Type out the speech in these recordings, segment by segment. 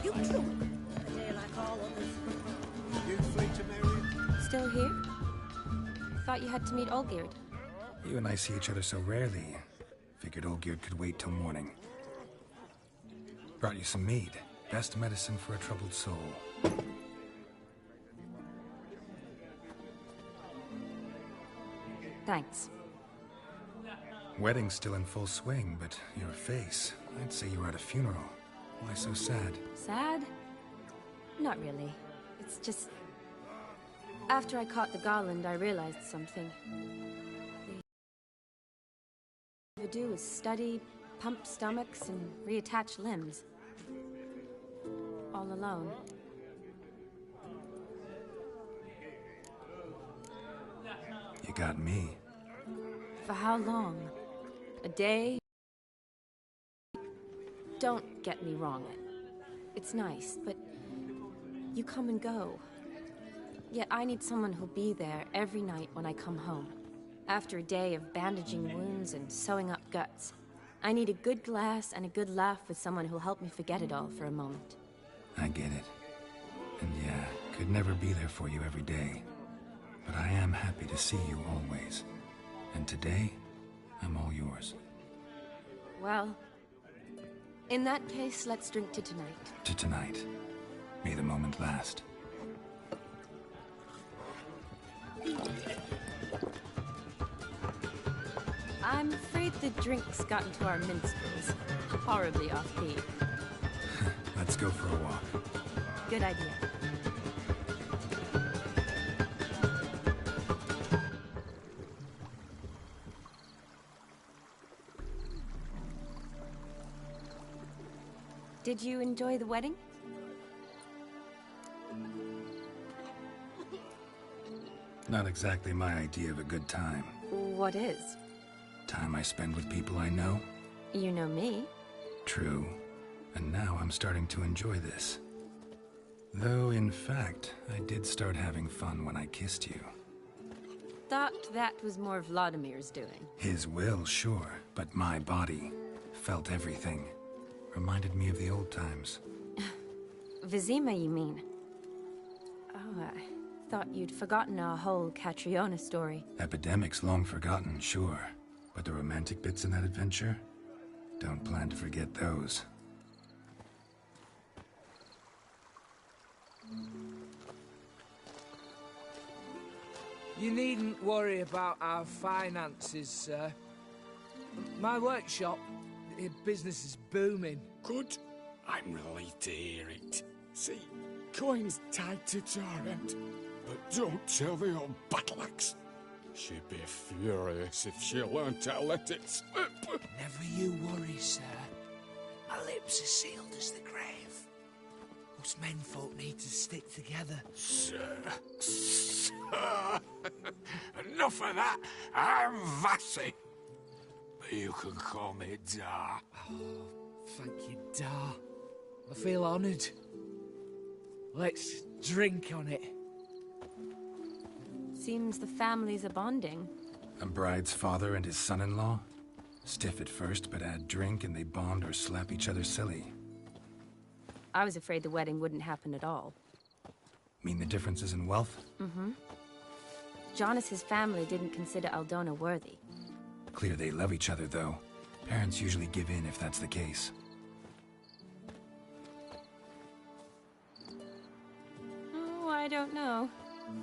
You drunk? A day like all others. You free to marry him? Still here? Thought you had to meet Olgierd. You and I see each other so rarely. Figured Olgierd could wait till morning. Brought you some mead. Best medicine for a troubled soul. Thanks. Wedding's still in full swing, but your face, I'd say you were at a funeral. Why so sad? Sad? Not really. It's just... After I caught the garland, I realized something. The do is study, pump stomachs, and reattach limbs. All alone. You got me. For how long? A day? Don't get me wrong. It's nice, but you come and go. Yet I need someone who'll be there every night when I come home. After a day of bandaging wounds and sewing up guts, I need a good glass and a good laugh with someone who'll help me forget it all for a moment. I get it. And yeah, could never be there for you every day. But I am happy to see you always. And today, I'm all yours. Well, in that case, let's drink to tonight. To tonight. May the moment last. I'm afraid the drink's gotten to our minstrels. Horribly off-key. Let's go for a walk. Good idea. Did you enjoy the wedding? Not exactly my idea of a good time. What is? Time I spend with people I know. You know me. True. And now I'm starting to enjoy this. Though, in fact, I did start having fun when I kissed you. Thought that was more Vladimir's doing. His will, sure, but my body felt everything. Reminded me of the old times. Vizima, you mean? Oh, I thought you'd forgotten our whole Catriona story. Epidemics long forgotten, sure. But the romantic bits in that adventure? Don't plan to forget those. You needn't worry about our finances, sir. My workshop, business is booming. Good. I'm relieved to hear it. See, coin's tied to Torrent. But don't tell the old battle-axe. She'd be furious if she learned to let it slip. Never you worry, sir. My lips are sealed as the grave. Us menfolk need to stick together. Sir. Enough of that. I'm Vassy. But you can call me Dar. Oh, thank you, Dar. I feel honoured. Let's drink on it. Seems the families are bonding. A bride's father and his son-in-law? Stiff at first, but add drink and they bond or slap each other silly. I was afraid the wedding wouldn't happen at all. Mean the differences in wealth? Mm-hmm. Jonas's family didn't consider Aldona worthy. Clear they love each other, though. Parents usually give in if that's the case. Oh, I don't know.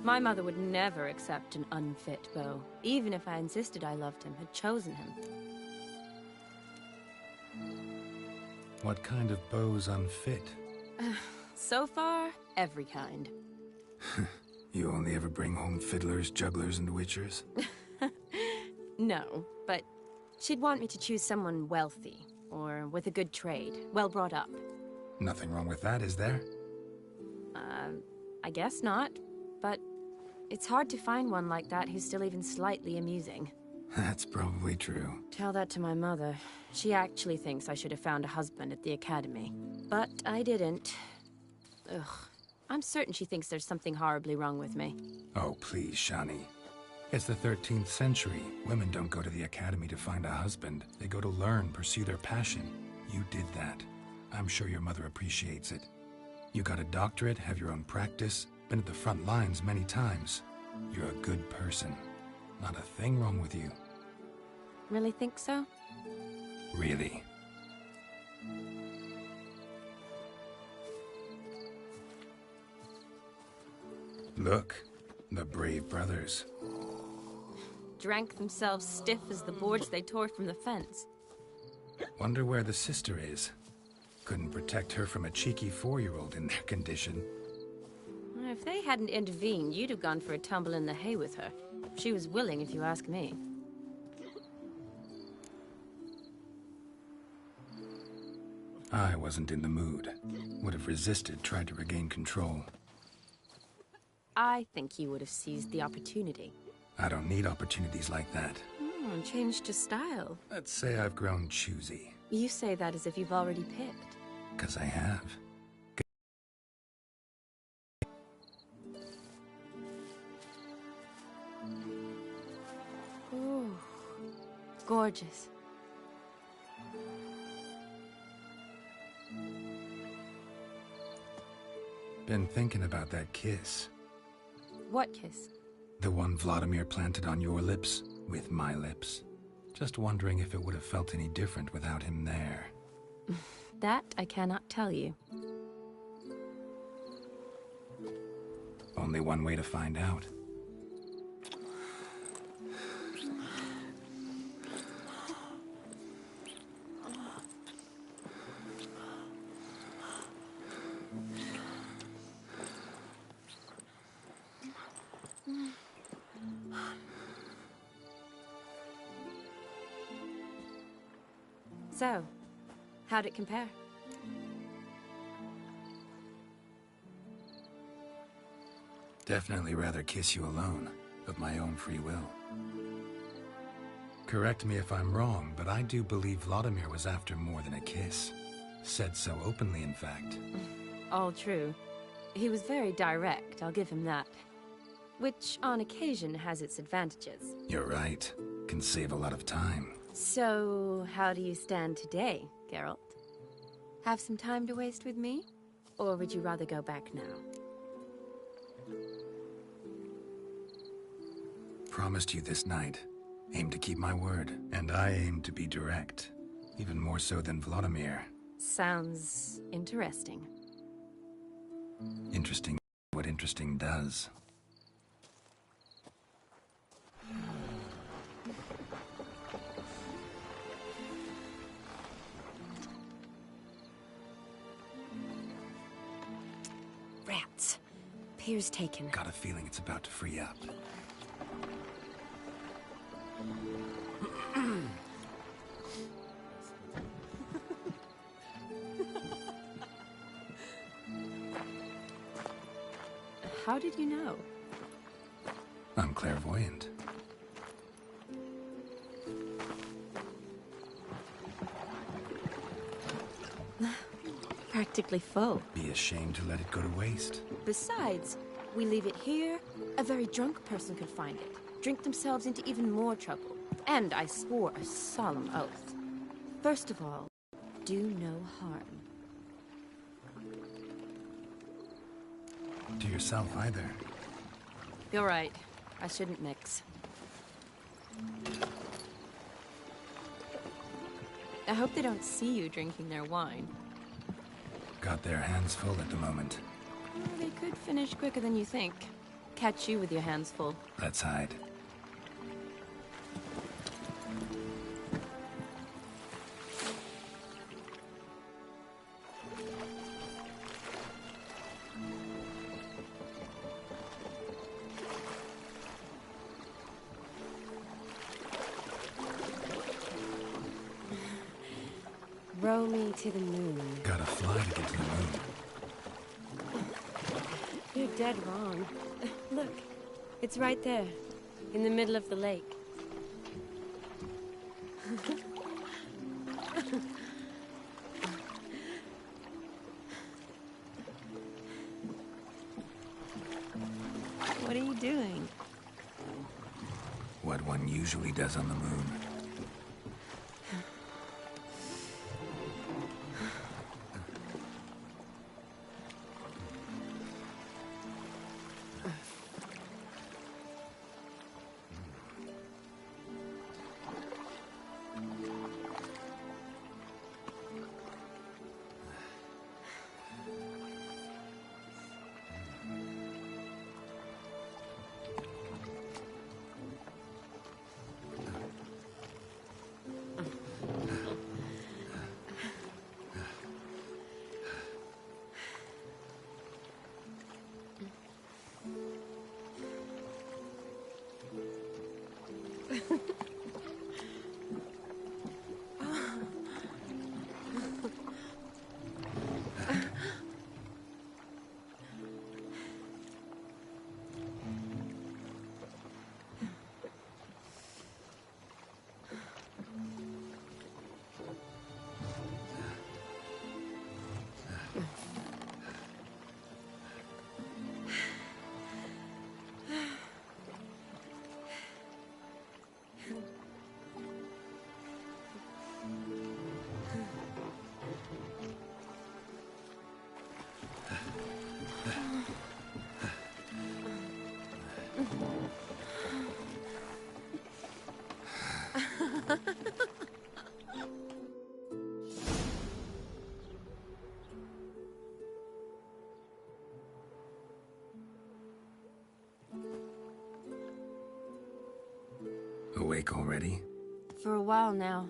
My mother would never accept an unfit beau, even if I insisted I loved him, had chosen him. What kind of beau's unfit? So far, every kind. You only ever bring home fiddlers, jugglers, and witchers? No, but she'd want me to choose someone wealthy, or with a good trade, well brought up. Nothing wrong with that, is there? I guess not, but it's hard to find one like that who's still even slightly amusing. That's probably true. Tell that to my mother. She actually thinks I should have found a husband at the academy. But I didn't. Ugh. I'm certain she thinks there's something horribly wrong with me. Oh, please, Shani. It's the 13th century. Women don't go to the academy to find a husband. They go to learn, pursue their passion. You did that. I'm sure your mother appreciates it. You got a doctorate, have your own practice, been at the front lines many times. You're a good person. Not a thing wrong with you. Really think so? Really. Look, the brave brothers. Drank themselves stiff as the boards they tore from the fence. Wonder where the sister is. Couldn't protect her from a cheeky 4-year-old in their condition. If they hadn't intervened, you'd have gone for a tumble in the hay with her. She was willing, if you ask me. I wasn't in the mood. Would have resisted, tried to regain control. I think you would have seized the opportunity. I don't need opportunities like that. Changed your style. Let's say I've grown choosy. You say that as if you've already picked. 'Cause I have. Ooh, gorgeous. Been thinking about that kiss. What kiss? The one Vladimir planted on your lips, with my lips. Just wondering if it would have felt any different without him there. That I cannot tell you. Only one way to find out. So, how'd it compare? Definitely rather kiss you alone, of my own free will. Correct me if I'm wrong, but I do believe Vladimir was after more than a kiss. Said so openly, in fact. All true. He was very direct, I'll give him that. Which, on occasion, has its advantages. You're right. Can save a lot of time. So, how do you stand today, Geralt? Have some time to waste with me? Or would you rather go back now? Promised you this night. Aim to keep my word. And I aim to be direct. Even more so than Vladimir. Sounds interesting. Interesting what interesting does. Rats. Pier's taken. Got a feeling it's about to free up. How did you know? I'm clairvoyant. Practically full. Be ashamed to let it go to waste. Besides, we leave it here, a very drunk person could find it, drink themselves into even more trouble. And I swore a solemn oath. First of all, do no harm. To yourself either. You're right. I shouldn't mix. I hope they don't see you drinking their wine. Got their hands full at the moment. Well, they could finish quicker than you think. Catch you with your hands full. Let's hide. Row me to the moon. Gotta fly to get to the moon. You're dead wrong. Look, it's right there, in the middle of the lake. What are you doing? What one usually does on the moon. awake already? For a while now.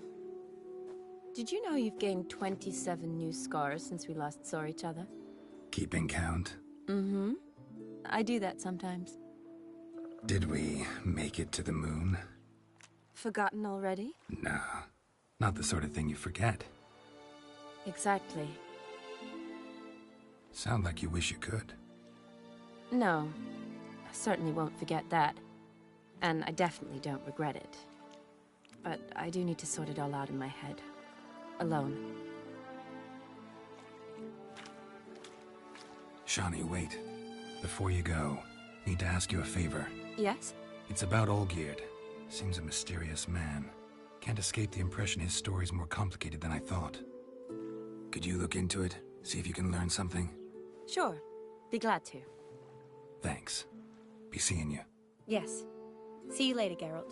Did you know you've gained 27 new scars since we last saw each other? Keeping count? Mm-hmm. I do that sometimes. Did we make it to the moon? Forgotten already? Nah, not the sort of thing you forget. Exactly. Sound like you wish you could. No, I certainly won't forget that. And I definitely don't regret it. But I do need to sort it all out in my head. Alone. Shani, wait. Before you go, need to ask you a favor. Yes? It's about Olgierd. Seems a mysterious man. Can't escape the impression his story's more complicated than I thought. Could you look into it? See if you can learn something? Sure. Be glad to. Thanks. Be seeing you. Yes. See you later, Geralt.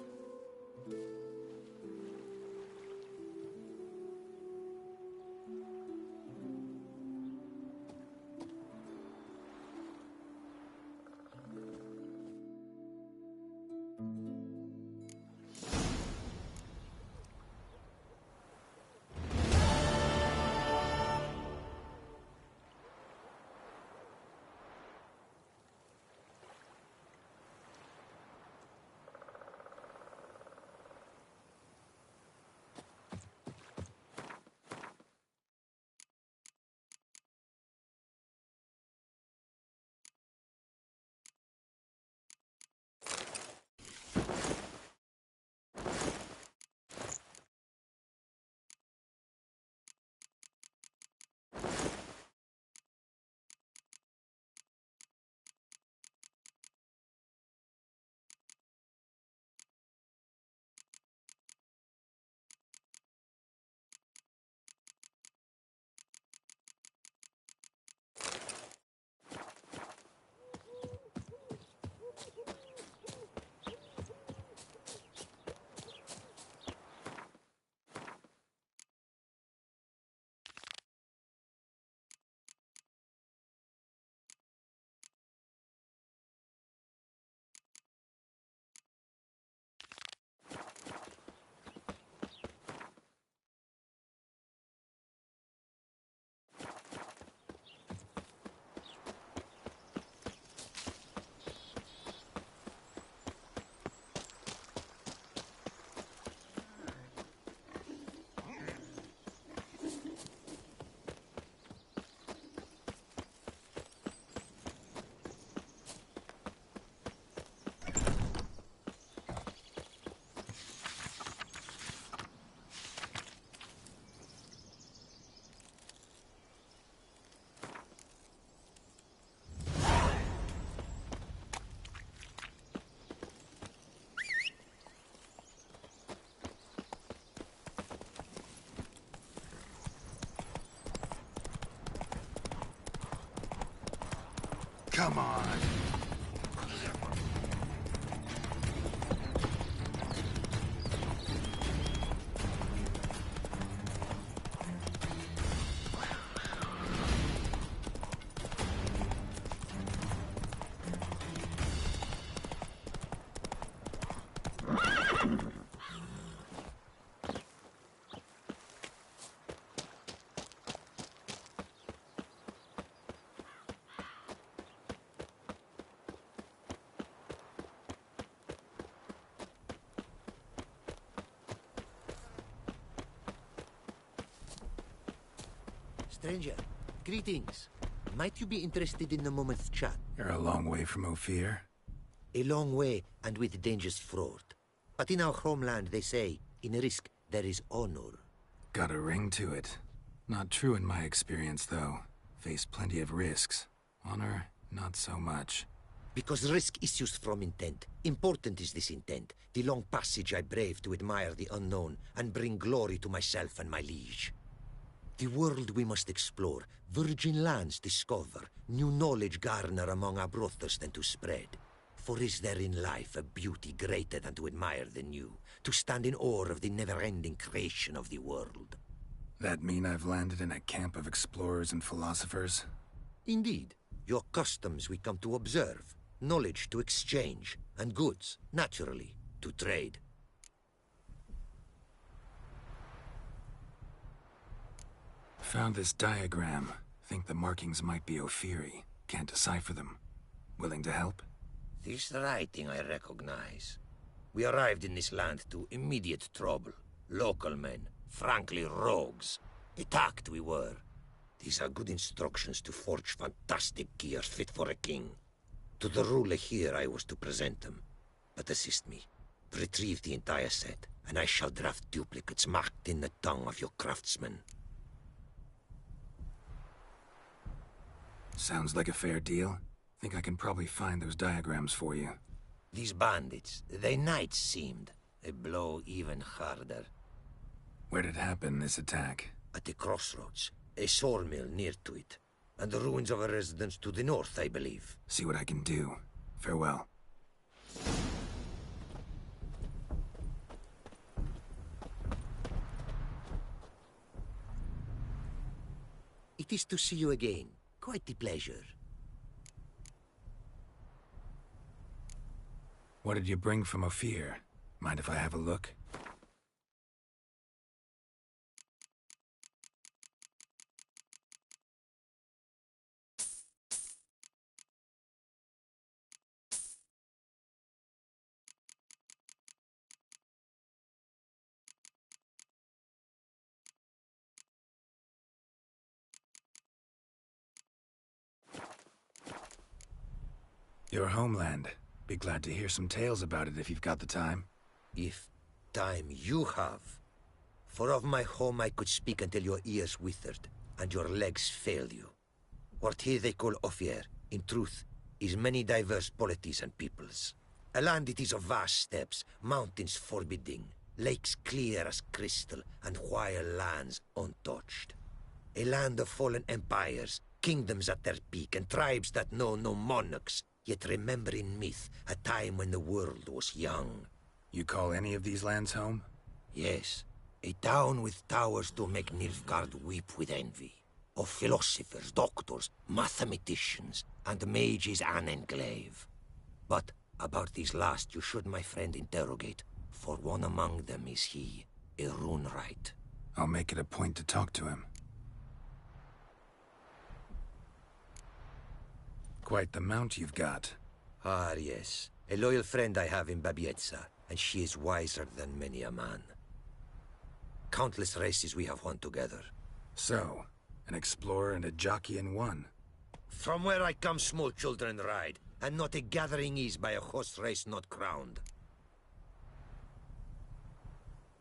Come on. Stranger, greetings. Might you be interested in a moment's chat? You're a long way from Ophir. A long way, and with dangers fraught. But in our homeland, they say, in risk, there is honor. Got a ring to it. Not true in my experience, though. Faced plenty of risks. Honor, not so much. Because risk issues from intent. Important is this intent. The long passage I brave to admire the unknown, and bring glory to myself and my liege. The world we must explore, virgin lands discover, new knowledge garner among our brothers than to spread. For is there in life a beauty greater than to admire the new, to stand in awe of the never-ending creation of the world? That mean I've landed in a camp of explorers and philosophers? Indeed. Your customs we come to observe, knowledge to exchange, and goods, naturally, to trade. Found this diagram. Think the markings might be Ophiri. Can't decipher them. Willing to help? This writing I recognize. We arrived in this land to immediate trouble. Local men, frankly rogues. Attacked we were. These are good instructions to forge fantastic gear fit for a king. To the ruler here I was to present them. But assist me. Retrieve the entire set, and I shall draft duplicates marked in the tongue of your craftsmen. Sounds like a fair deal. Think I can probably find those diagrams for you. These bandits, they knights seemed. They blow even harder. Where did it happen, this attack? At the crossroads. A sawmill near to it. And the ruins of a residence to the north, I believe. See what I can do. Farewell. It is to see you again. Quite the pleasure. What did you bring from Ophir? Mind if I have a look? Your homeland. Be glad to hear some tales about it if you've got the time. If time you have. For of my home I could speak until your ears withered, and your legs failed you. What here they call Ophir, in truth, is many diverse polities and peoples. A land it is of vast steppes, mountains forbidding, lakes clear as crystal, and wild lands untouched. A land of fallen empires, kingdoms at their peak, and tribes that know no monarchs, yet remember in myth a time when the world was young. You call any of these lands home? Yes, a town with towers to make Nilfgaard weep with envy. Of philosophers, doctors, mathematicians, and mages an enclave. But about these last you should, my friend, interrogate, for one among them is he, a runewright. I'll make it a point to talk to him. Quite the mount you've got. Ah, yes. A loyal friend I have in Babietza, and she is wiser than many a man. Countless races we have won together. So, an explorer and a jockey in one. From where I come, small children ride, and not a gathering is by a horse race not crowned.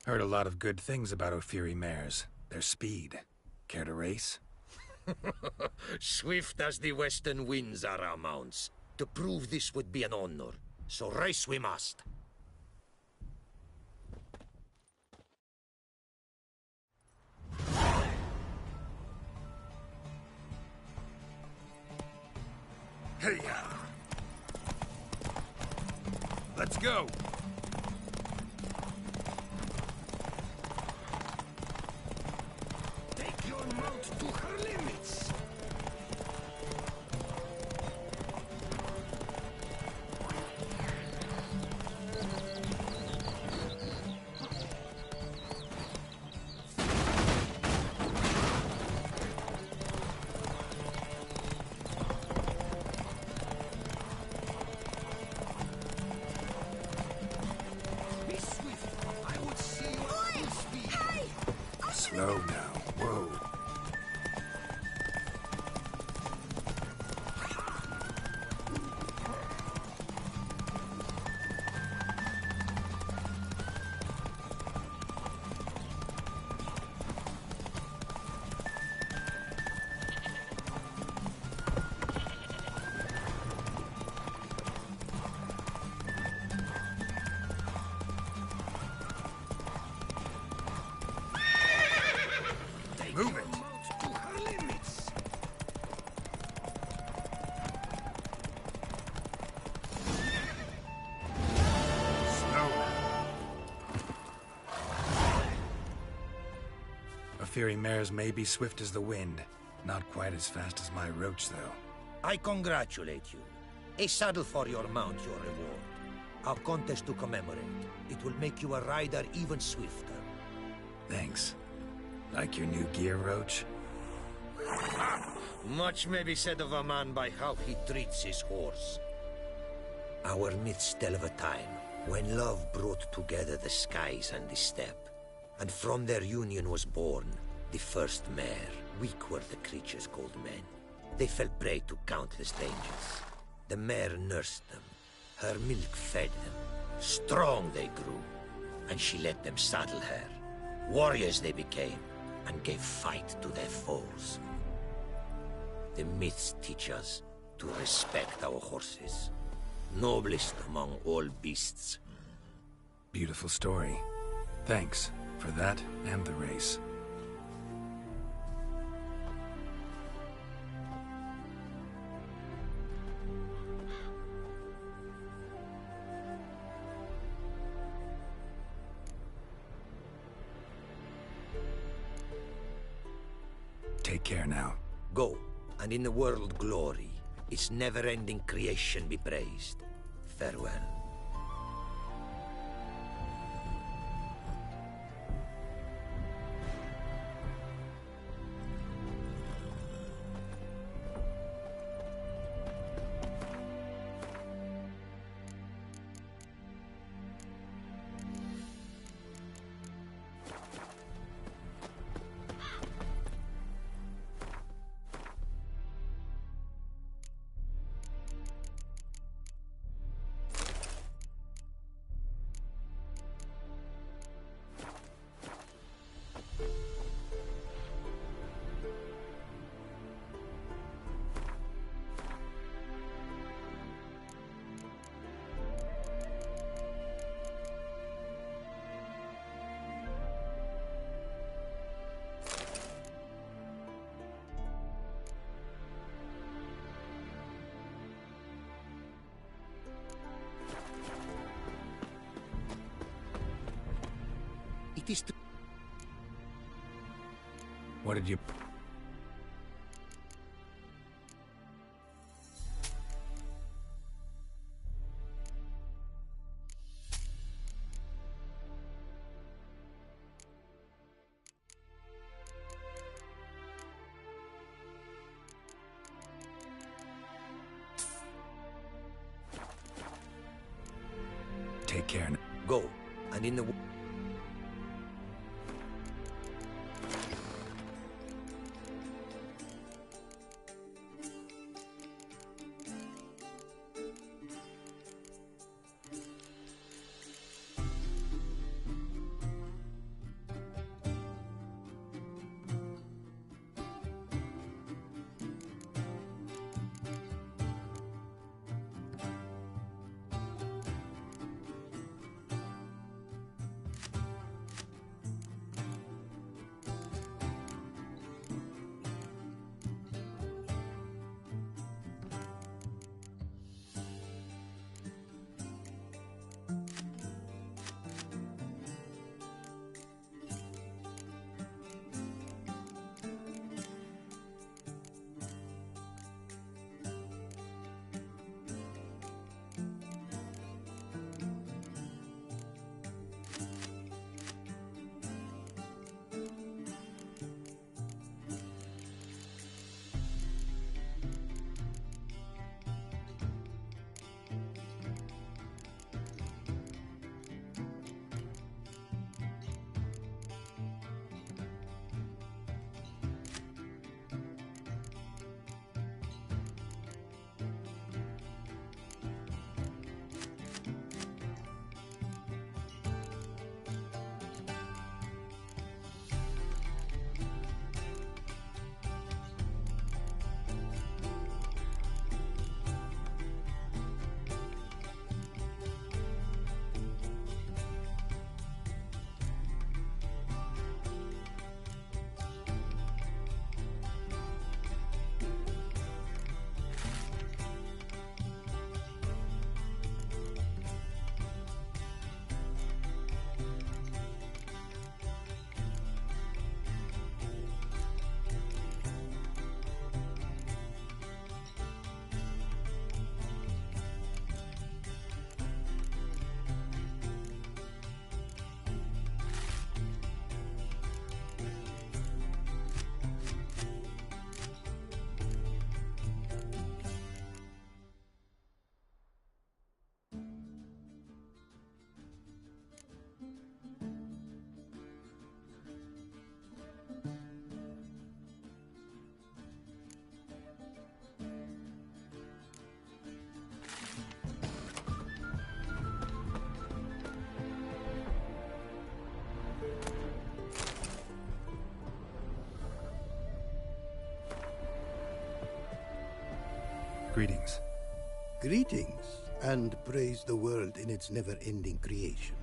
Heard a lot of good things about Ophiri mares. Their speed. Care to race? Swift as the western winds are our mounts. To prove this would be an honor, so race we must. Hey! Let's go! Take your mount to her limits! Slow now. Whoa. Move it! To her limits! Slow now. Ophiri mares may be swift as the wind. Not quite as fast as my roach, though. I congratulate you. A saddle for your mount, your reward. Our contest to commemorate. It will make you a rider even swifter. Thanks. Like your new gear, Roach? Much may be said of a man by how he treats his horse. Our myths tell of a time when love brought together the skies and the steppe, and from their union was born the first mare. Weak were the creatures called men. They fell prey to countless dangers. The mare nursed them. Her milk fed them. Strong they grew, and she let them saddle her. Warriors they became, and gave fight to their foes. The myths teach us to respect our horses, noblest among all beasts. Beautiful story. Thanks for that and the race. Take care now. Go, and in the world glory, its never-ending creation be praised. Farewell. It is What did you... Take care now. Go, and in the... Greetings. Greetings, and praise the world in its never-ending creation.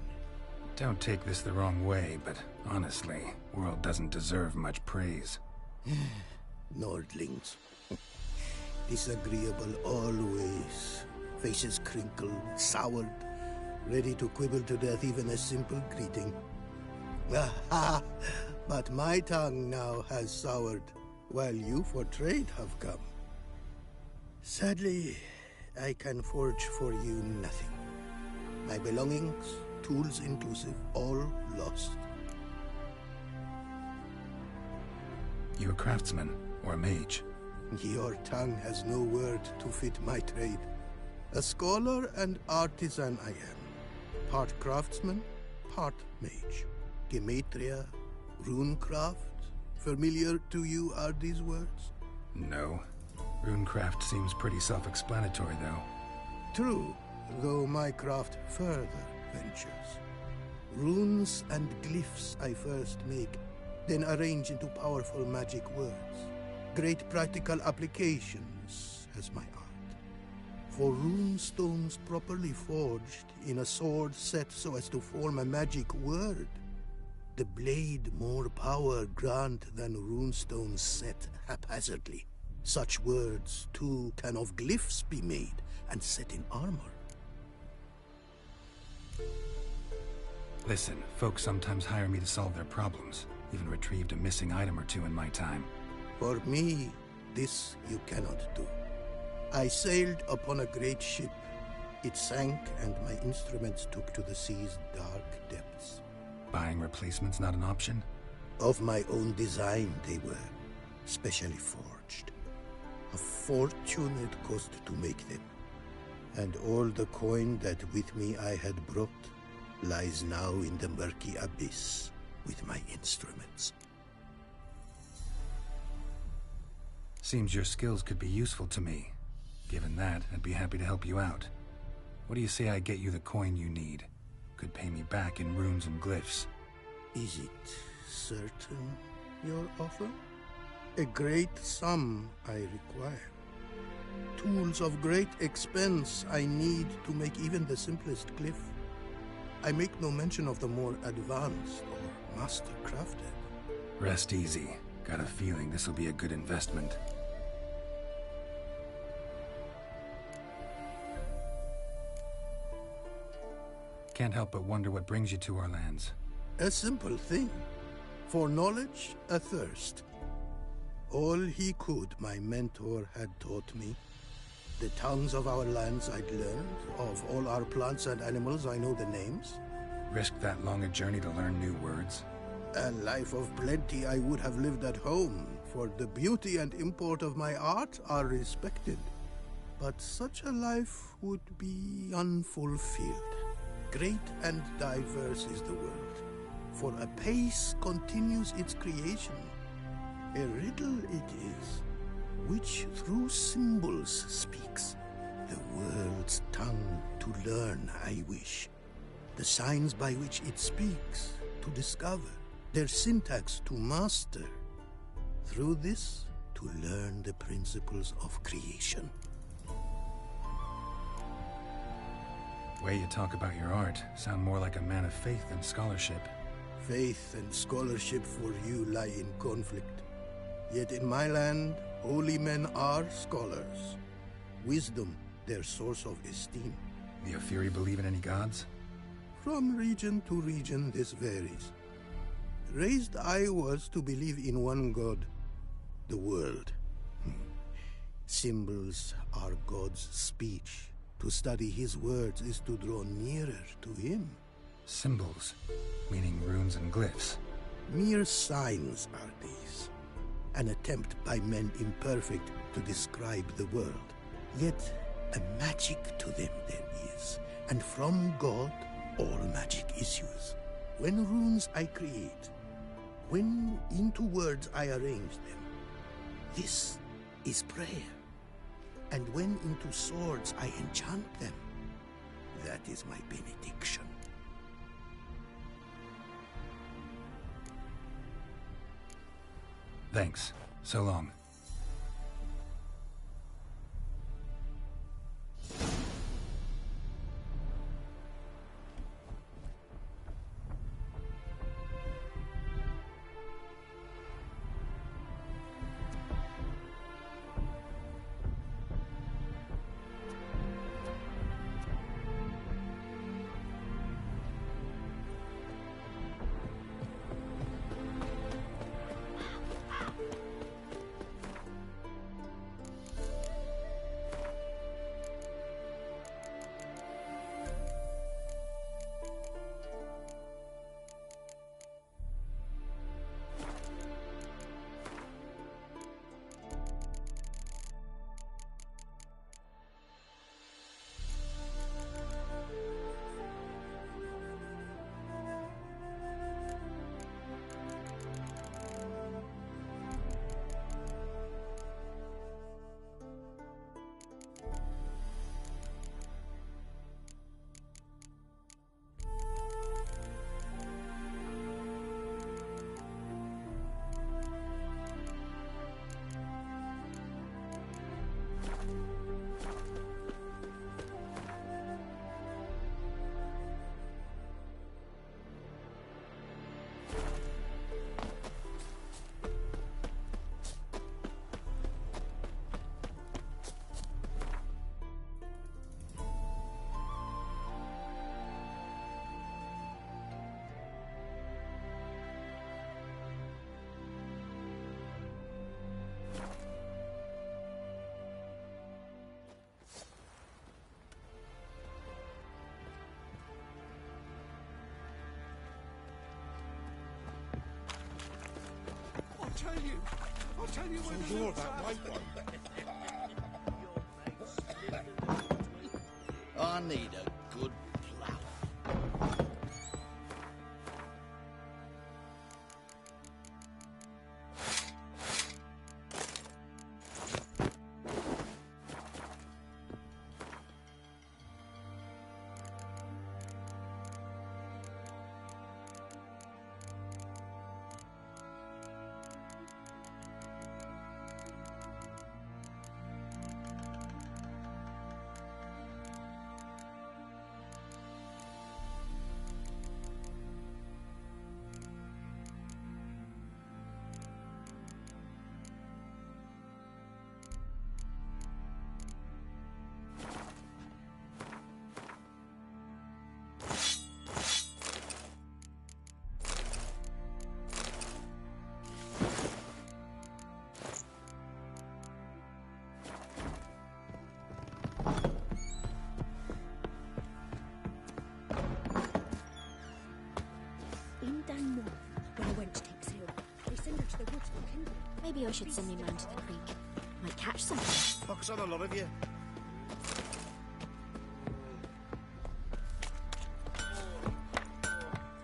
Don't take this the wrong way, but honestly, world doesn't deserve much praise. Nordlings. Disagreeable always. Faces crinkled, soured, ready to quibble to death even a simple greeting. Aha! But my tongue now has soured, while you for trade have come. Sadly, I can forge for you nothing. My belongings, tools inclusive, all lost. You a craftsman, or a mage? Your tongue has no word to fit my trade. A scholar and artisan I am. Part craftsman, part mage. Gematria, runecraft. Familiar to you are these words? No. Runecraft seems pretty self-explanatory, though. True, though my craft further ventures. Runes and glyphs I first make, then arrange into powerful magic words. Great practical applications as my art. For rune stones properly forged in a sword set so as to form a magic word. The blade more power grant than runestones set haphazardly. Such words, too, can of glyphs be made and set in armor. Listen, folks sometimes hire me to solve their problems. Even retrieved a missing item or two in my time. For me, this you cannot do. I sailed upon a great ship. It sank, and my instruments took to the sea's dark depths. Buying replacements not an option? Of my own design they were, specially forged. A fortune it cost to make them. And all the coin that with me I had brought lies now in the murky abyss with my instruments. Seems your skills could be useful to me. Given that, I'd be happy to help you out. What do you say I get you the coin you need? Could pay me back in runes and glyphs. Is it certain, your offer? A great sum I require. Tools of great expense I need to make even the simplest glyph. I make no mention of the more advanced or master-crafted. Rest easy. Got a feeling this will be a good investment. Can't help but wonder what brings you to our lands. A simple thing. For knowledge, a thirst. All he could, my mentor had taught me. The tongues of our lands I'd learned. Of all our plants and animals, I know the names. Risked that long a journey to learn new words? A life of plenty I would have lived at home, for the beauty and import of my art are respected. But such a life would be unfulfilled. Great and diverse is the world, for a pace continues its creation. A riddle it is, which through symbols speaks. The world's tongue to learn I wish. The signs by which it speaks to discover. Their syntax to master. Through this, to learn the principles of creation. Way you talk about your art, sound more like a man of faith than scholarship. Faith and scholarship for you lie in conflict. Yet in my land, holy men are scholars. Wisdom, their source of esteem. The Ophiri believe in any gods? From region to region, this varies. Raised I was to believe in one God, the world. Symbols are God's speech. To study his words is to draw nearer to him. Symbols, meaning runes and glyphs. Mere signs are these. An attempt by men imperfect to describe the world. Yet a magic to them there is, and from God all magic issues. When runes I create, when into words I arrange them, this is prayer. And when into swords I enchant them, that is my benediction. Thanks. So long. I'll tell you when to You're look, that sir. white one. I need a good plough. In Dan North, when I went to take sail, they send her to the woods for kindling. Maybe I should send you round to the creek. Might catch something. Focus on a lot of you.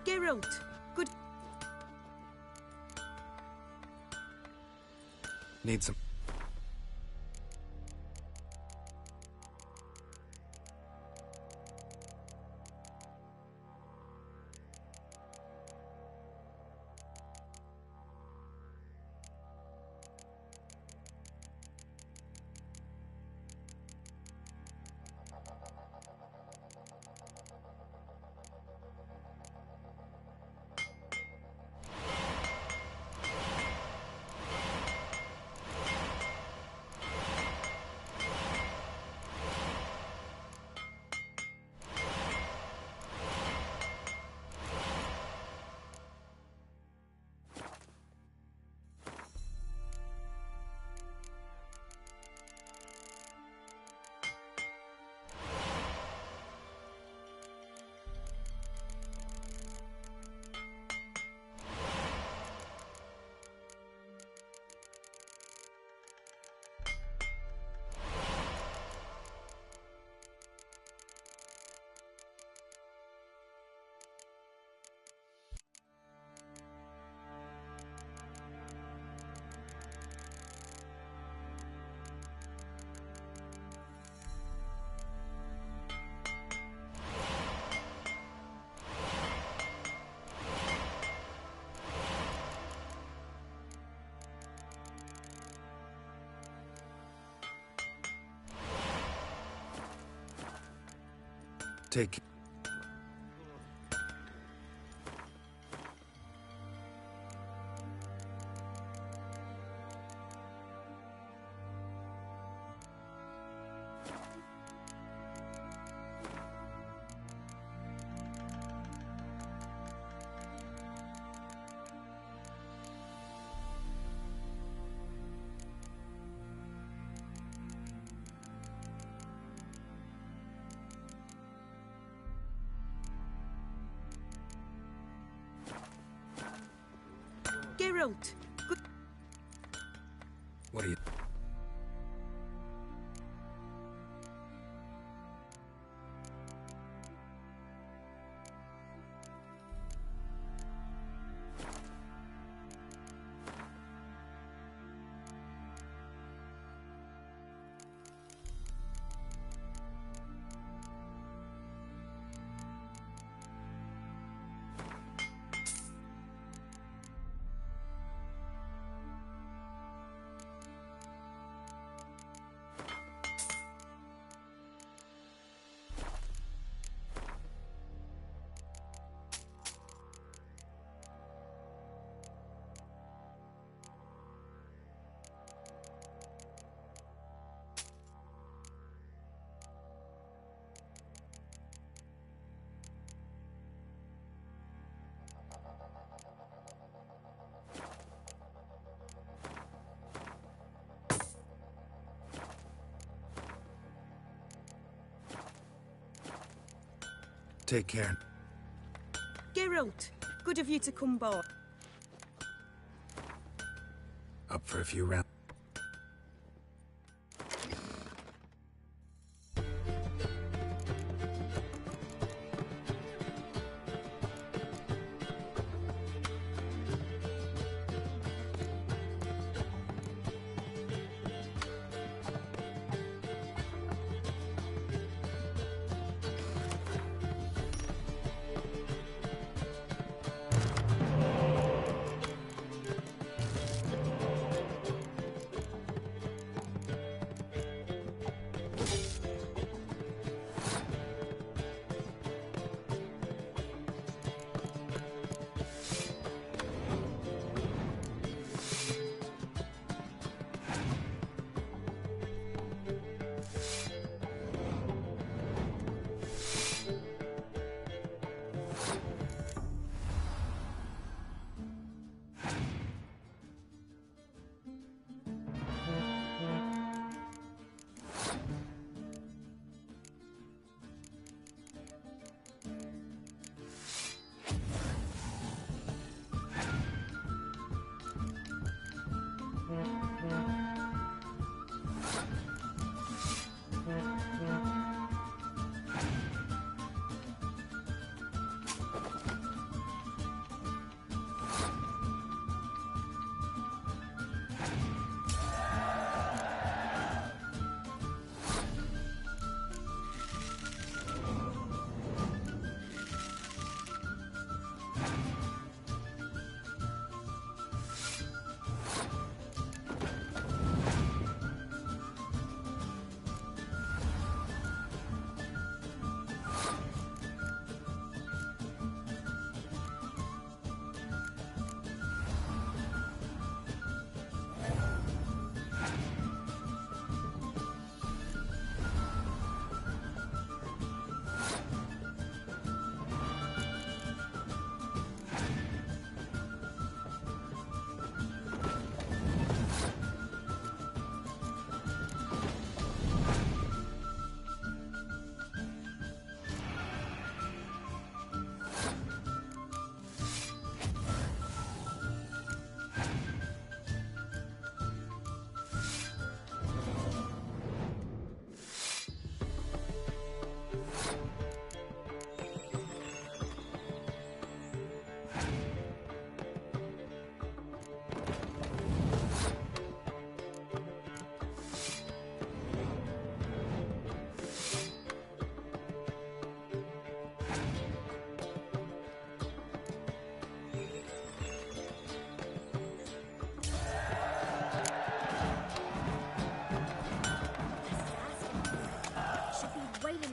Geralt, good. Need some... Take... Geralt, good. What are you... Take care. Geralt, good of you to come back. Up for a few rounds?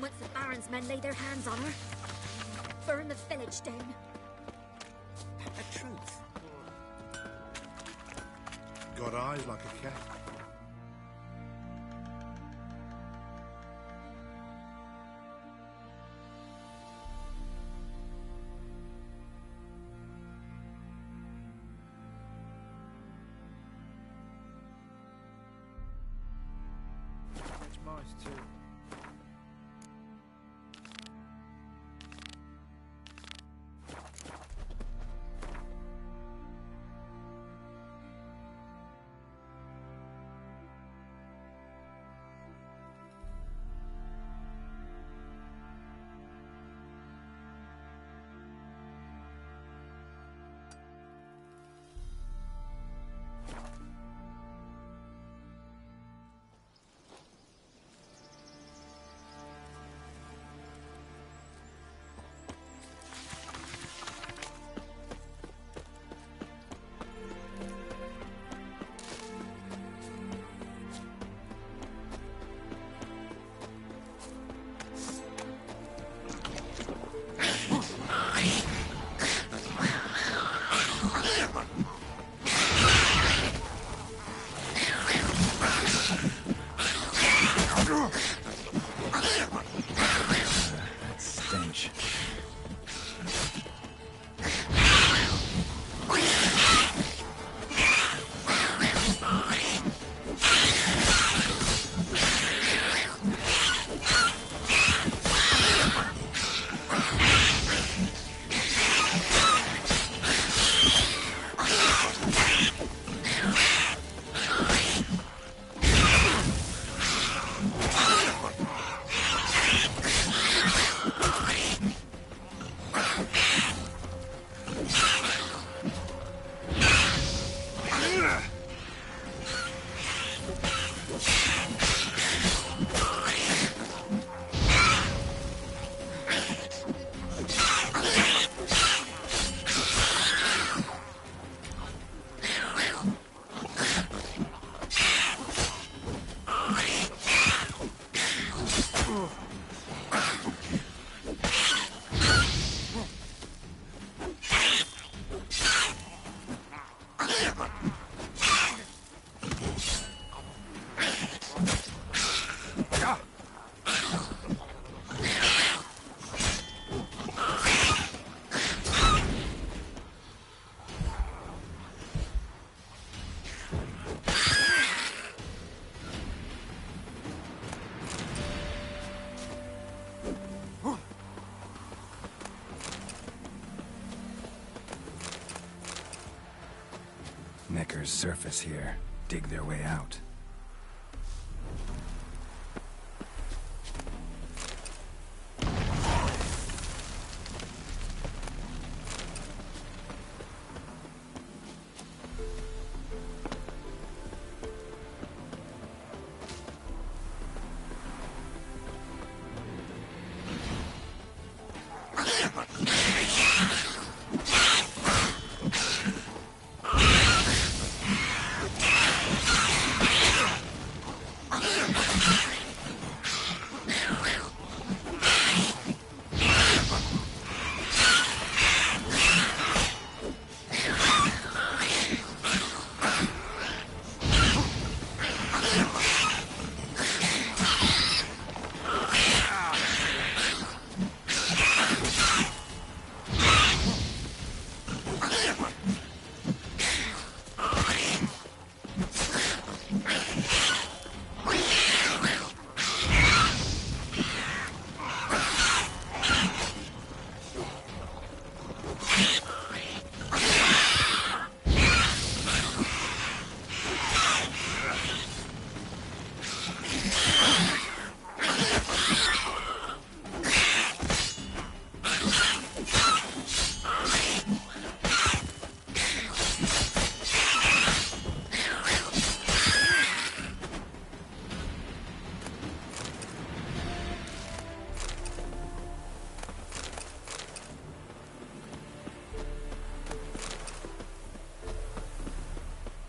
Once the Baron's men lay their hands on her, burn the village down. A truth. Got eyes like a cat. It's mice too. Knickers surface here, dig their way out.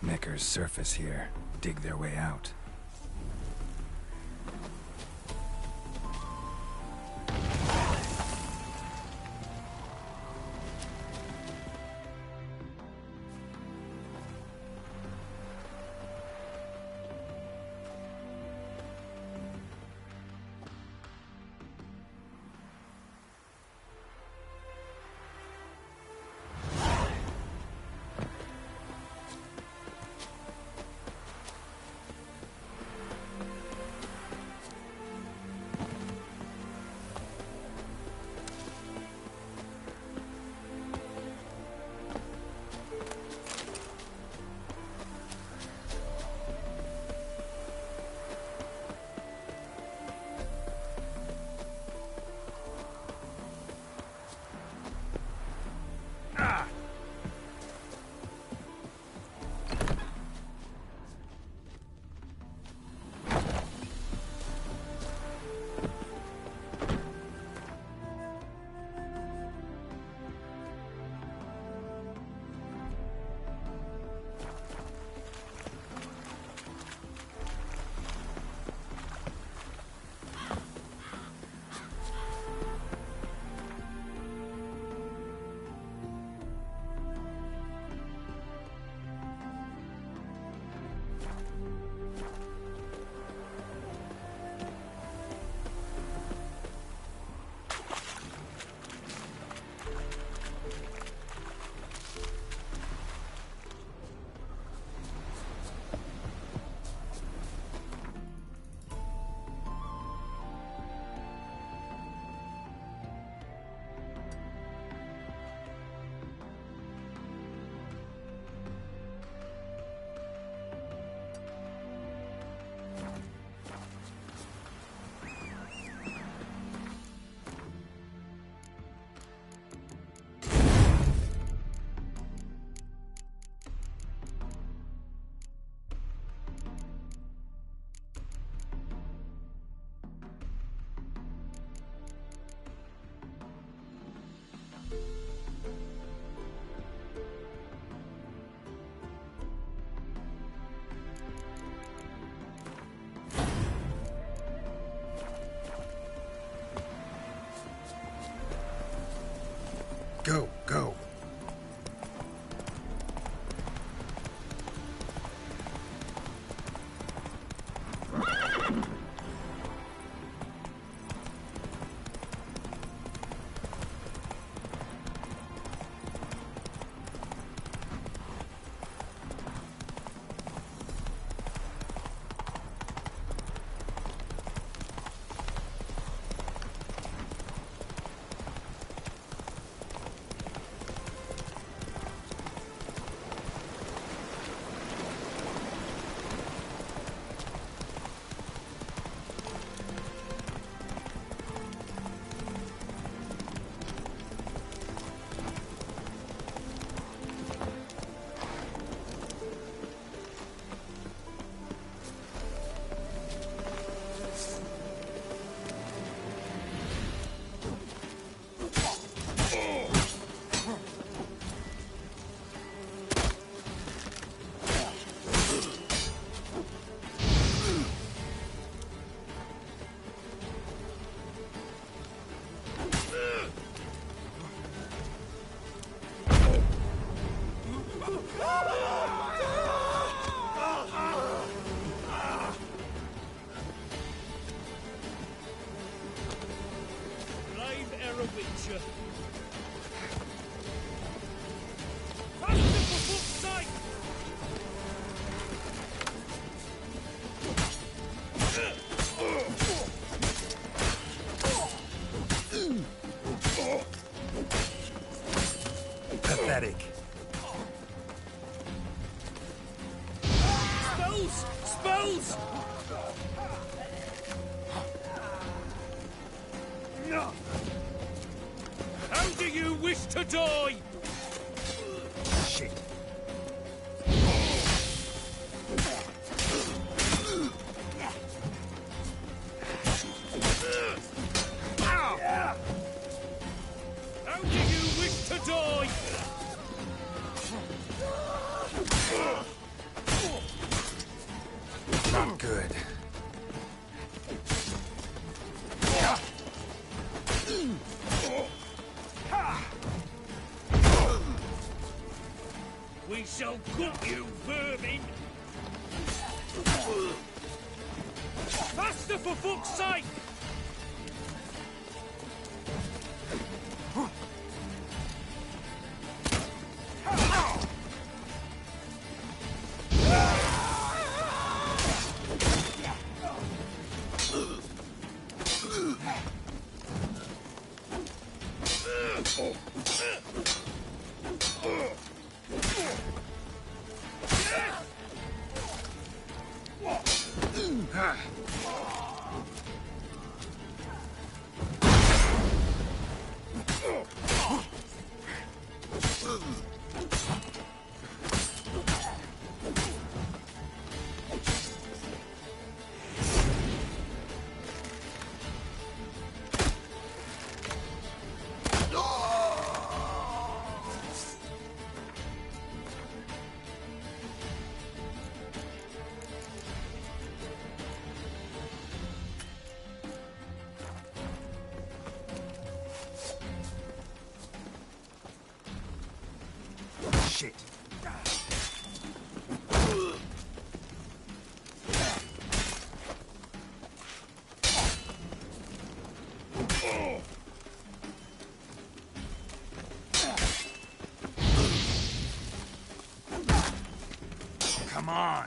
Knickers surface here, dig their way out. Go, go. to die! Shit. How do you wish to die? Not good. We shall gut you, vermin! Faster, for fuck's sake! Shit. Come on!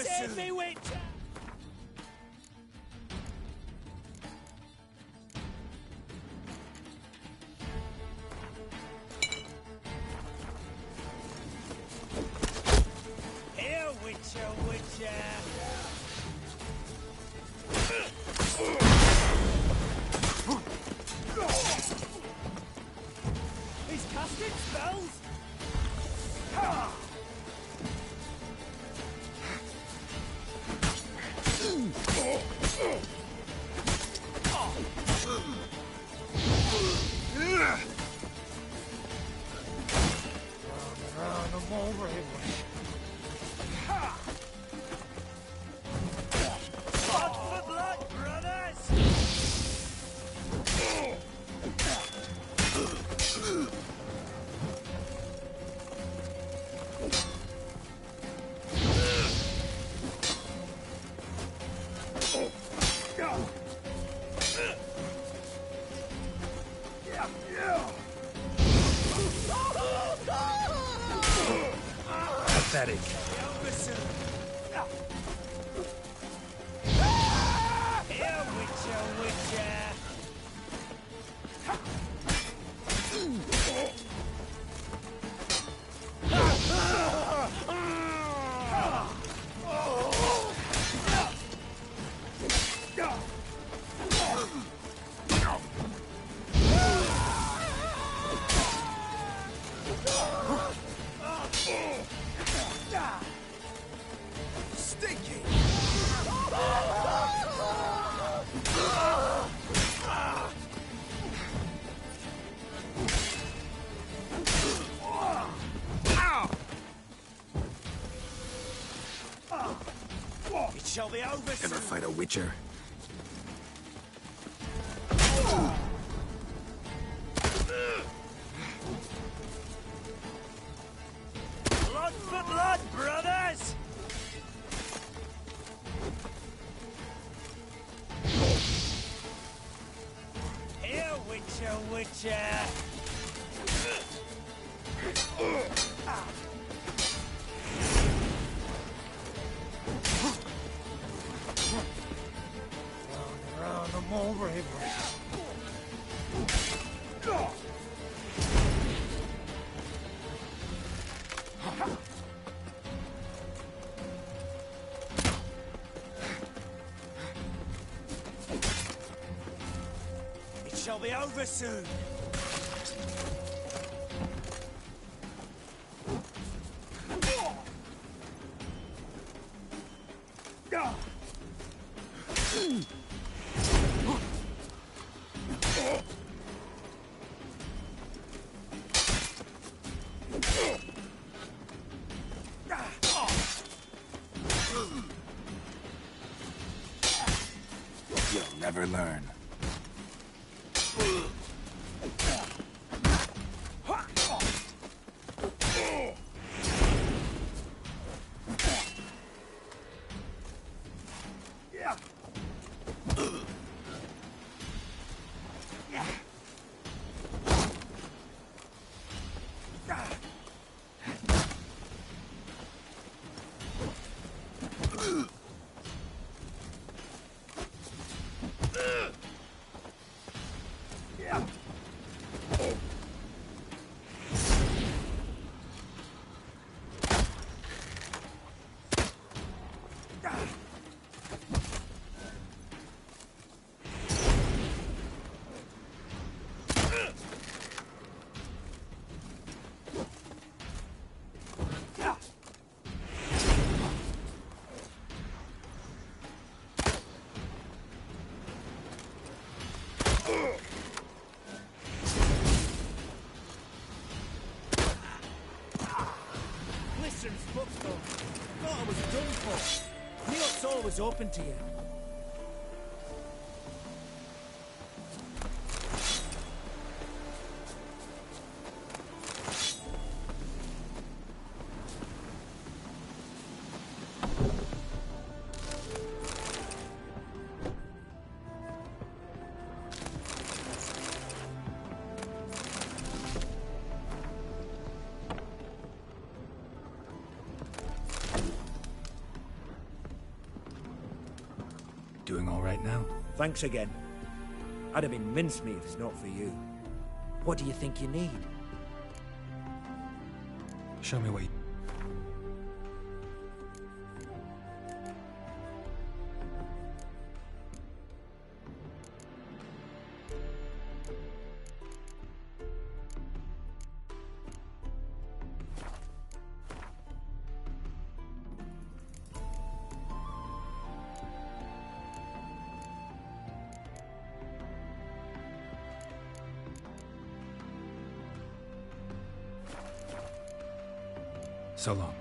Save me, Witcher! Here, Witcher, Witcher! He's casting spells! Blood for blood, brothers! Pathetic. Here, Witcher, Witcher! Stinky! It shall be over soon. Ever fight a Witcher? Blood for blood, brothers! Here, Witcher, Witcher! Round them over him. It shall be over soon. You'll never learn. thought I was done for. Neil's always open to you. Doing all right now? Thanks again. I'd have been mincemeat if it's not for you. What do you think you need? Show me what you... So long.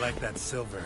like that silver.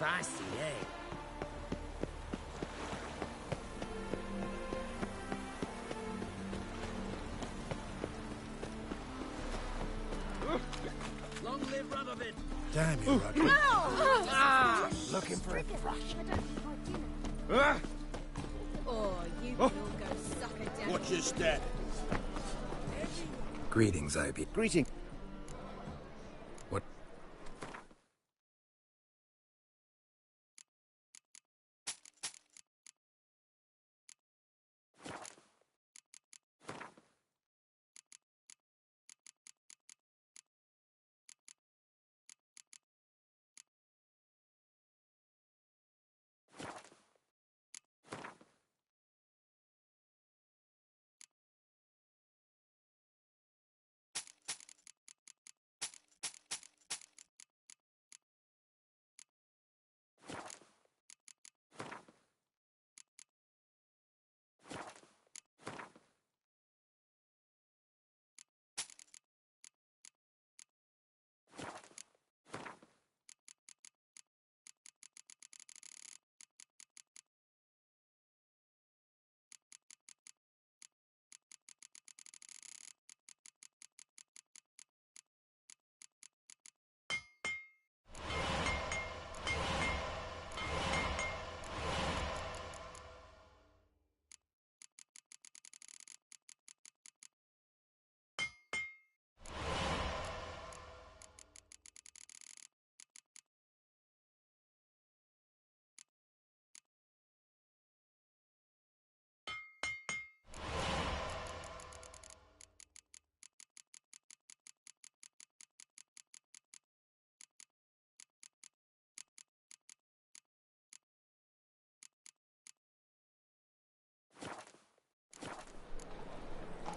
Spicy, eh? Long live Rubberbit! Damn you, Rugby. Looking for a thrush. Oh, you will go suck a down. Watch your step. Greetings, IB. Greeting. What?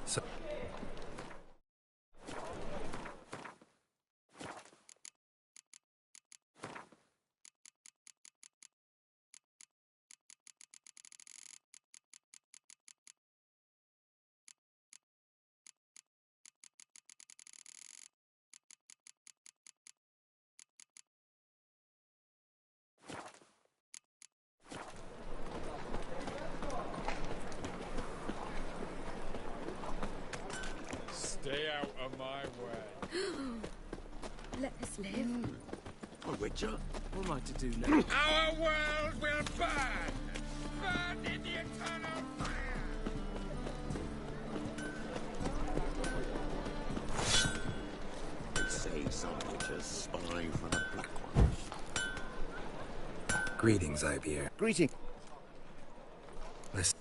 So Stay out of my way. Let us live. Oh, Witcher, what am I to do now? Our world will burn! Burn in the eternal fire! They say some witches spy for the black ones. greetings, IB. Greeting. Listen.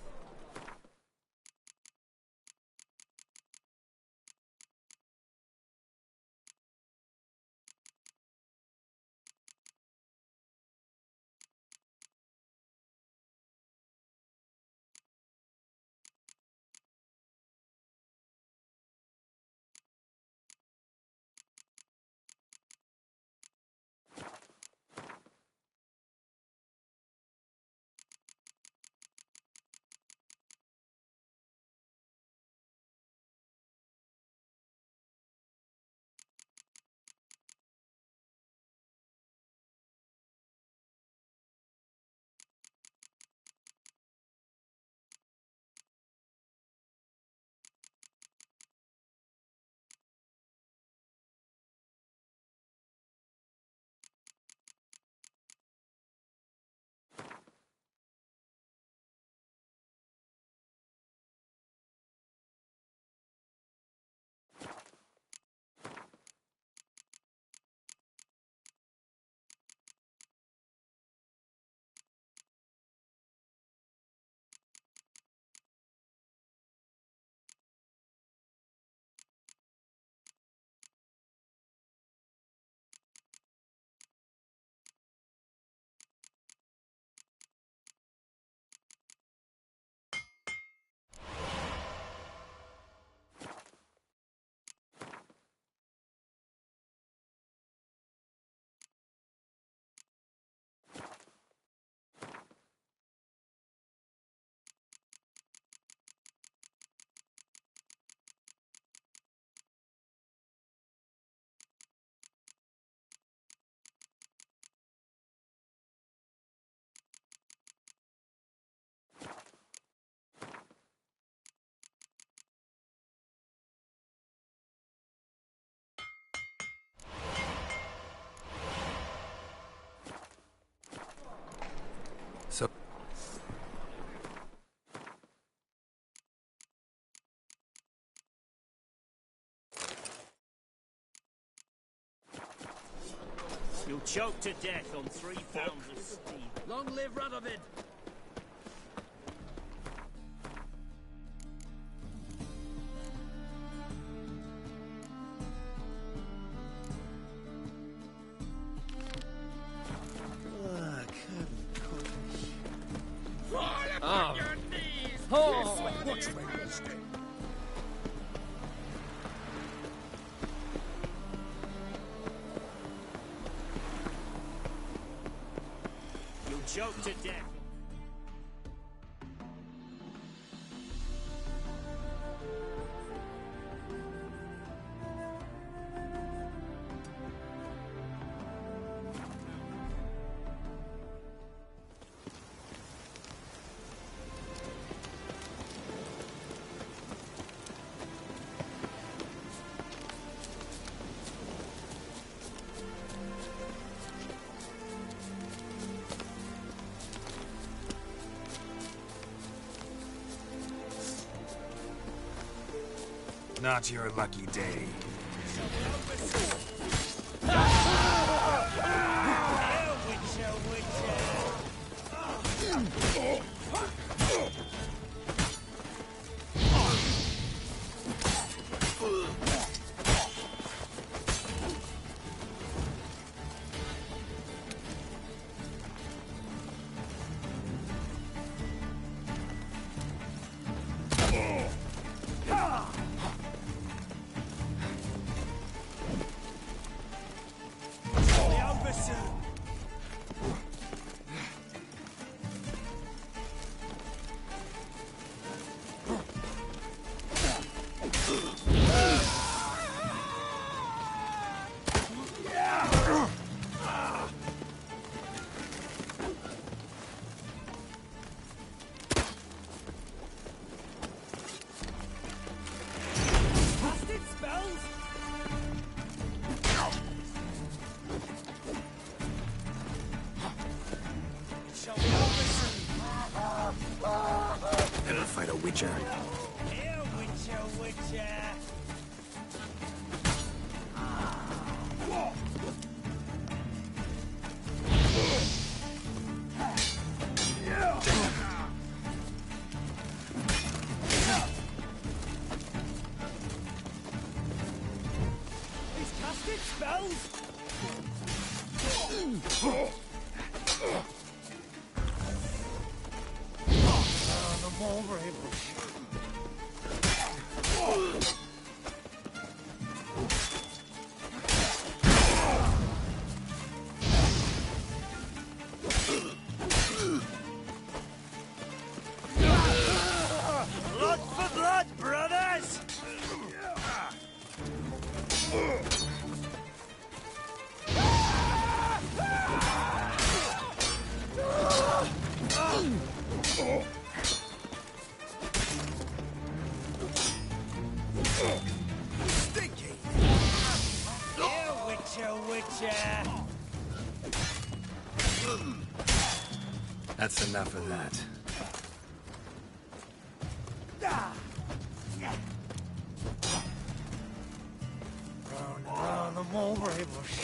You'll choke to death on 3 pounds of steam. Long live Radovid! Oh. Oh. Watch me, you'll choke to death. Not your lucky day. Never fight a witcher. Here, witcher, witcher. He's casted spells. The mulberry bush. Blood for blood, brothers! Stinky! Here, witcher, witcher! That's enough of that. Round the mulberry bush.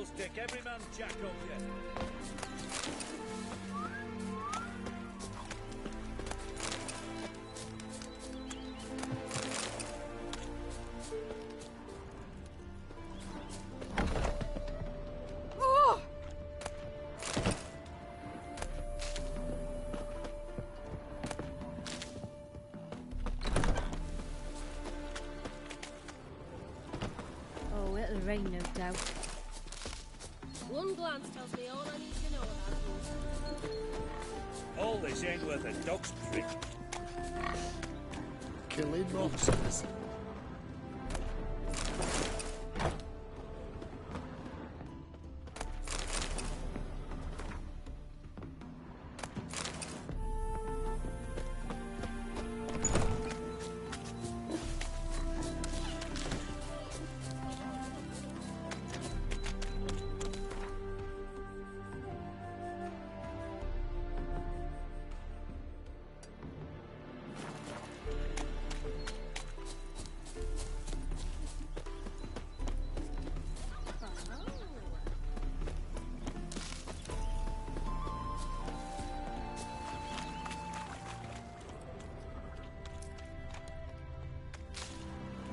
stick, every man jack of you. Oh, it'll rain, no doubt. One glance tells me all I need to know about you. All this ain't worth a dog's prick. Killing monsters.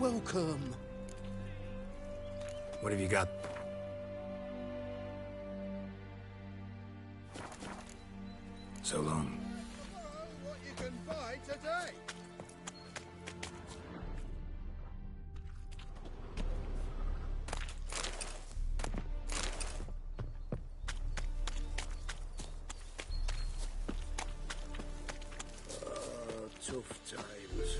Welcome. What have you got? So long. What you can buy today? Tough times.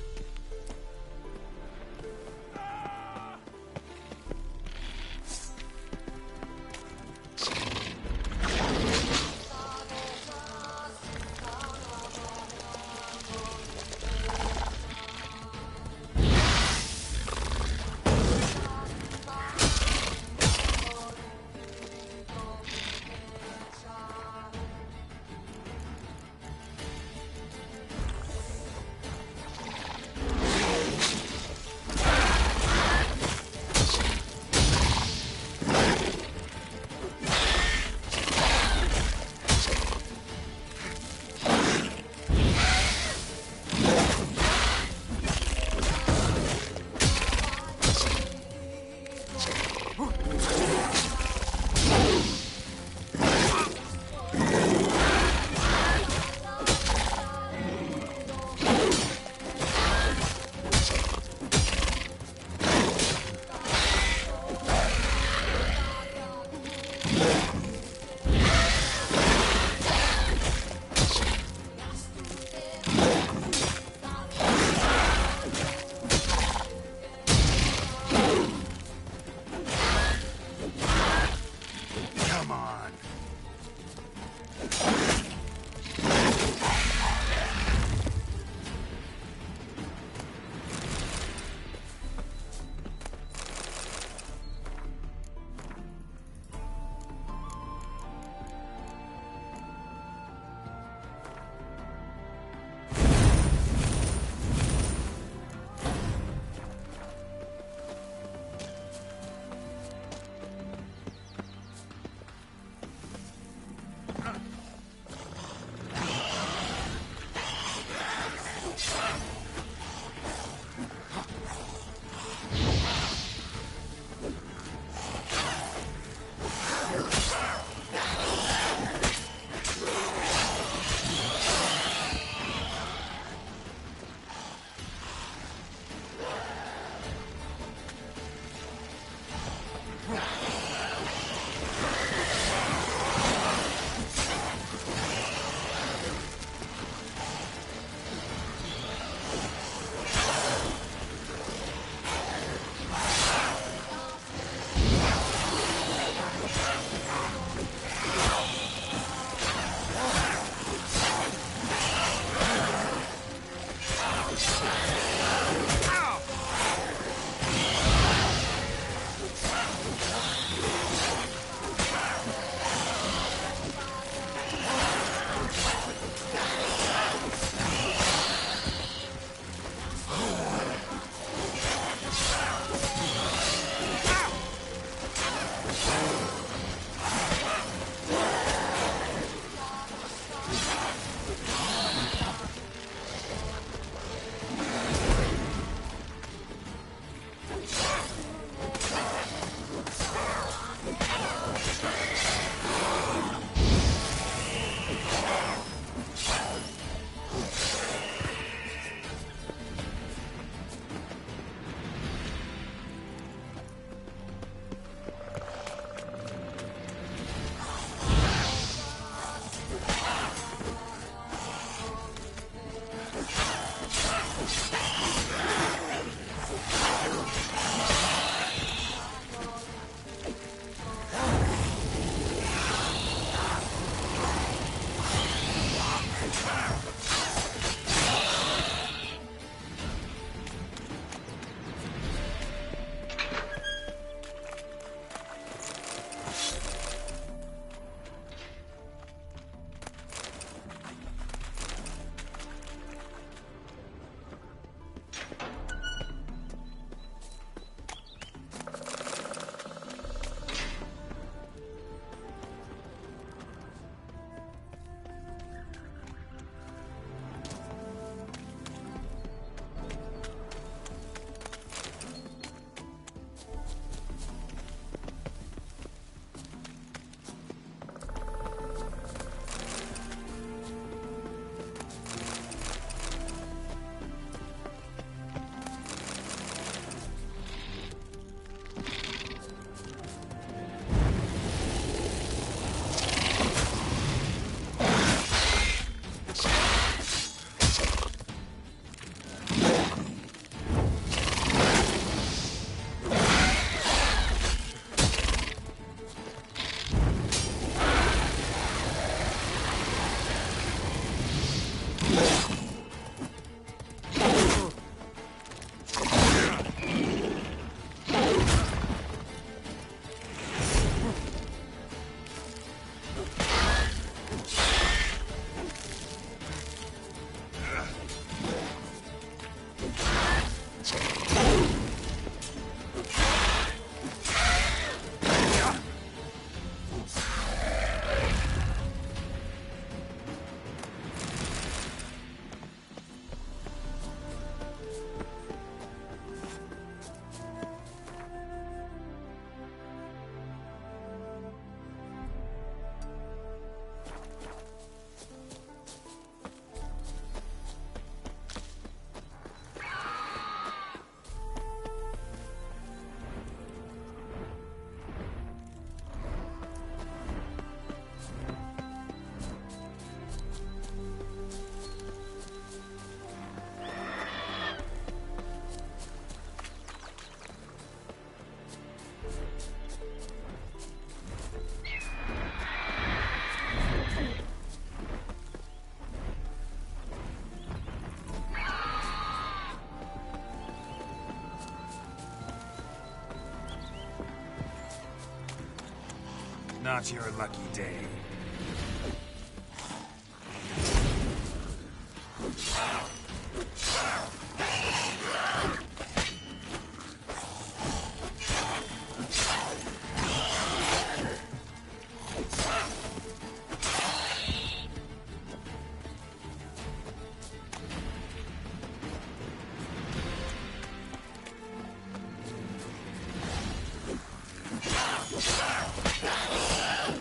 Not your lucky day.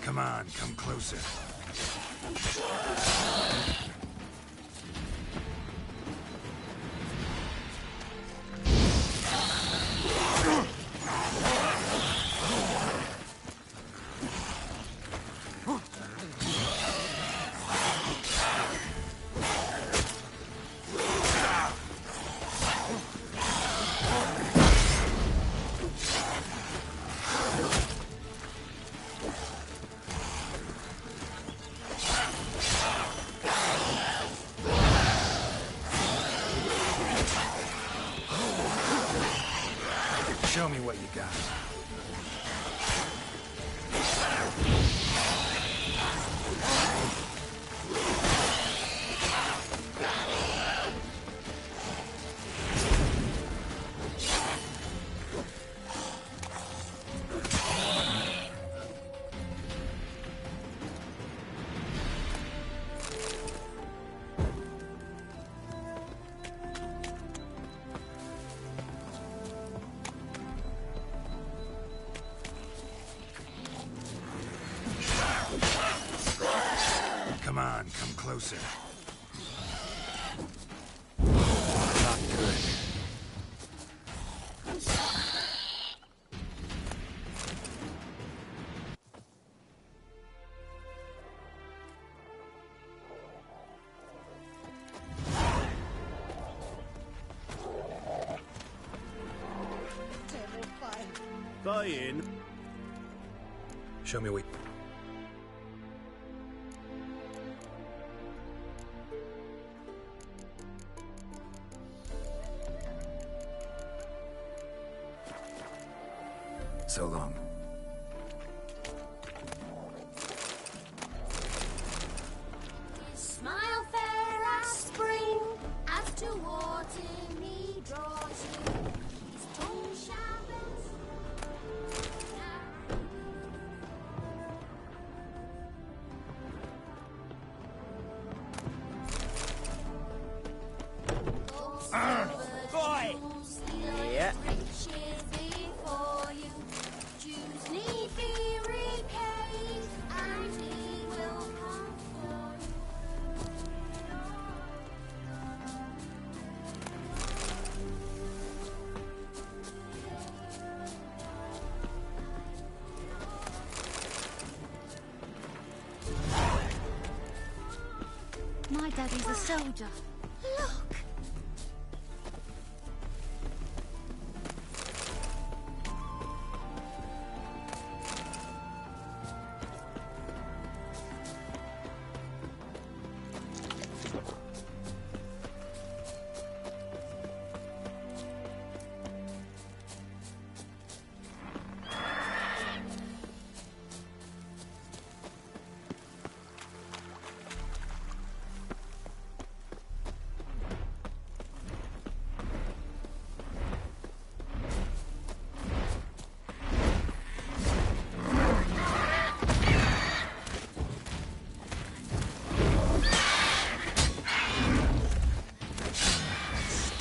Come on, come closer. Show me what you got. Come on, come closer. Not good. Buy-in. Show me what... So long. Smile fair as spring, as towards him he draws you. His tongue showers. Boy! Yeah. Riches before you. Jews need be repaid, and he will come for you. My daddy's a soldier. Look!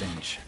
stench.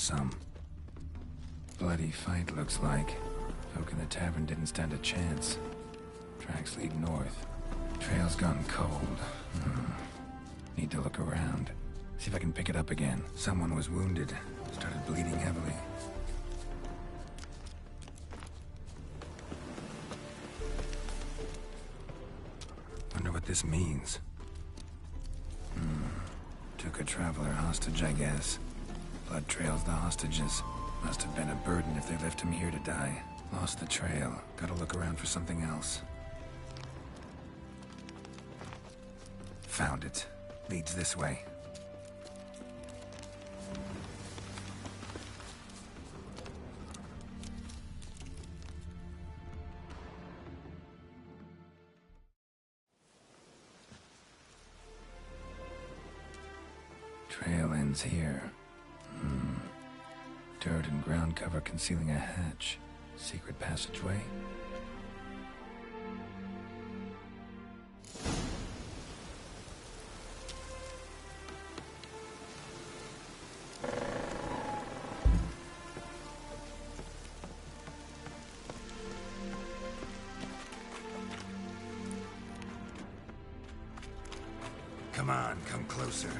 some. Bloody fight, looks like. Folk in the tavern didn't stand a chance. Tracks lead north. Trail's gone cold. Need to look around. See if I can pick it up again. Someone was wounded. Started bleeding heavily. Wonder what this means. Took a traveler hostage, I guess. Blood trails the hostages. Must have been a burden if they left him here to die. Lost the trail. Gotta look around for something else. Found it. Leads this way. Trail ends here. Dirt and ground cover concealing a hatch. Secret passageway? Come on, come closer.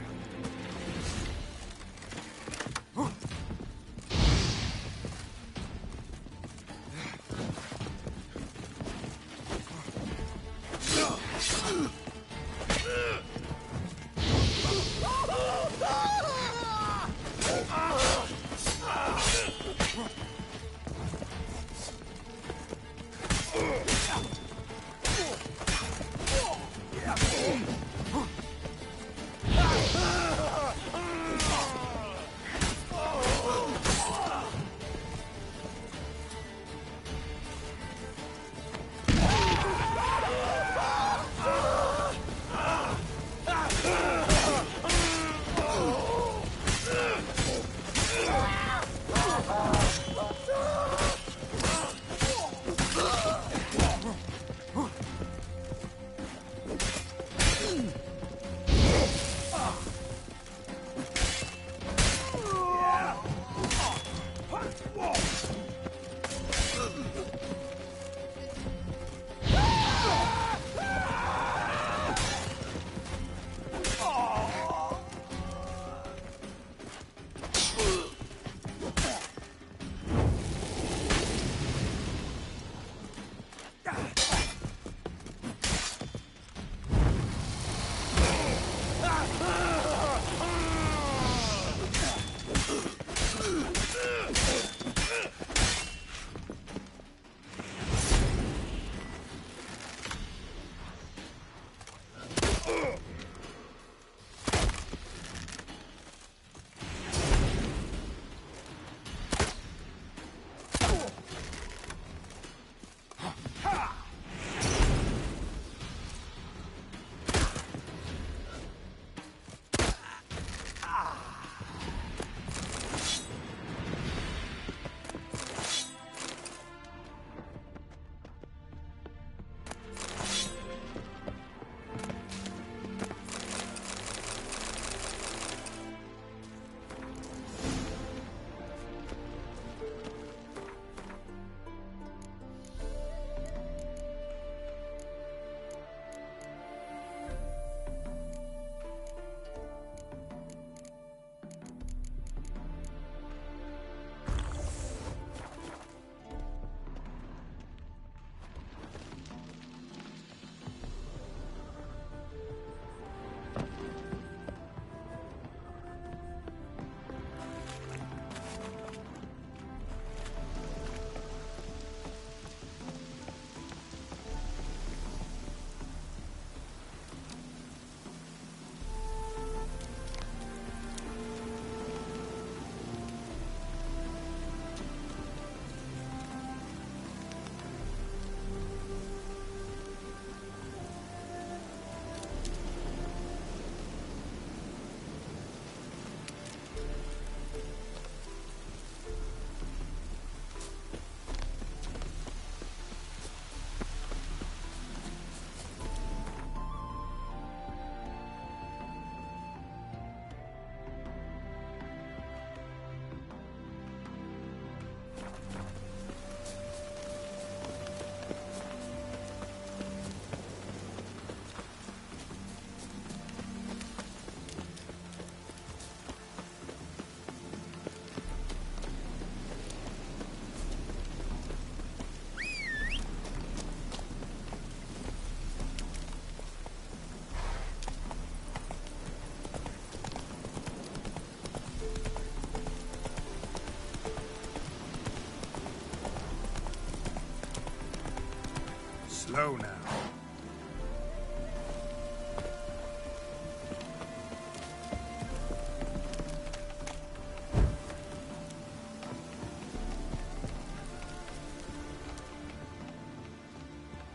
Slow now.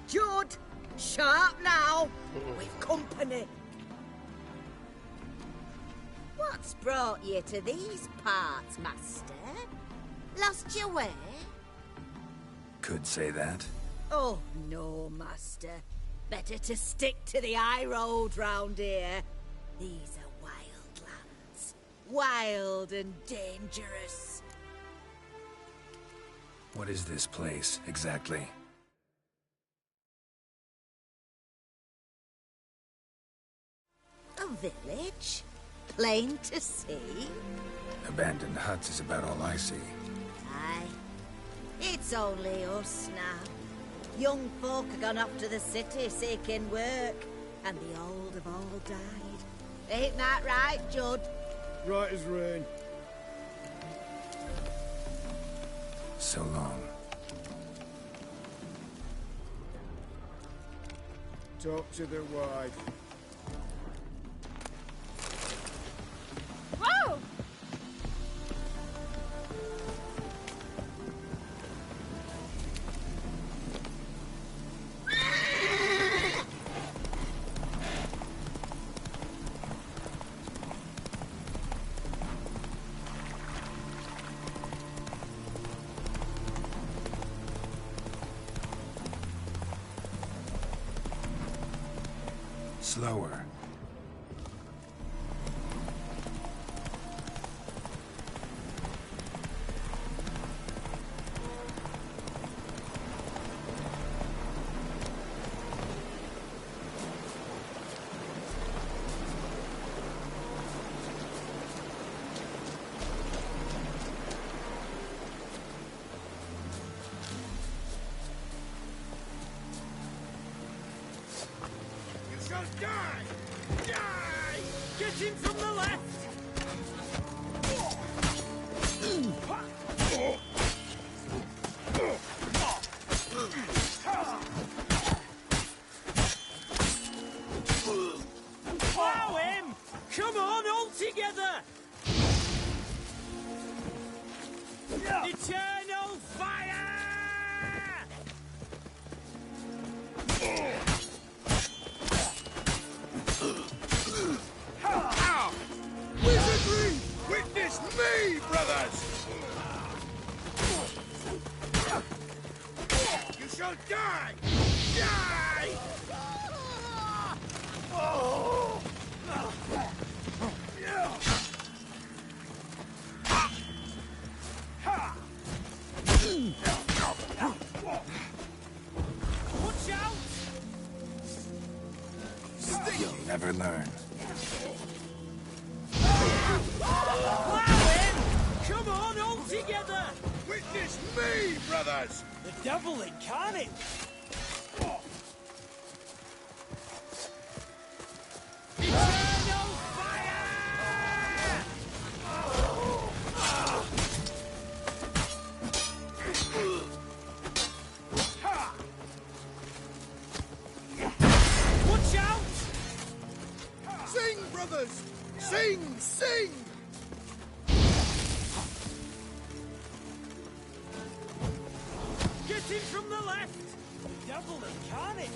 Judd, sharp now. We've company. What's brought you to these parts, master? Lost your way? Could say that. Oh, no, master. Better to stick to the high road round here. These are wild lands. Wild and dangerous. What is this place, exactly? A village? Plain to see? Abandoned huts is about all I see. Aye. It's only us now. Young folk have gone off to the city seeking work, and the old have all died. Ain't that right, Judd? Right as rain. So long. Talk to the wife. Whoa! Slower. Die! Die! Get him from the left! Plow him! Come on, all together! Eternal fire! Wizardry! Witness me, brothers! You shall die! Die! Watch out! You'll never learn. Plow him! Come on, all together! Witness me, brothers! The devil incarnate! Eternal fire! Watch out! Sing, brothers! Sing! Sing! Get him from the left! The devil incarnate!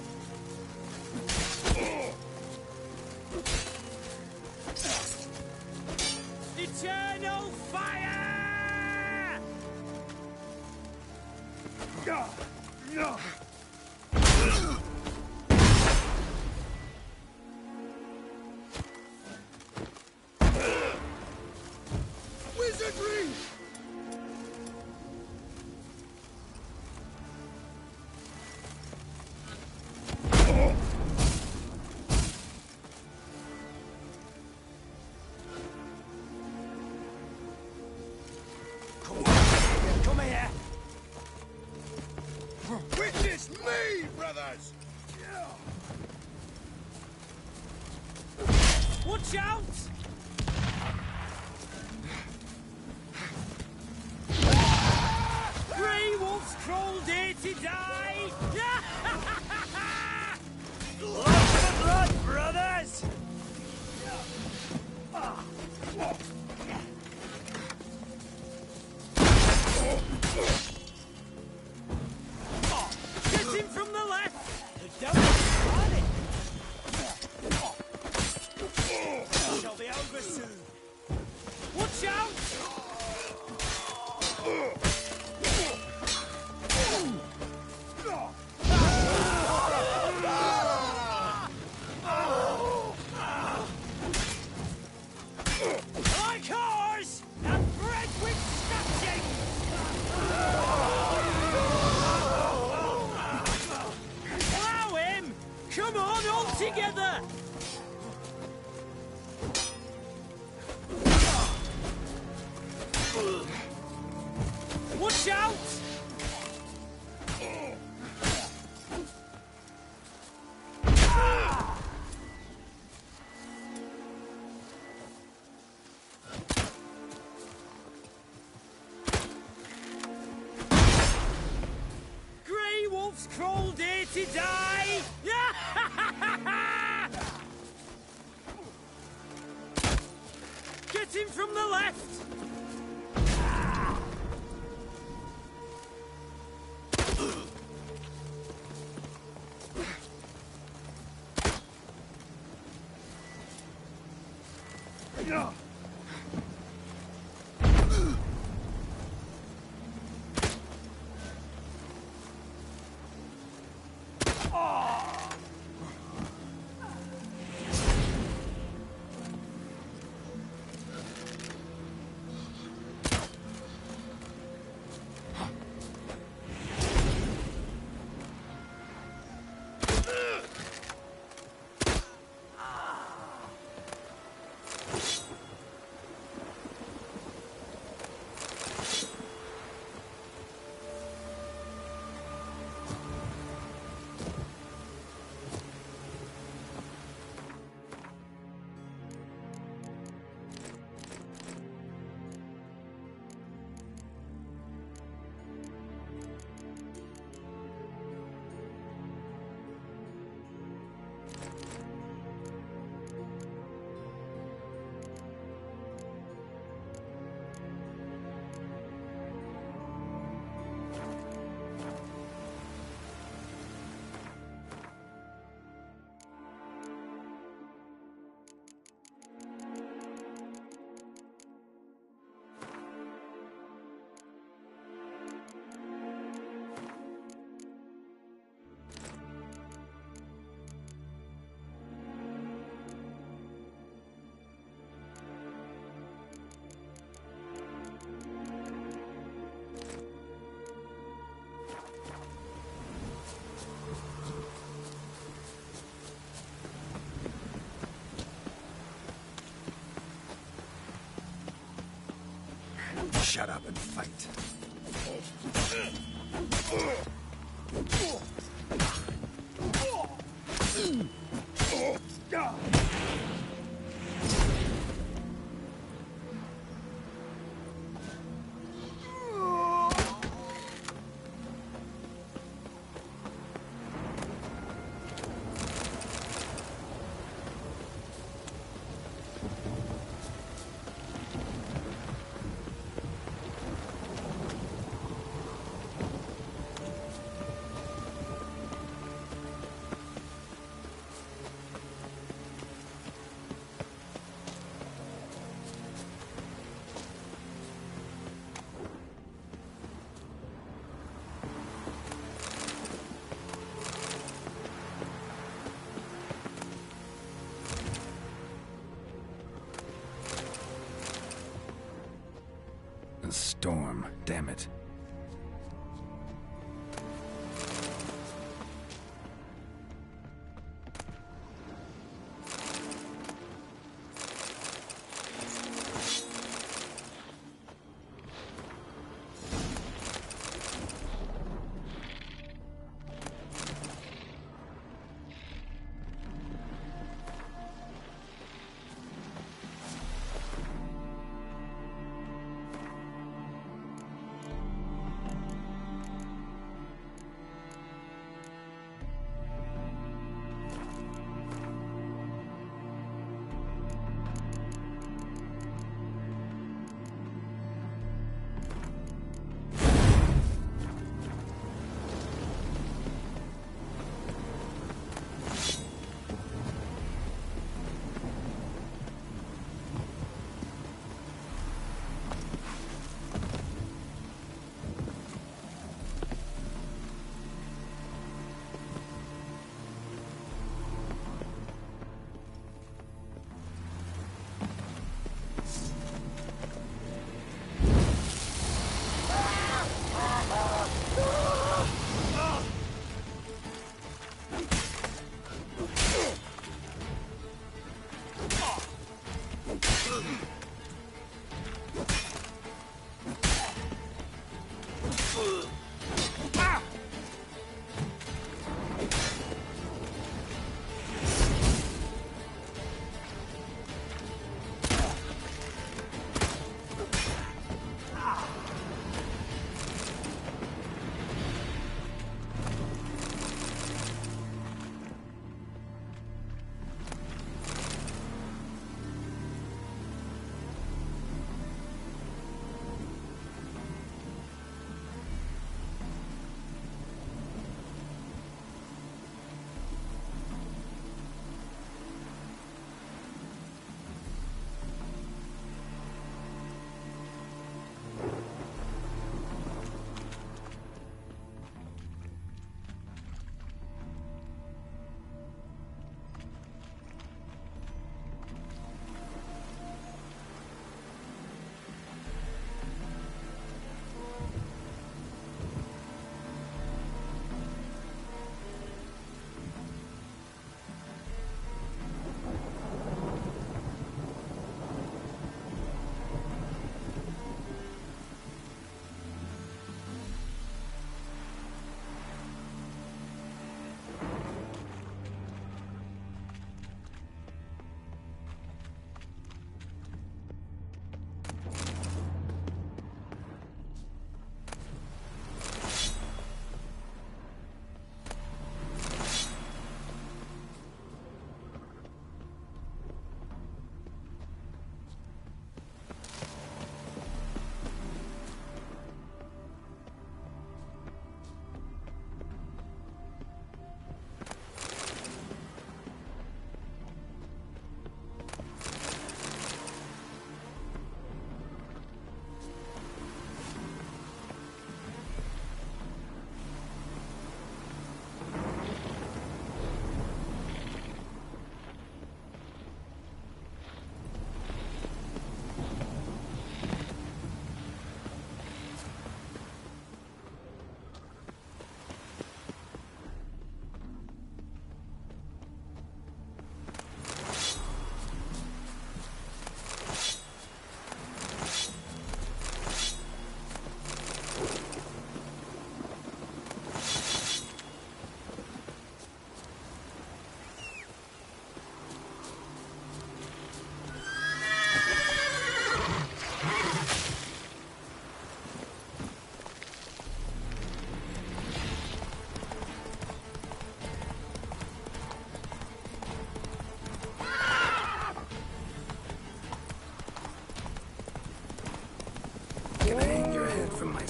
Eternal fire! Wizardry! Come here! Witness me, brothers! Watch out! Grey wolves crawled here to die! Blood, brothers! Get him from the left! The devil's on it! Shall be over soon. Watch out! Like ours! And bread with scotching! Plow him! Come on, all together! Watch out! Grey wolves crawled here to die! Get him from the left! Shut up and fight. A storm, damn it.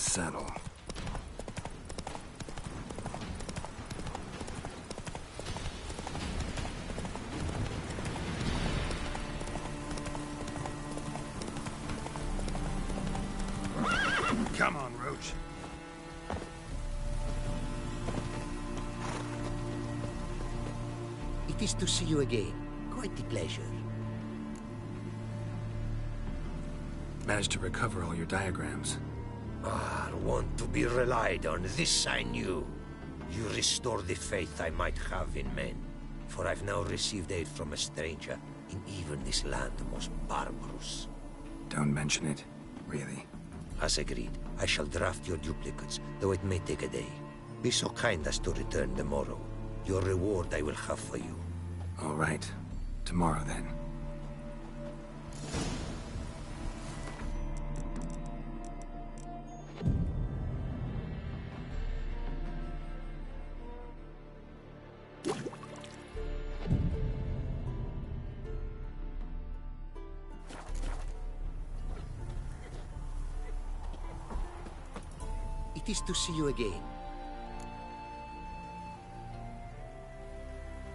settle. Come on, Roach. It is to see you again. Quite the pleasure. Managed to recover all your diagrams. Ah, want to be relied on. This I knew. You restore the faith I might have in men. For I've now received aid from a stranger in even this land most barbarous. Don't mention it. Really. As agreed, I shall draft your duplicates, though it may take a day. Be so kind as to return tomorrow. Your reward I will have for you. All right. Tomorrow, then. It is to see you again.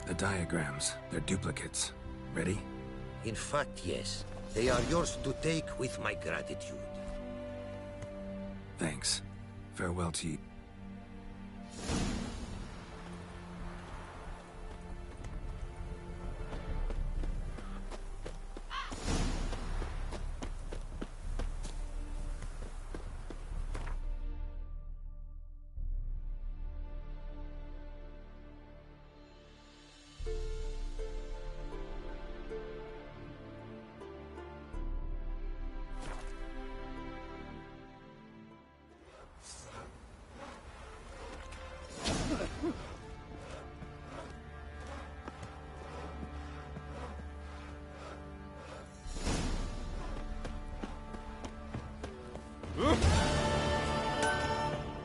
The diagrams, they're duplicates. Ready? In fact, yes. They are yours to take with my gratitude. Thanks. Farewell to you.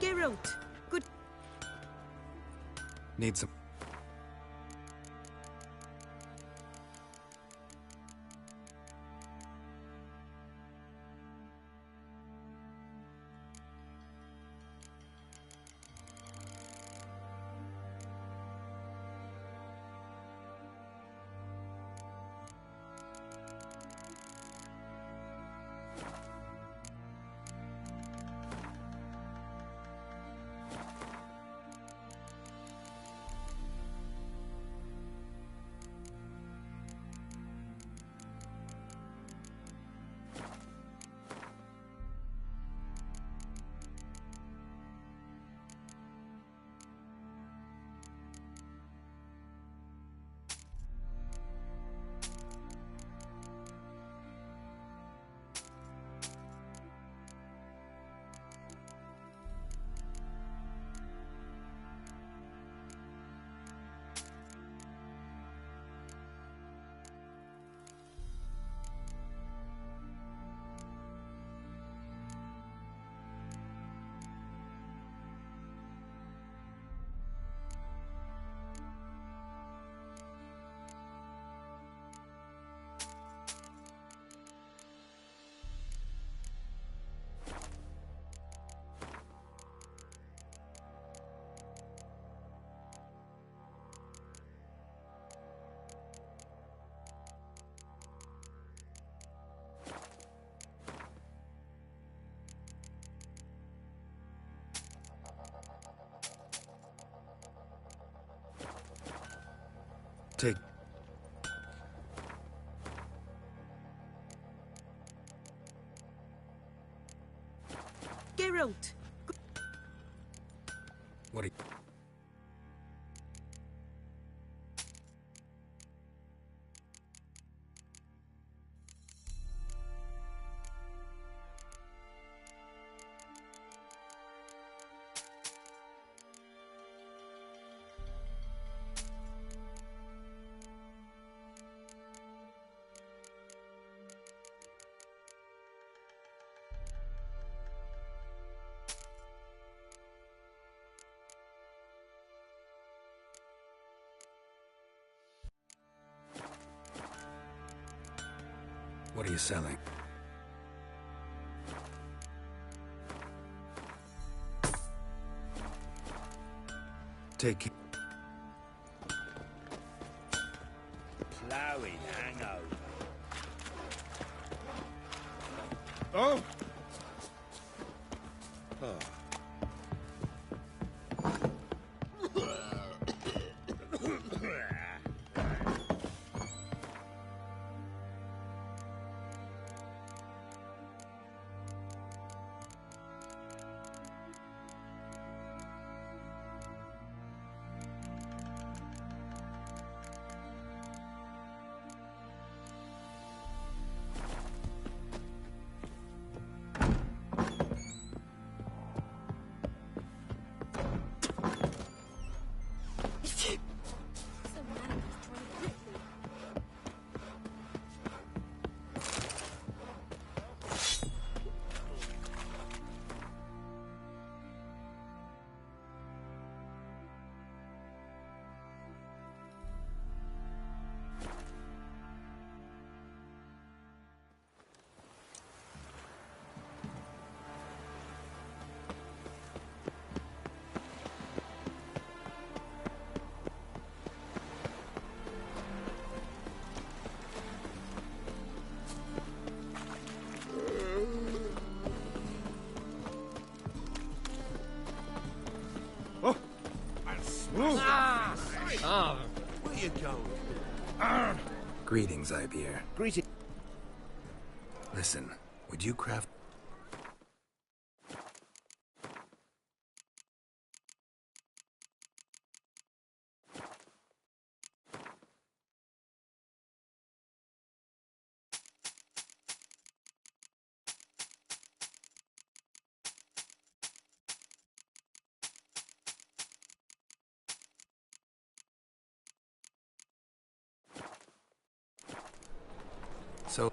Geralt, good. Need some... Take... Geralt, What do you... What are you selling? Take it. Ploughing hangover. Oh! Where you going? Greetings, Ibeer. Greetings. Listen, would you craft... So...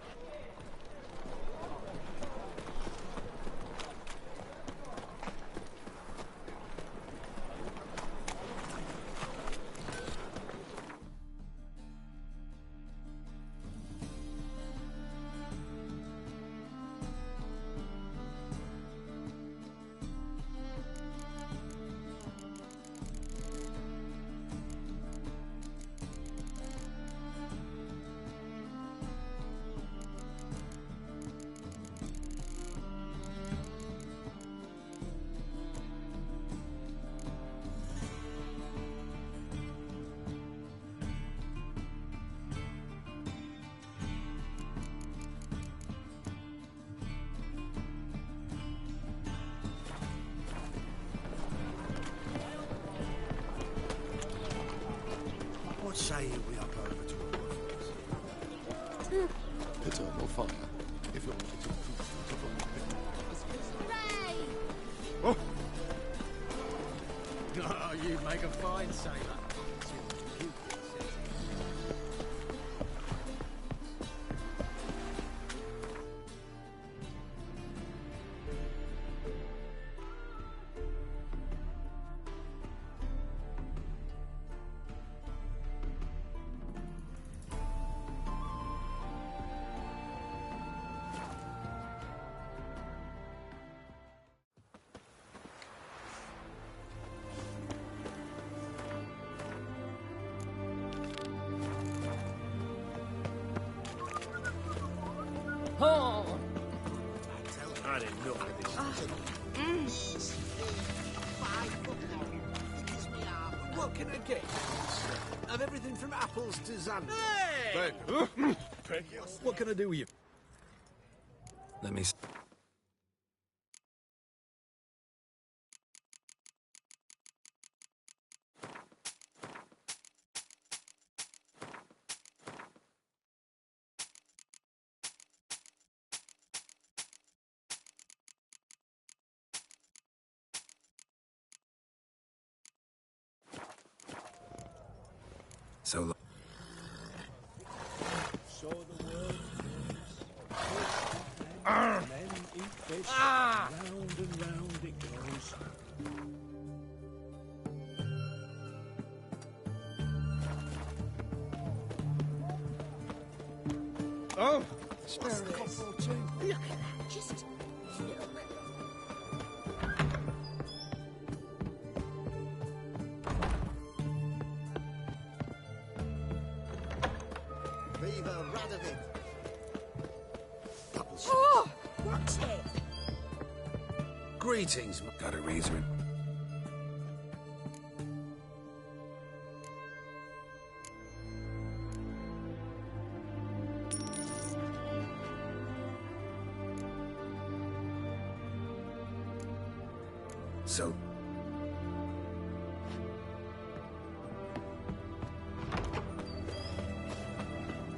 What say you we up over to a wood? Eternal fire. If it Oh, you make a fine sailor. Oh! I didn't look at this. What can I get? Of everything from apples to Xander. Hey! What can I do with you? Let me... So... So the world men eat fish, round and round it goes. Oh! Spare a couple or two. Look at that. Just look. Viva Radovid! Oh, watch it! Greetings. Got a razor. So...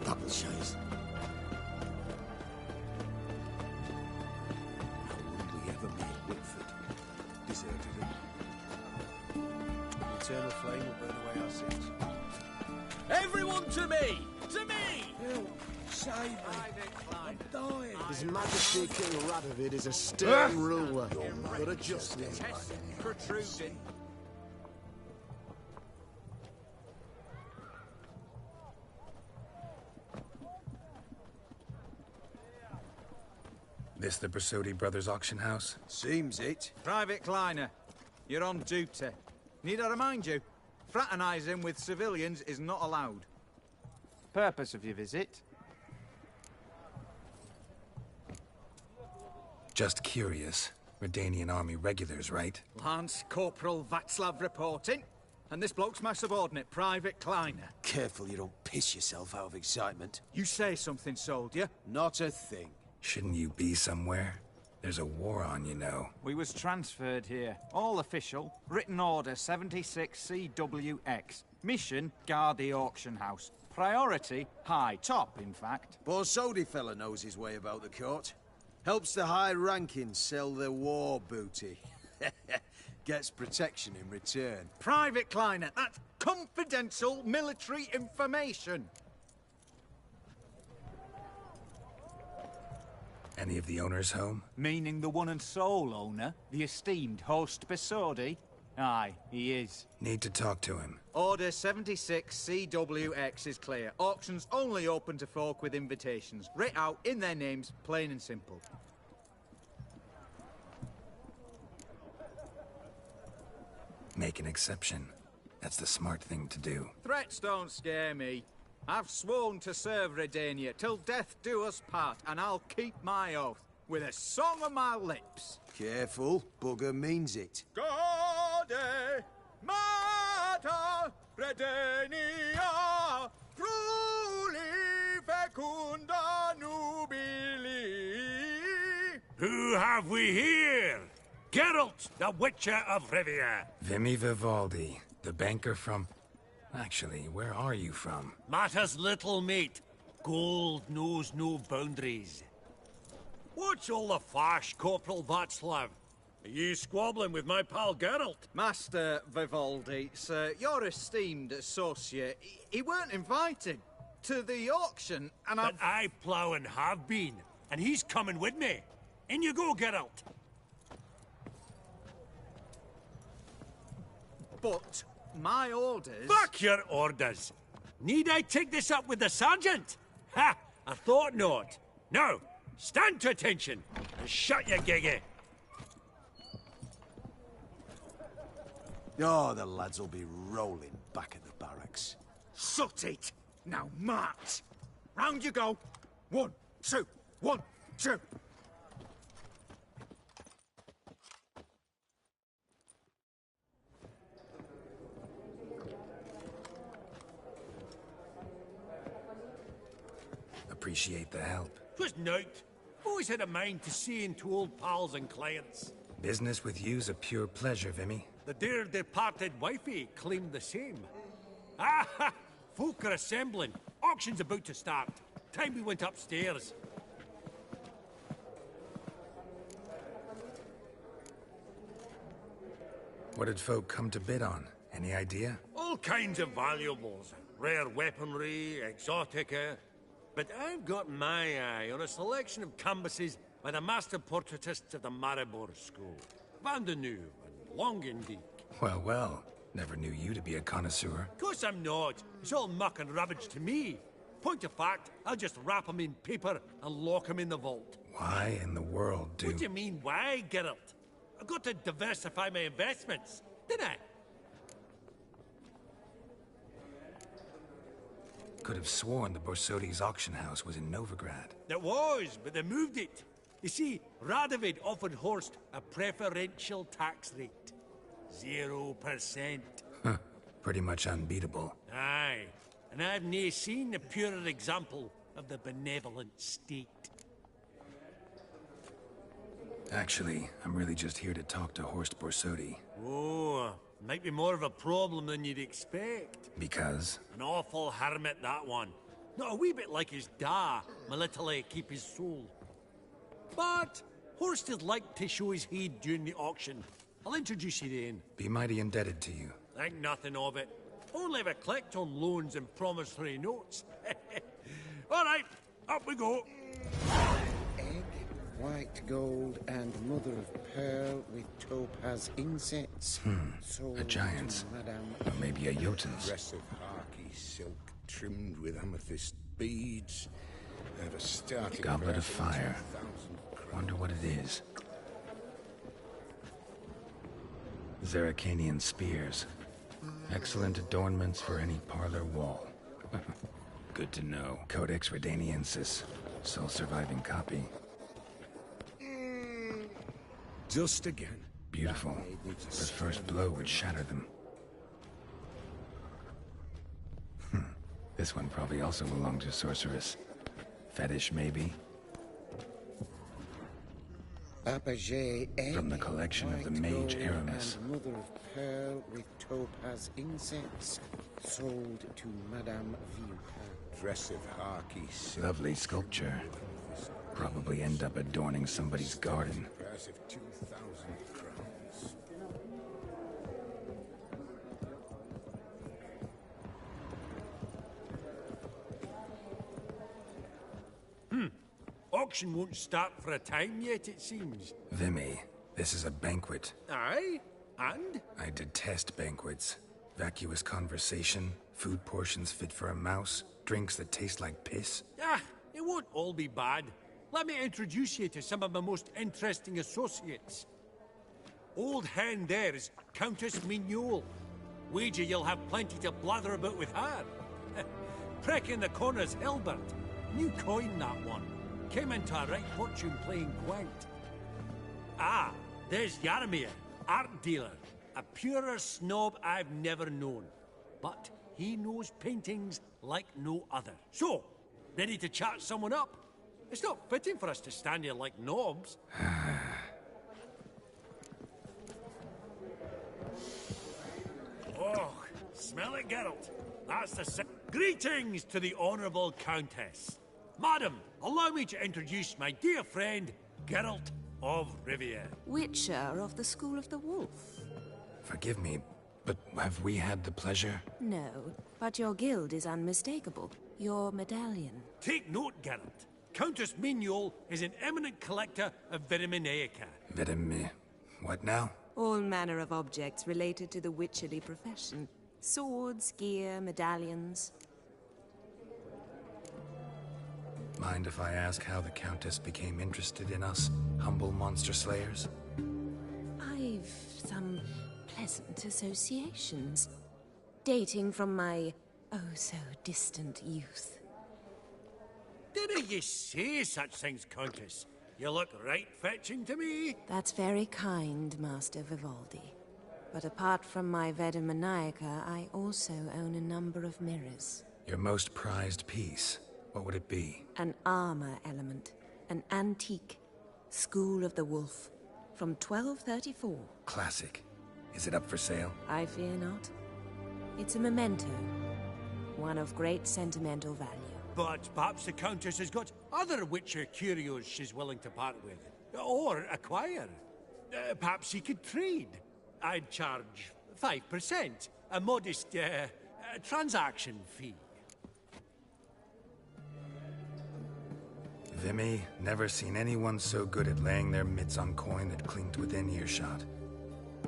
Appleshays. How would we ever made Whitford? Deserted him. Eternal flame will burn away our sins. Everyone to me! To me! Bill, save me. I'm dying. His Majesty King Radovid is a stern ruler, but a just one. Protruding. This the Brasodi Brothers auction house? Seems it. Private Kleiner, you're on duty. Need I remind you, fraternising with civilians is not allowed. Purpose of your visit? Just curious. Redanian army regulars, right? Lance Corporal Václav reporting. And this bloke's my subordinate, Private Kleiner. Careful you don't piss yourself out of excitement. You say something, soldier? Not a thing. Shouldn't you be somewhere? There's a war on, you know. We was transferred here. All official. Written order 76 CWX. Mission, guard the auction house. Priority, high. Top, in fact. Borsodi fella knows his way about the court. Helps the high rankings sell their war booty. Gets protection in return. Private Kleiner, that's confidential military information. Any of the owners home? Meaning the one and sole owner, the esteemed host Besodi? Aye, he is. Need to talk to him. Order 76 CWX is clear. Auctions only open to folk with invitations. Writ out in their names, plain and simple. Make an exception. That's the smart thing to do. Threats don't scare me. I've sworn to serve Redania till death do us part, and I'll keep my oath with a song on my lips. Careful, bugger means it. Gaude Mater Redania, truly fecunda nubili. Who have we here? Geralt, the Witcher of Rivia. Vimy Vivaldi, the banker from... Actually, where are you from? Matters little, mate. Gold knows no boundaries. What's all the fash, Corporal Václav? Are you squabbling with my pal Geralt? Master Vivaldi, sir, your esteemed associate, he weren't invited to the auction, and But I plough and have been, and he's coming with me. In you go, Geralt. But my orders... Fuck your orders! Need I take this up with the sergeant? Ha! I thought not. Now, stand to attention and shut your giggy. Oh, the lads will be rolling back at the barracks. Sut it! Now march! Round you go! 1, 2, 1, 2! Appreciate the help. 'Twas nowt. Always had a mind to seeing to old pals and clients. Business with you's a pure pleasure, Vimy. The dear departed wifey claimed the same. Ah ha! Folk are assembling. Auction's about to start. Time we went upstairs. What did folk come to bid on? Any idea? All kinds of valuables. Rare weaponry, exotica. But I've got my eye on a selection of canvases by the master portraitists of the Maribor School. Van de Nieuw and Longendijk. Well, well. Never knew you to be a connoisseur. Of course I'm not. It's all muck and rubbish to me. Point of fact, I'll just wrap 'em in paper and lock 'em in the vault. Why in the world do... What do you mean, why, Geralt? I've got to diversify my investments, didn't I? could have sworn the Borsodi's auction house was in Novigrad. It was, but they moved it. You see, Radovid offered Horst a preferential tax rate. 0%. Huh. Pretty much unbeatable. Aye. And I've nae seen a purer example of the benevolent state. Actually, I'm really just here to talk to Horst Borsodi. Oh, might be more of a problem than you'd expect. Because? An awful hermit, that one. Not a wee bit like his da, my little keep his soul. But Horst would like to show his heed during the auction. I'll introduce you then. Be mighty indebted to you. Think nothing of it. Only if I collect on loans and promissory notes. All right, up we go. Egg, white gold, and mother of pearl with topaz insets. A giant's. Or maybe a Jotun's. Dress of harky silk trimmed with amethyst beads. At a starting Goblet of price fire. 2,000 Wonder what it is. Zeracanian spears. Excellent adornments for any parlor wall. Good to know. Codex Redaniensis. Sole surviving copy. Just again. Beautiful. The first blow would shatter them. This one probably also belonged to Sorceress. Fetish, maybe? From the collection of the Mage Aramis. And mother of pearl with topaz insets. Sold to Madame Viuca. Dress of harky silk. Lovely sculpture. Probably end up adorning somebody's garden. Price of 2,000 crowns. Auction won't start for a time yet, it seems. Vimy, this is a banquet. Aye? And? I detest banquets. Vacuous conversation, food portions fit for a mouse, drinks that taste like piss. Ah, it won't all be bad. Let me introduce you to some of my most interesting associates. Old hen there is Countess Mignole. Wager you'll have plenty to blather about with her. Prick in the corner's Hilbert. New coin, that one. Came into a right fortune playing Gwent. Ah, there's Yaromir, art dealer. A purer snob I've never known. But he knows paintings like no other. So, ready to chat someone up? It's not fitting for us to stand here like knobs. Oh, smell it, Geralt. That's the... Greetings to the Honourable Countess. Madam, allow me to introduce my dear friend, Geralt of Rivia. Witcher of the School of the Wolf. Forgive me, but have we had the pleasure? No, but your guild is unmistakable. Your medallion. Take note, Geralt. Countess Mignole is an eminent collector of Vitaminaica. What now? All manner of objects related to the witcherly profession. Swords, gear, medallions. Mind if I ask how the Countess became interested in us, humble monster slayers? I've some pleasant associations. Dating from my oh-so-distant youth. Didn't you say such things, Countess? You look right fetching to me. That's very kind, Master Vivaldi. But apart from my Vedamaniaca, I also own a number of mirrors. Your most prized piece, what would it be? An armor element. An antique. School of the Wolf. From 1234. Classic. Is it up for sale? I fear not. It's a memento. One of great sentimental value. But perhaps the Countess has got other Witcher curios she's willing to part with. Or acquire. Perhaps he could trade. I'd charge 5%. A modest, transaction fee. Vimy, never seen anyone so good at laying their mitts on coin that clinked within earshot.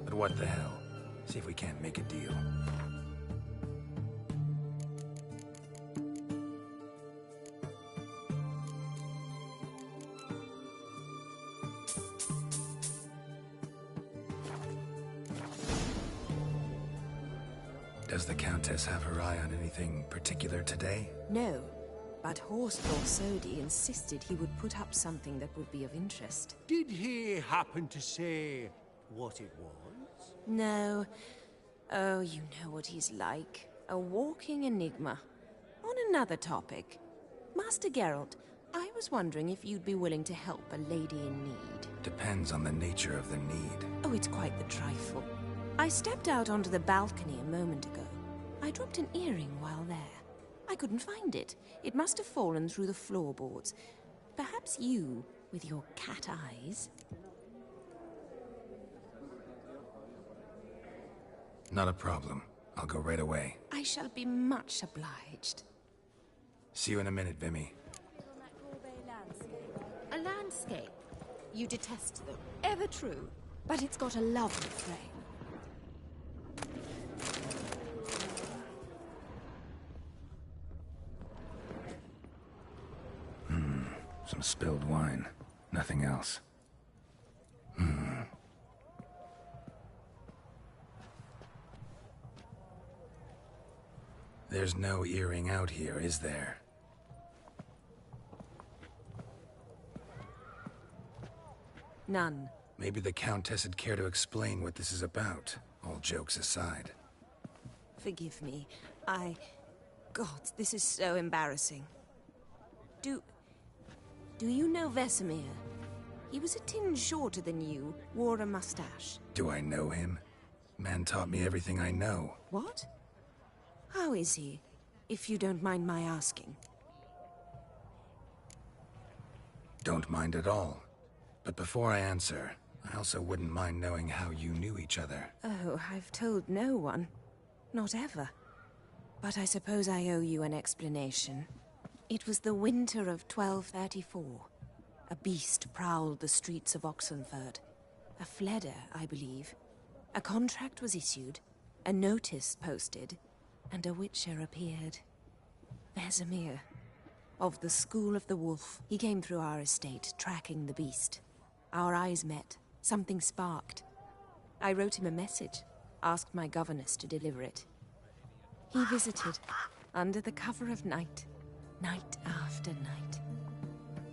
But what the hell? See if we can't make a deal. Does the Countess have her eye on anything particular today? No, but Horseclaw Sodi insisted he would put up something that would be of interest. Did he happen to say what it was? No. Oh, you know what he's like. A walking enigma. On another topic, Master Geralt, I was wondering if you'd be willing to help a lady in need. Depends on the nature of the need. Oh, it's quite the trifle. I stepped out onto the balcony a moment ago. I dropped an earring while there. I couldn't find it. It must have fallen through the floorboards. Perhaps you, with your cat eyes... Not a problem. I'll go right away. I shall be much obliged. See you in a minute, Vimy. A landscape? You detest them. Ever true. But it's got a lovely frame. Some spilled wine. Nothing else. There's no earring out here, is there? None. Maybe the Countess would care to explain what this is about, all jokes aside. Forgive me. God, this is so embarrassing. Do you know Vesemir? He was a tinge shorter than you, wore a mustache. Do I know him? Man taught me everything I know. What? How is he, if you don't mind my asking? Don't mind at all. But before I answer, I also wouldn't mind knowing how you knew each other. Oh, I've told no one. Not ever. But I suppose I owe you an explanation. It was the winter of 1234. A beast prowled the streets of Oxenford. A fledder, I believe. A contract was issued, a notice posted, and a witcher appeared. Vesemir, of the School of the Wolf. He came through our estate, tracking the beast. Our eyes met. Something sparked. I wrote him a message, asked my governess to deliver it. He visited, under the cover of night, night after night.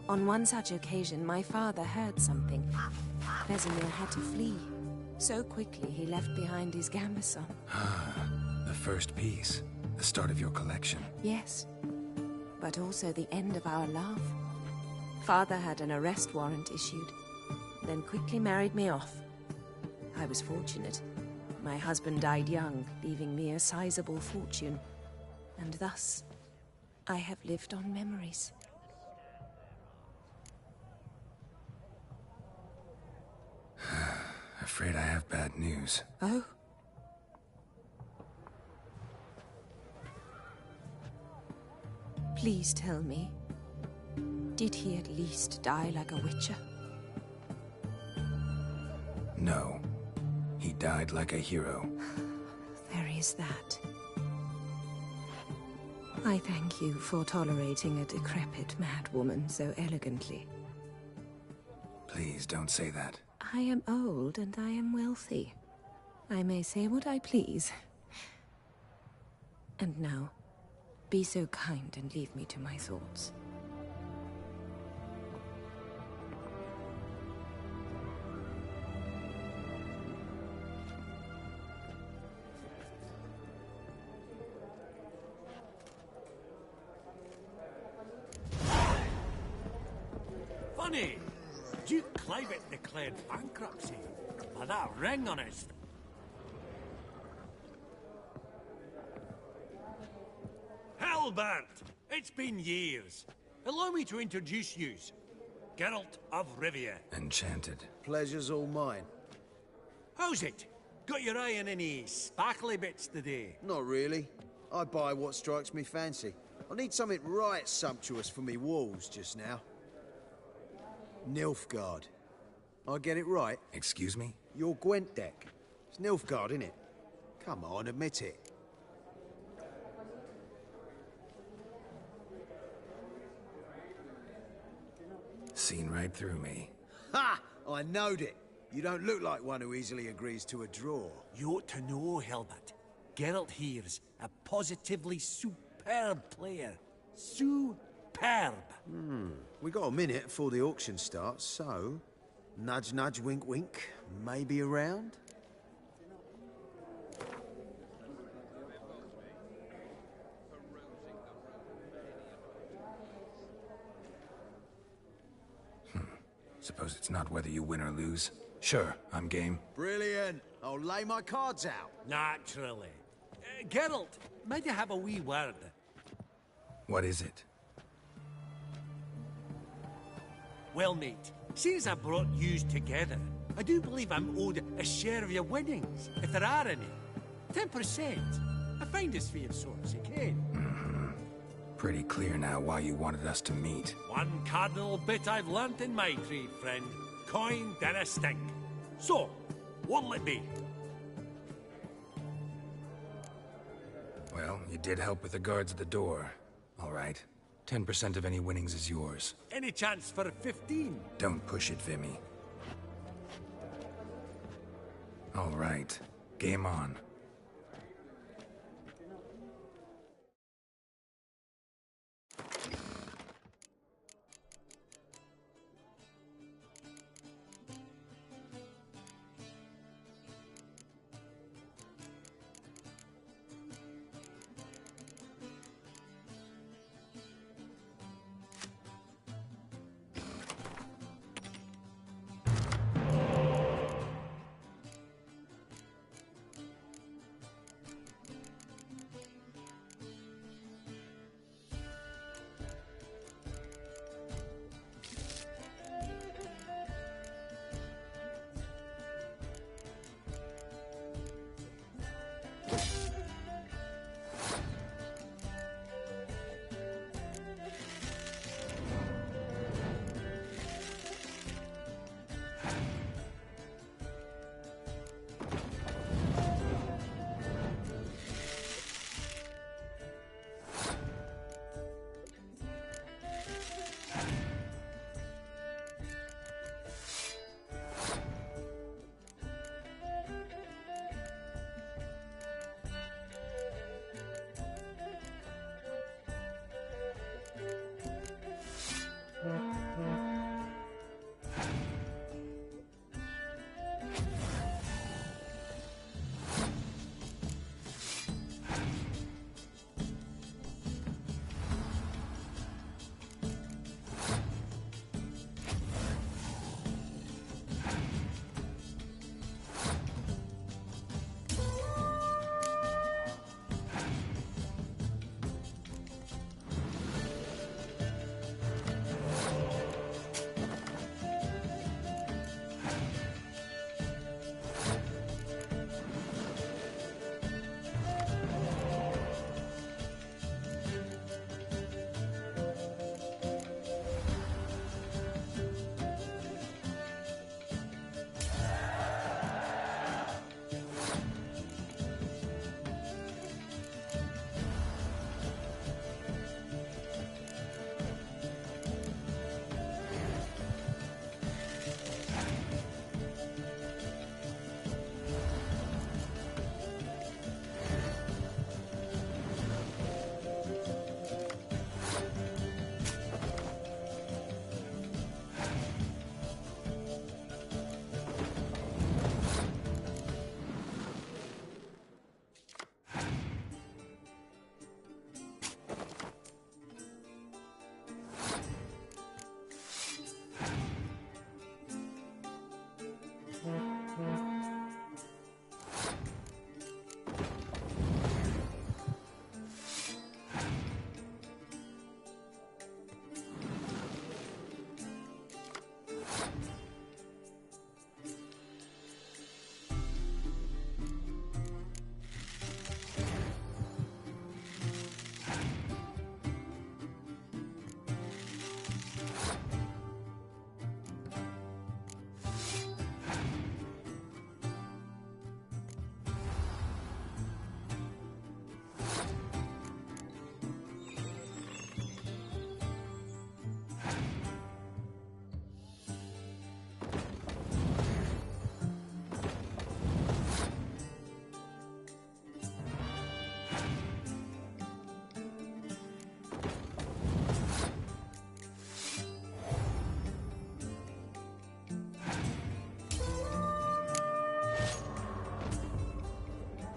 On one such occasion, my father heard something. Vesemir had to flee. So quickly, he left behind his gambeson. The first piece. The start of your collection. Yes, but also the end of our love. Father had an arrest warrant issued, then quickly married me off. I was fortunate. My husband died young, leaving me a sizable fortune. And thus, I have lived on memories. Afraid I have bad news. Oh? Please tell me, did he at least die like a witcher? No. He died like a hero. There is that. I thank you for tolerating a decrepit madwoman so elegantly. Please don't say that. I am old and I am wealthy. I may say what I please. And now, be so kind and leave me to my thoughts. Funny! Duke Clivet declared bankruptcy. By that ring on his... Hellbent! It's been years. Allow me to introduce yous. Geralt of Rivia. Enchanted. Pleasure's all mine. How's it? Got your eye on any sparkly bits today? Not really. I buy what strikes me fancy. I need something right sumptuous for me walls just now. Nilfgaard. I get it right? Excuse me? Your Gwent deck. It's Nilfgaard, innit? Come on, admit it. Seen right through me. Ha! I knowed it. You don't look like one who easily agrees to a draw. You ought to know, Helbert. Geralt here's a positively superb player. Superb. We got a minute before the auction starts, so... Nudge, nudge, wink, wink. Maybe around? Suppose it's not whether you win or lose. Sure, I'm game. Brilliant. I'll lay my cards out. Naturally. Geralt, might you have a wee word? What is it? Well, mate, seeing as I brought yous together, I do believe I'm owed a share of your winnings, if there are any. 10%. A finder's fee of sorts, you can. Pretty clear now why you wanted us to meet. One cardinal bit I've learnt in my trade, friend. Coin dinna stink. So, what'll it be? Well, you did help with the guards at the door. All right. 10% of any winnings is yours. Any chance for 15? Don't push it, Vimy. All right. Game on.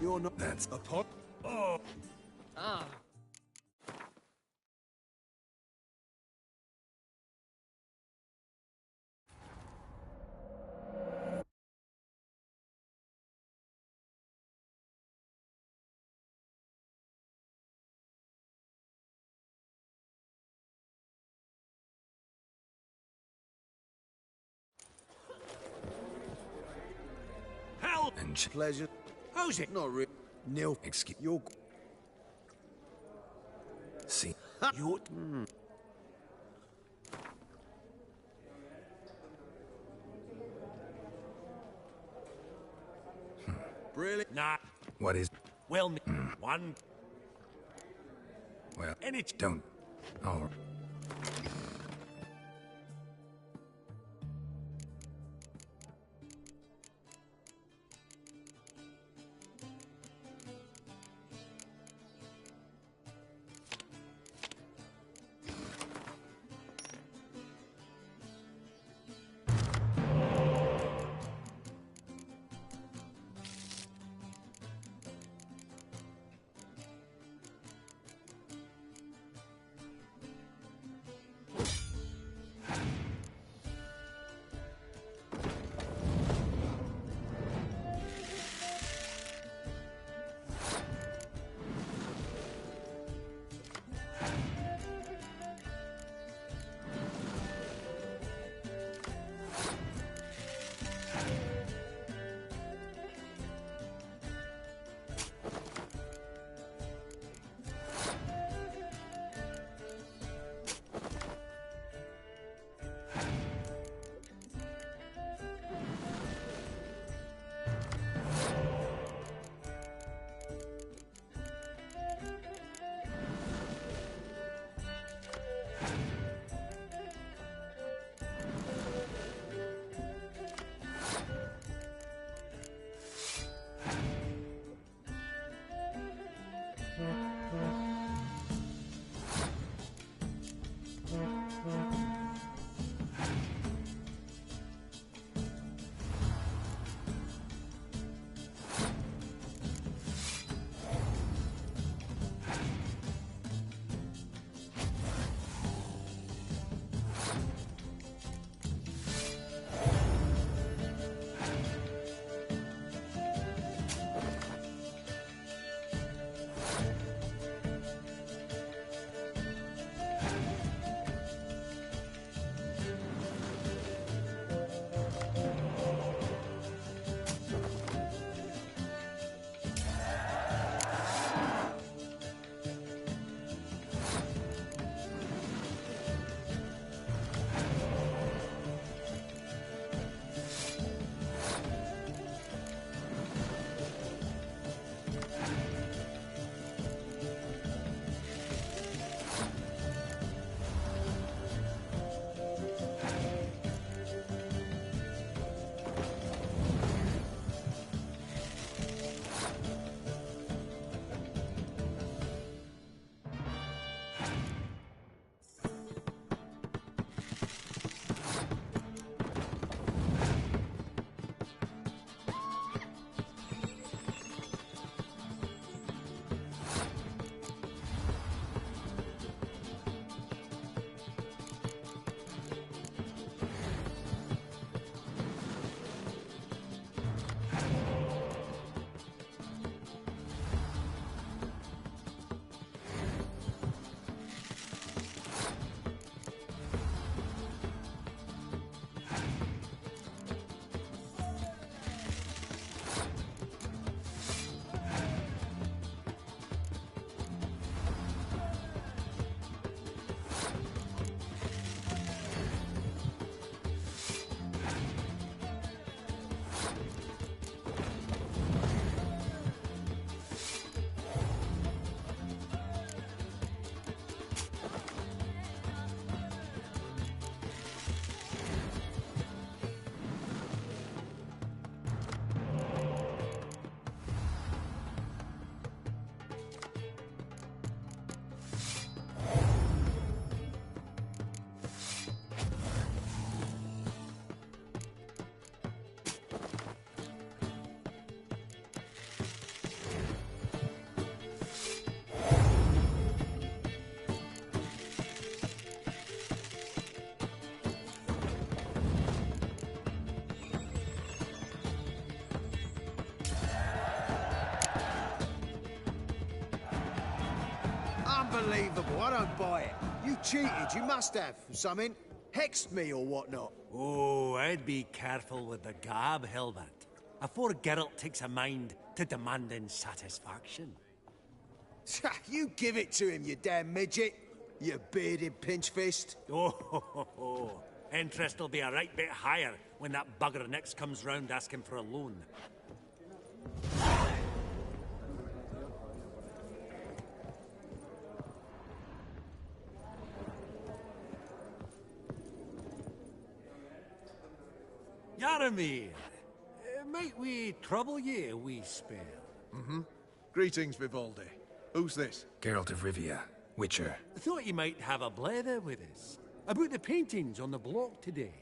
You're not... That's a pot? Oh! Ah. Help! and Pleasure. How's it? Not really. Nil. excuse. You're... See, You're... Really? Nah. what is? Well, one. Well, Any don't. Oh, Unbelievable, I don't buy it. You cheated, you must have. Something. Hexed me or whatnot. Oh, I'd be careful with the gab, Hilbert. Afore Geralt takes a mind to demanding satisfaction. You give it to him, you damn midget. You bearded pinchfist. Oh, interest will be a right bit higher when that bugger next comes round asking for a loan. Yaramir, might we trouble ye a wee spell? Mm-hmm. Greetings, Vivaldi. Who's this? Geralt of Rivia, Witcher. Thought you might have a blether with us. About the paintings on the block today.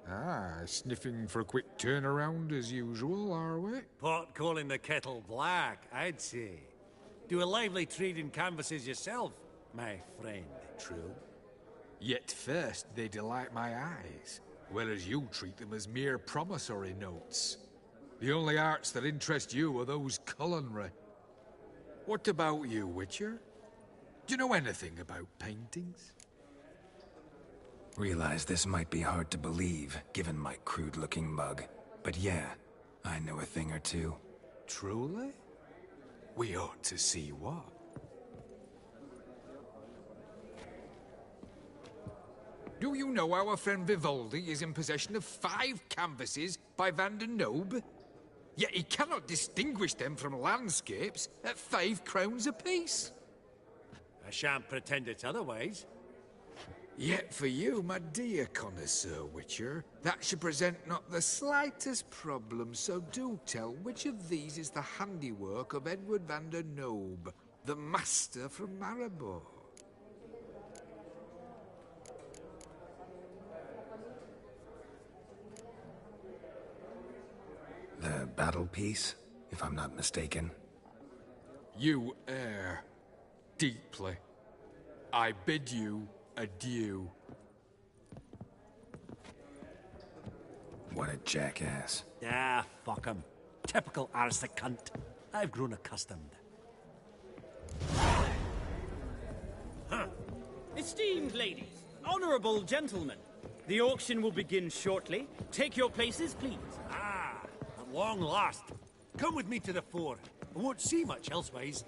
Ah, sniffing for a quick turnaround as usual, are we? Pot calling the kettle black, I'd say. Do a lively trade in canvases yourself, my friend. True. Yet first they delight my eyes, whereas you treat them as mere promissory notes. The only arts that interest you are those culinary. What about you, Witcher? Do you know anything about paintings? Realize this might be hard to believe, given my crude-looking mug. But yeah, I know a thing or two. Truly? We ought to see what. Do you know our friend Vivaldi is in possession of 5 canvases by Van der Nobe? Yet he cannot distinguish them from landscapes at 5 crowns apiece. I shan't pretend it's otherwise. Yet for you, my dear connoisseur Witcher, that should present not the slightest problem, so do tell which of these is the handiwork of Edward van der Nobe, the master from Maribor. The battle piece, if I'm not mistaken. You err deeply. I bid you adieu. What a jackass. Ah, fuck him. Typical arse cunt. I've grown accustomed. Esteemed ladies, honorable gentlemen, the auction will begin shortly. Take your places, please. Ah, at long last. Come with me to the fore. I won't see much elsewise.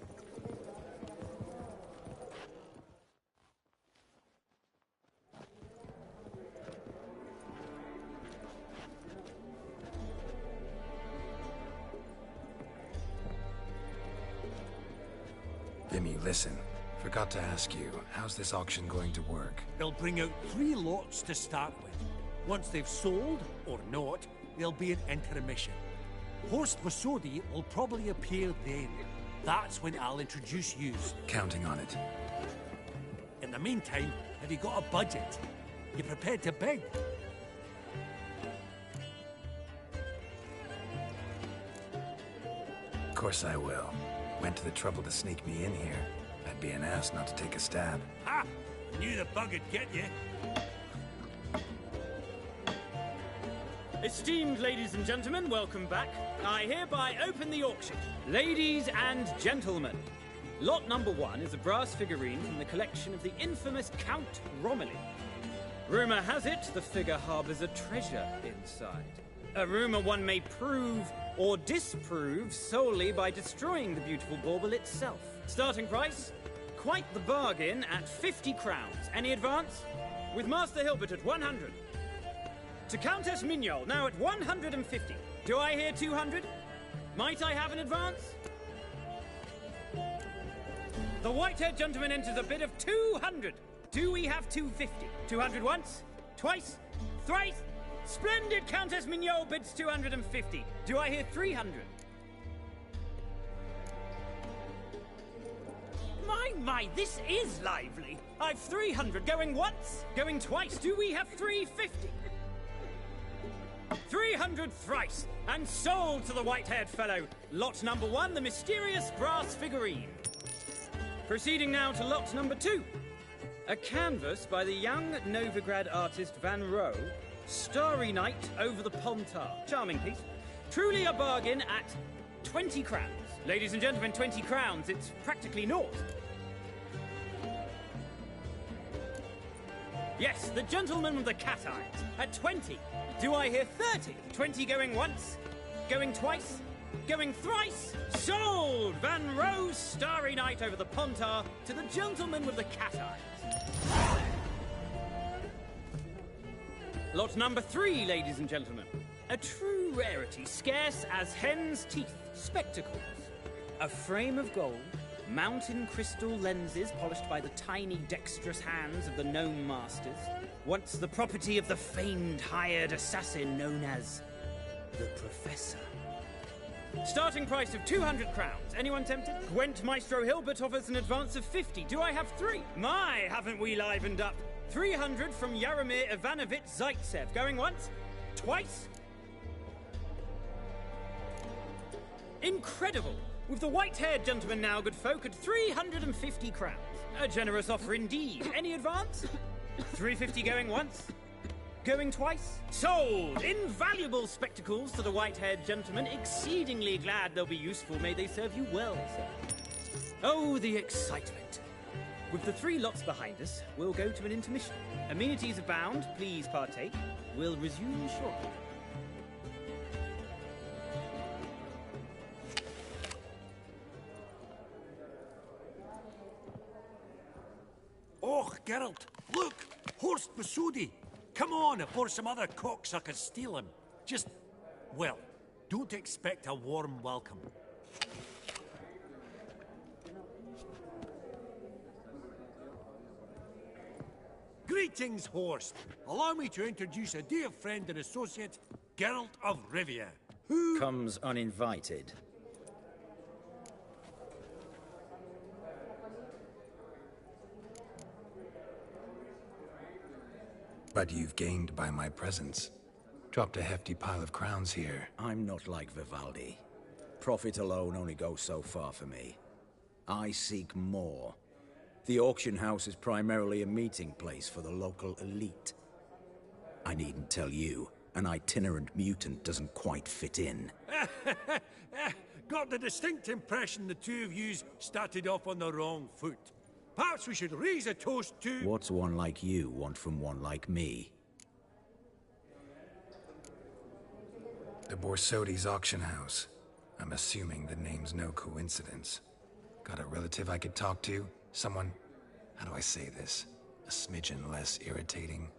Vimy, listen. Forgot to ask you, how's this auction going to work? They'll bring out 3 lots to start with. Once they've sold, or not, there'll be an intermission. Horst Vasodi will probably appear then. That's when I'll introduce yous. Counting on it. In the meantime, have you got a budget? You prepared to bid? Of course I will. Went to the trouble to sneak me in here. I'd be an ass not to take a stab. Ha! Knew the bug would get you. Esteemed ladies and gentlemen, welcome back. I hereby open the auction. Ladies and gentlemen, lot number 1 is a brass figurine from the collection of the infamous Count Romilly. Rumour has it the figure harbours a treasure inside. A rumour one may prove or disprove solely by destroying the beautiful bauble itself. Starting price? Quite the bargain at 50 crowns. Any advance? With Master Hilbert at 100. To Countess Mignol, now at 150. Do I hear 200? Might I have an advance? The white-haired gentleman enters a bid of 200. Do we have 250? 200 once? Twice? Thrice? Splendid! Countess Mignol bids 250. Do I hear 300? My, this is lively. I've 300 going once, going twice. Do we have 350? 300 thrice, and sold to the white-haired fellow. Lot number 1, the mysterious brass figurine. Proceeding now to lot number 2. A canvas by the young Novigrad artist Van Rohe, Starry Night over the Pontar. Charming piece. Truly a bargain at 20 crowns. Ladies and gentlemen, 20 crowns. It's practically naught. Yes, the gentleman with the cat eyes. At 20. Do I hear 30? 20 going once? Going twice? Going thrice? Sold! Van Roe's starry night over the Pontar to the gentleman with the cat eyes. Lot number 3, ladies and gentlemen. A true rarity, scarce as hen's teeth. Spectacles. A frame of gold, mountain crystal lenses polished by the tiny dexterous hands of the gnome masters. Once the property of the famed hired assassin known as the Professor. Starting price of 200 crowns. Anyone tempted? Gwent Maestro Hilbert offers an advance of 50. Do I have 3? My, haven't we livened up? 300 from Yaromir Ivanovich Zaitsev. Going once? Twice? Incredible! With the white-haired gentleman now, good folk, at 350 crowns. A generous offer indeed. Any advance? 350 going once? Going twice? Sold! Invaluable spectacles to the white-haired gentleman. Exceedingly glad they'll be useful. May they serve you well, sir. Oh, the excitement. With the 3 lots behind us, we'll go to an intermission. Amenities abound. Please partake. We'll resume shortly. Oh, Geralt, look! Horst Basudi! Come on, before some other cocksuckers steal him. Just, well, don't expect a warm welcome. Greetings, Horst. Allow me to introduce a dear friend and associate, Geralt of Rivia, who comes uninvited. But you've gained by my presence. Dropped a hefty pile of crowns here. I'm not like Vivaldi. Profit alone only goes so far for me. I seek more. The auction house is primarily a meeting place for the local elite. I needn't tell you, an itinerant mutant doesn't quite fit in. Got the distinct impression the two of yous started off on the wrong foot. Perhaps we should raise a toast to... What's one like you want from one like me? The Borsodi's auction house. I'm assuming the name's no coincidence. Got a relative I could talk to? Someone, how do I say this? A smidgen less irritating?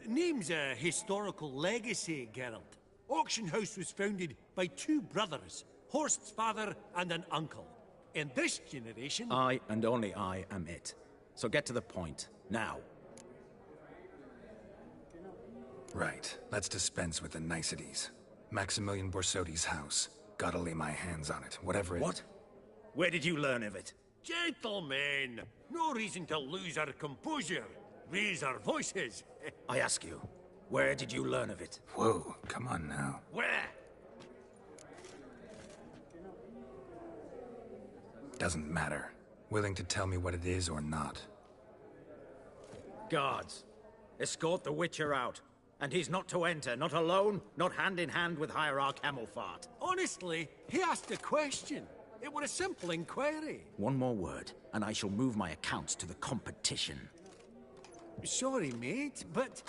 Name's a historical legacy, Geralt. Auction house was founded by 2 brothers, Horst's father and an uncle. In this generation... I, and only I, am it. So get to the point, now. Right, let's dispense with the niceties. Maximilian Borsodi's house. Gotta lay my hands on it, whatever it... What? Where did you learn of it? Gentlemen, no reason to lose our composure. Raise our voices. I ask you, where did you learn of it? Whoa, come on now. Where? Doesn't matter. Willing to tell me what it is or not. Guards, escort the Witcher out. And he's not to enter, not alone, not hand in hand with Hierarch Hemelfart. Honestly, he asked a question. It were a simple inquiry. One more word, and I shall move my accounts to the competition. Sorry, mate, but...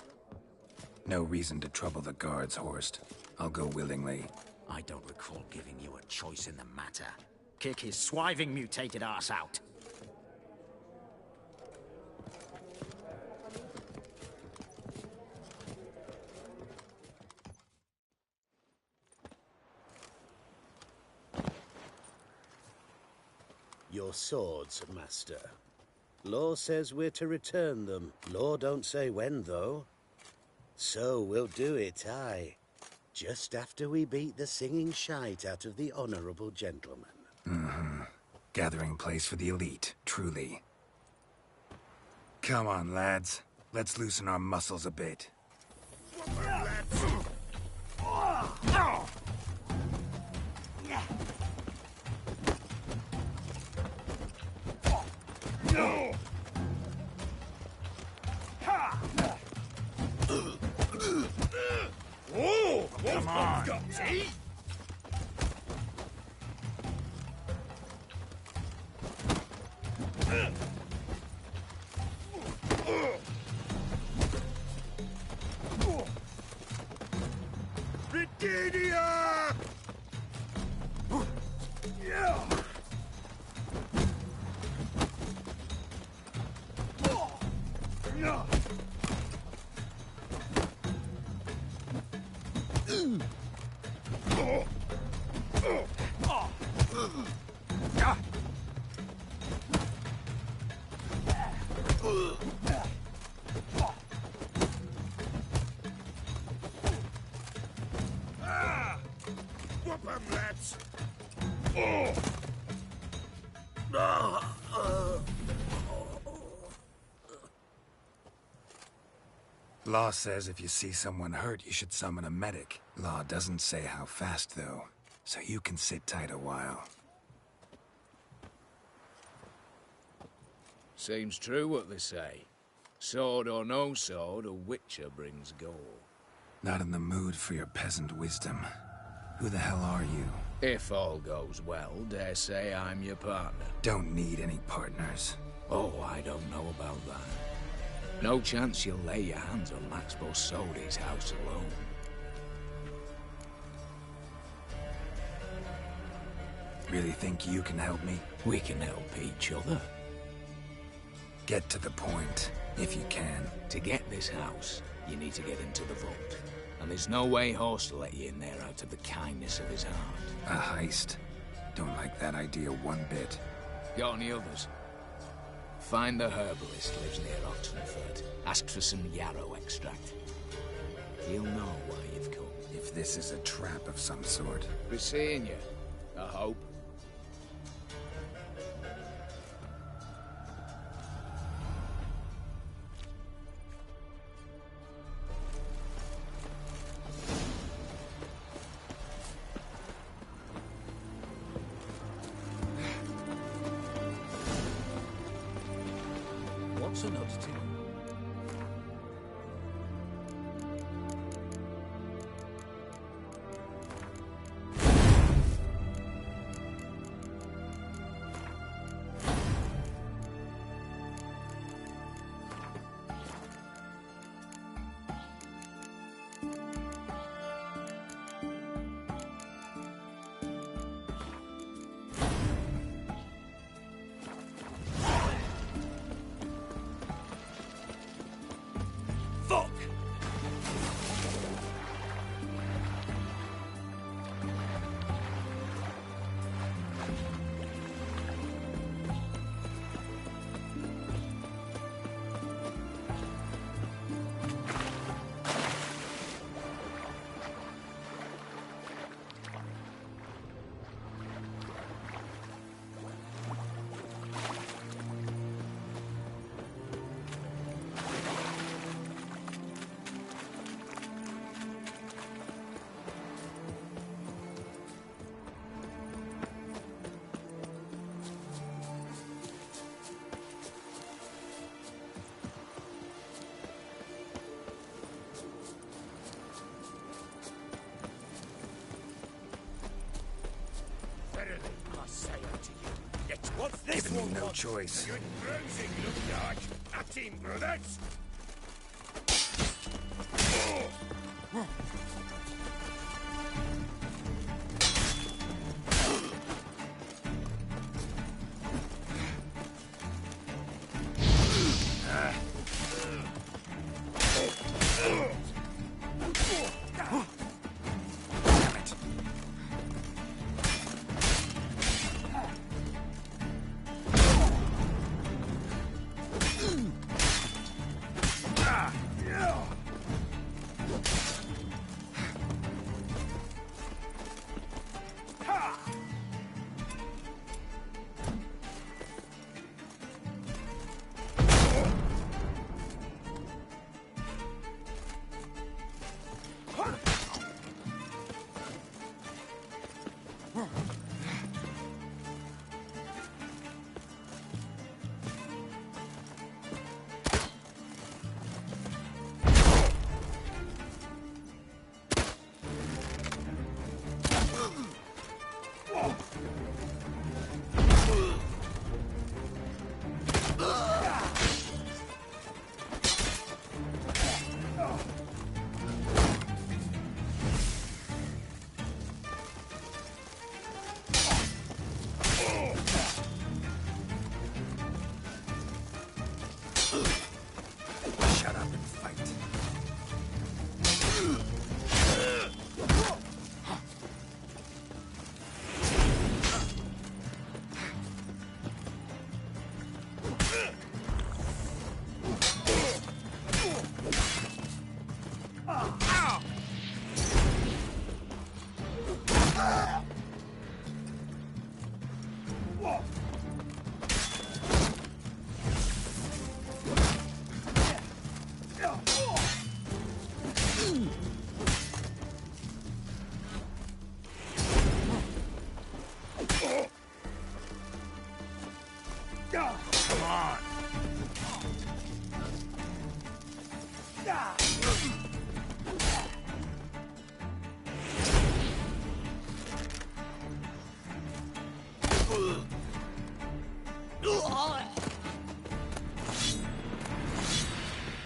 No reason to trouble the guards, Horst. I'll go willingly. I don't recall giving you a choice in the matter. Kick his swiving mutated ass out. Your swords, Master. Law says we're to return them. Law don't say when, though. So we'll do it, aye. Just after we beat the singing shite out of the honourable gentleman. Mm-hmm. Gathering place for the elite, truly. Come on, lads. Let's loosen our muscles a bit. Oh, come on. See? idiot! Yeah! No! Whoop 'em, lads! Law says if you see someone hurt, you should summon a medic. Law doesn't say how fast, though, so you can sit tight a while. Seems true what they say. Sword or no sword, a witcher brings gore. Not in the mood for your peasant wisdom. Who the hell are you? If all goes well, dare say I'm your partner. Don't need any partners. Oh, I don't know about that. No chance you'll lay your hands on Max Borsodi's house alone. Really think you can help me? We can help each other. Get to the point, if you can. To get this house, you need to get into the vault. And there's no way Horst will let you in there out of the kindness of his heart. A heist? Don't like that idea one bit. Got any others? Find the herbalist lives near Oxenford. Ask for some yarrow extract. He'll know why you've come. If this is a trap of some sort. Be seeing you, I hope. What's an oddity? What's this Giving one? me no choice. Good bruising, look like. At him, brothers.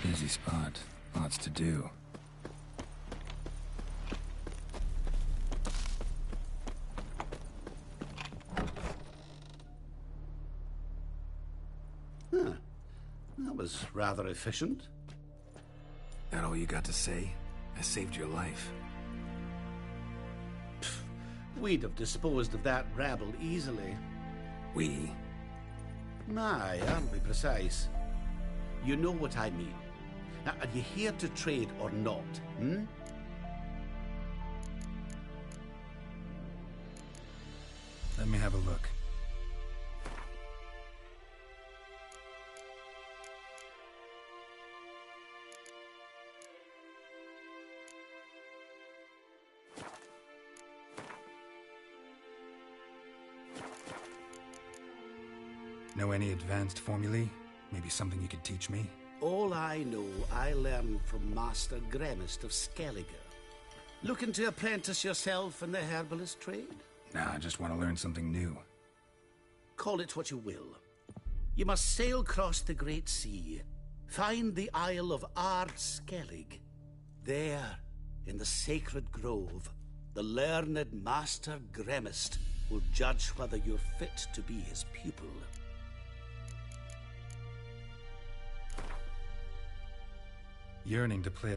Busy spot. Lots to do. Huh. That was rather efficient. That all you got to say? I saved your life. We'd have disposed of that rabble easily. We? My, aren't we precise? You know what I mean. Now, are you here to trade or not, hmm? Let me have a look. Know any advanced formulae? Maybe something you could teach me? All I know, I learned from Master Gremist of Skellige. Looking to apprentice yourself in the herbalist trade? Nah, I just want to learn something new. Call it what you will. You must sail across the Great Sea, find the Isle of Ard Skellig. There, in the sacred grove, the learned Master Gremist will judge whether you're fit to be his pupil. Yearning to play.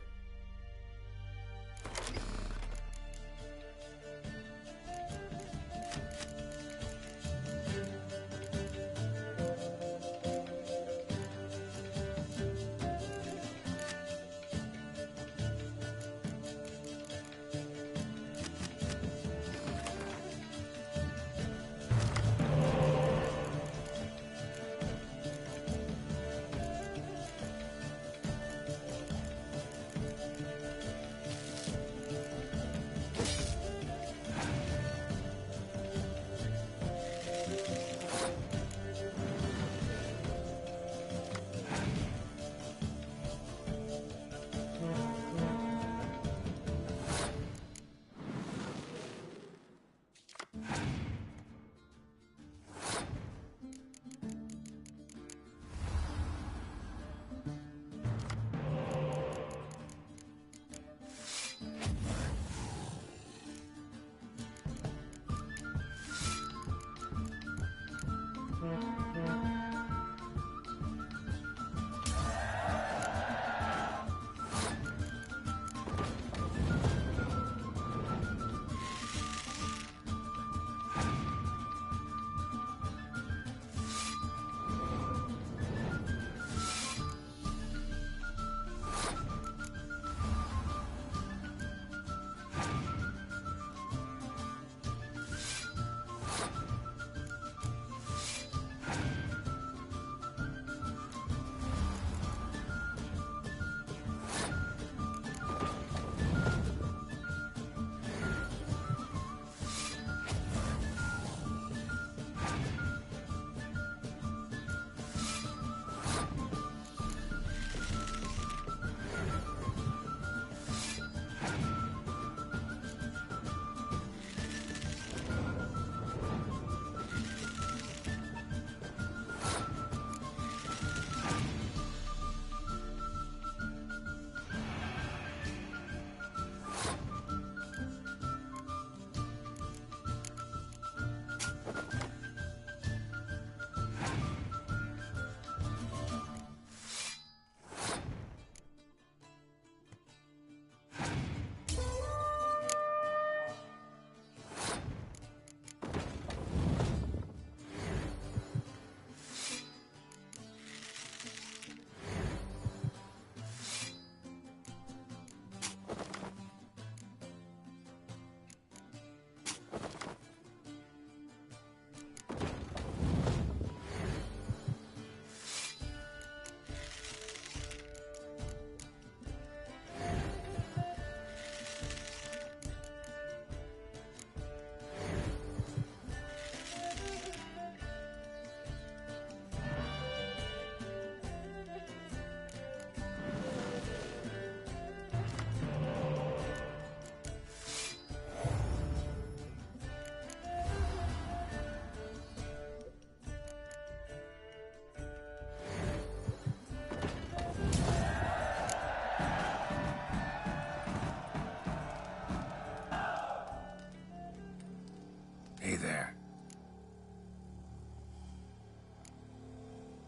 Hey there.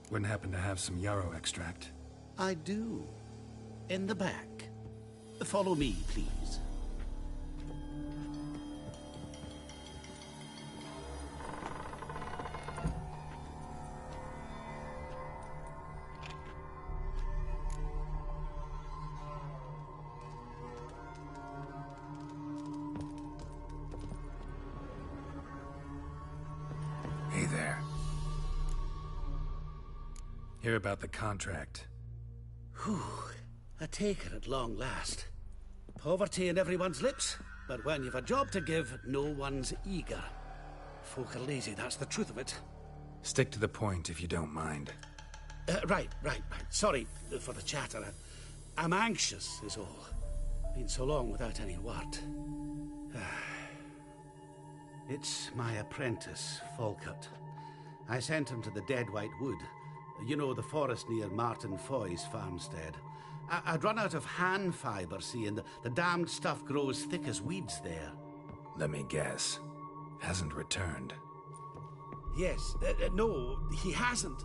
Wouldn't happen to have some yarrow extract? I do. In the back. Follow me, please. Hey there. Hear about the contract. Whew. A taker at long last. Poverty in everyone's lips, but when you've a job to give, no one's eager. Folk are lazy, that's the truth of it. Stick to the point if you don't mind. Right. Sorry for the chatter. I'm anxious, is all. Been so long without any word. It's my apprentice, Falkert. I sent him to the Dead White Wood. You know, the forest near Martin Foy's farmstead. I'd run out of hand fibre, see, and the damned stuff grows thick as weeds there. Let me guess. Hasn't returned. Yes, no, he hasn't.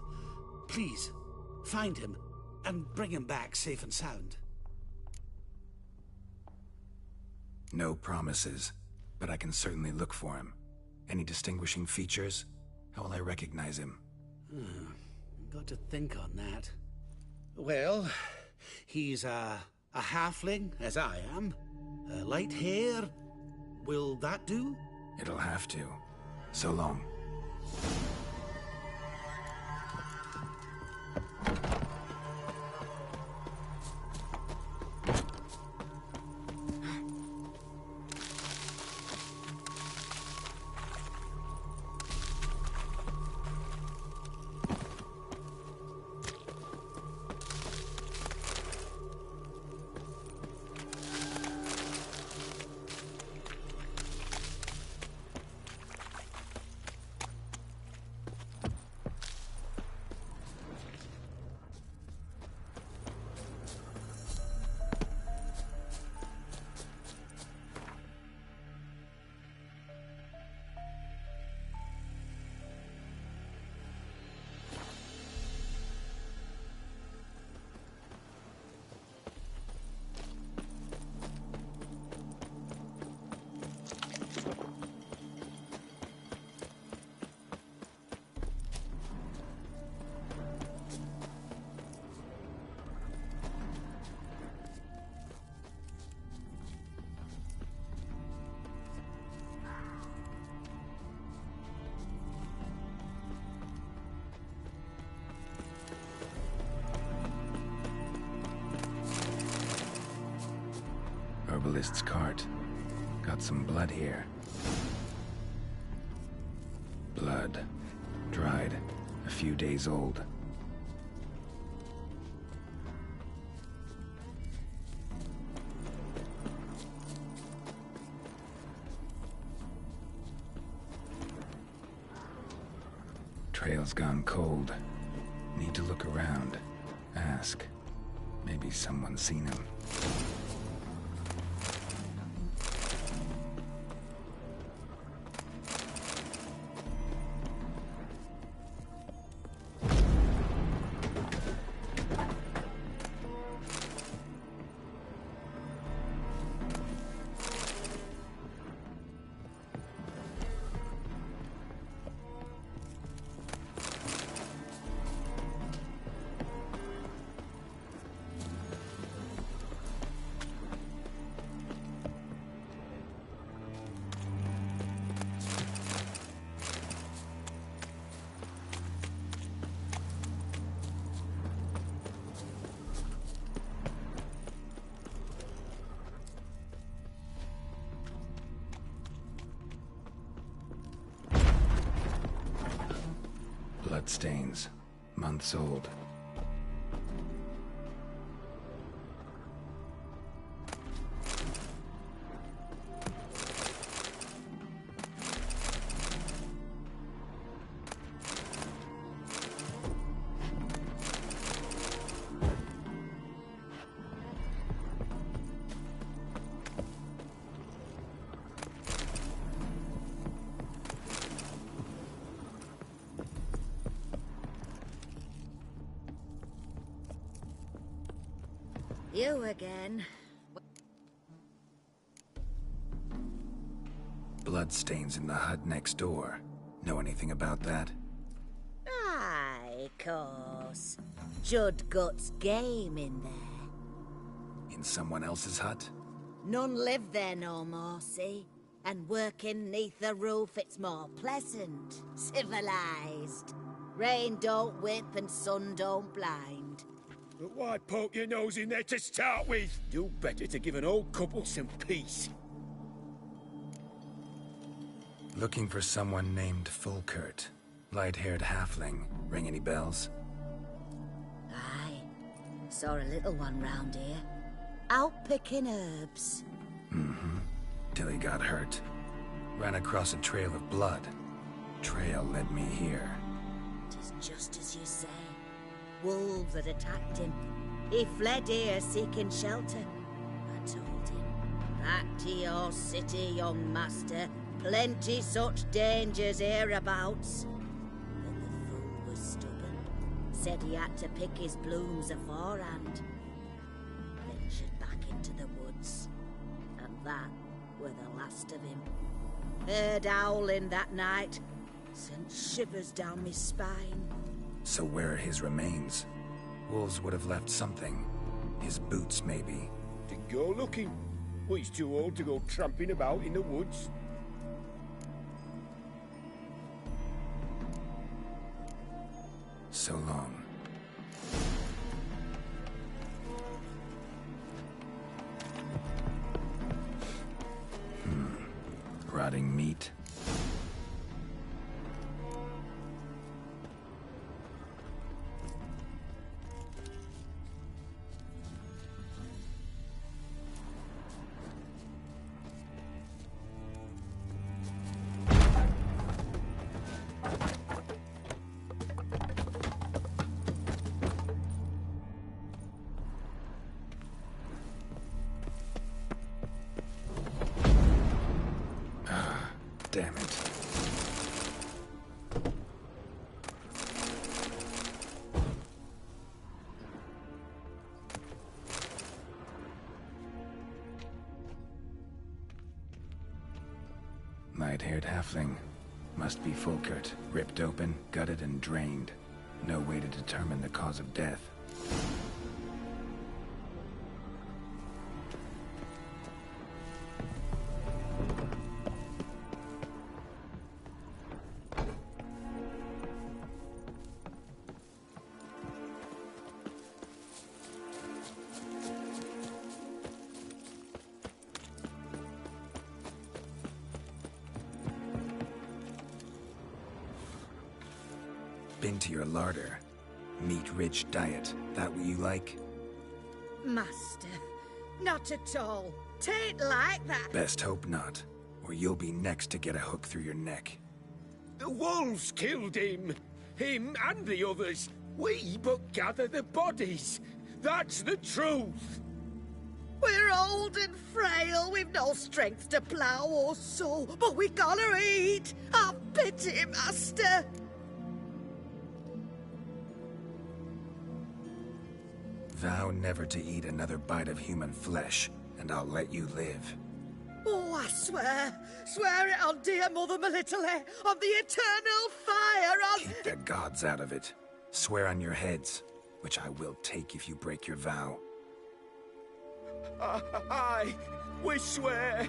Please, find him and bring him back safe and sound. No promises, but I can certainly look for him. Any distinguishing features? How will I recognize him? Got to think on that. Well, he's a halfling, as I am. Light hair. Will that do? It'll have to. So long. Herbalist's cart. Got some blood here. Blood. Dried. A few days old. Trail's gone cold. Need to look around. Ask. Maybe someone's seen him. Bloodstains. Months old. You again. Bloodstains in the hut next door. Know anything about that? Aye, course. Judd Gut's game in there. In someone else's hut? None live there no more, see? And working neath the roof, it's more pleasant, civilized. Rain don't whip and sun don't blind. But why poke your nose in there to start with? Do better to give an old couple some peace. Looking for someone named Fulkert. Light-haired halfling. Ring any bells? Aye. Saw a little one round here. Out picking herbs. Mm-hmm. Till he got hurt. Ran across a trail of blood. Trail led me here. Tis just as you say. Wolves had attacked him. He fled here seeking shelter. I told him, back to your city, young master. Plenty such dangers hereabouts. But the fool was stubborn. Said he had to pick his blooms aforehand. Ventured back into the woods. And that were the last of him. Heard howling that night. Sent shivers down my spine. So where are his remains? Wolves would have left something. His boots, maybe. To go looking. Well, he's too old to go tramping about in the woods. So long. Rotting meat. Damn it. Light-haired halfling. Must be Fulkert. Ripped open, gutted, and drained. No way to determine the cause of death. Been to your larder. Meat-rich diet. That what you like? Master, not at all. Tain't like that. Best hope not, or you'll be next to get a hook through your neck. The wolves killed him. Him and the others. We but gather the bodies. That's the truth. We're old and frail, we've no strength to plough or sow, but we gotta eat. Have pity, master. Vow never to eat another bite of human flesh, and I'll let you live. Oh, I swear. Swear it on dear Mother Melittle, on the eternal fire, on... Keep the gods out of it. Swear on your heads, which I will take if you break your vow. Aye, we swear.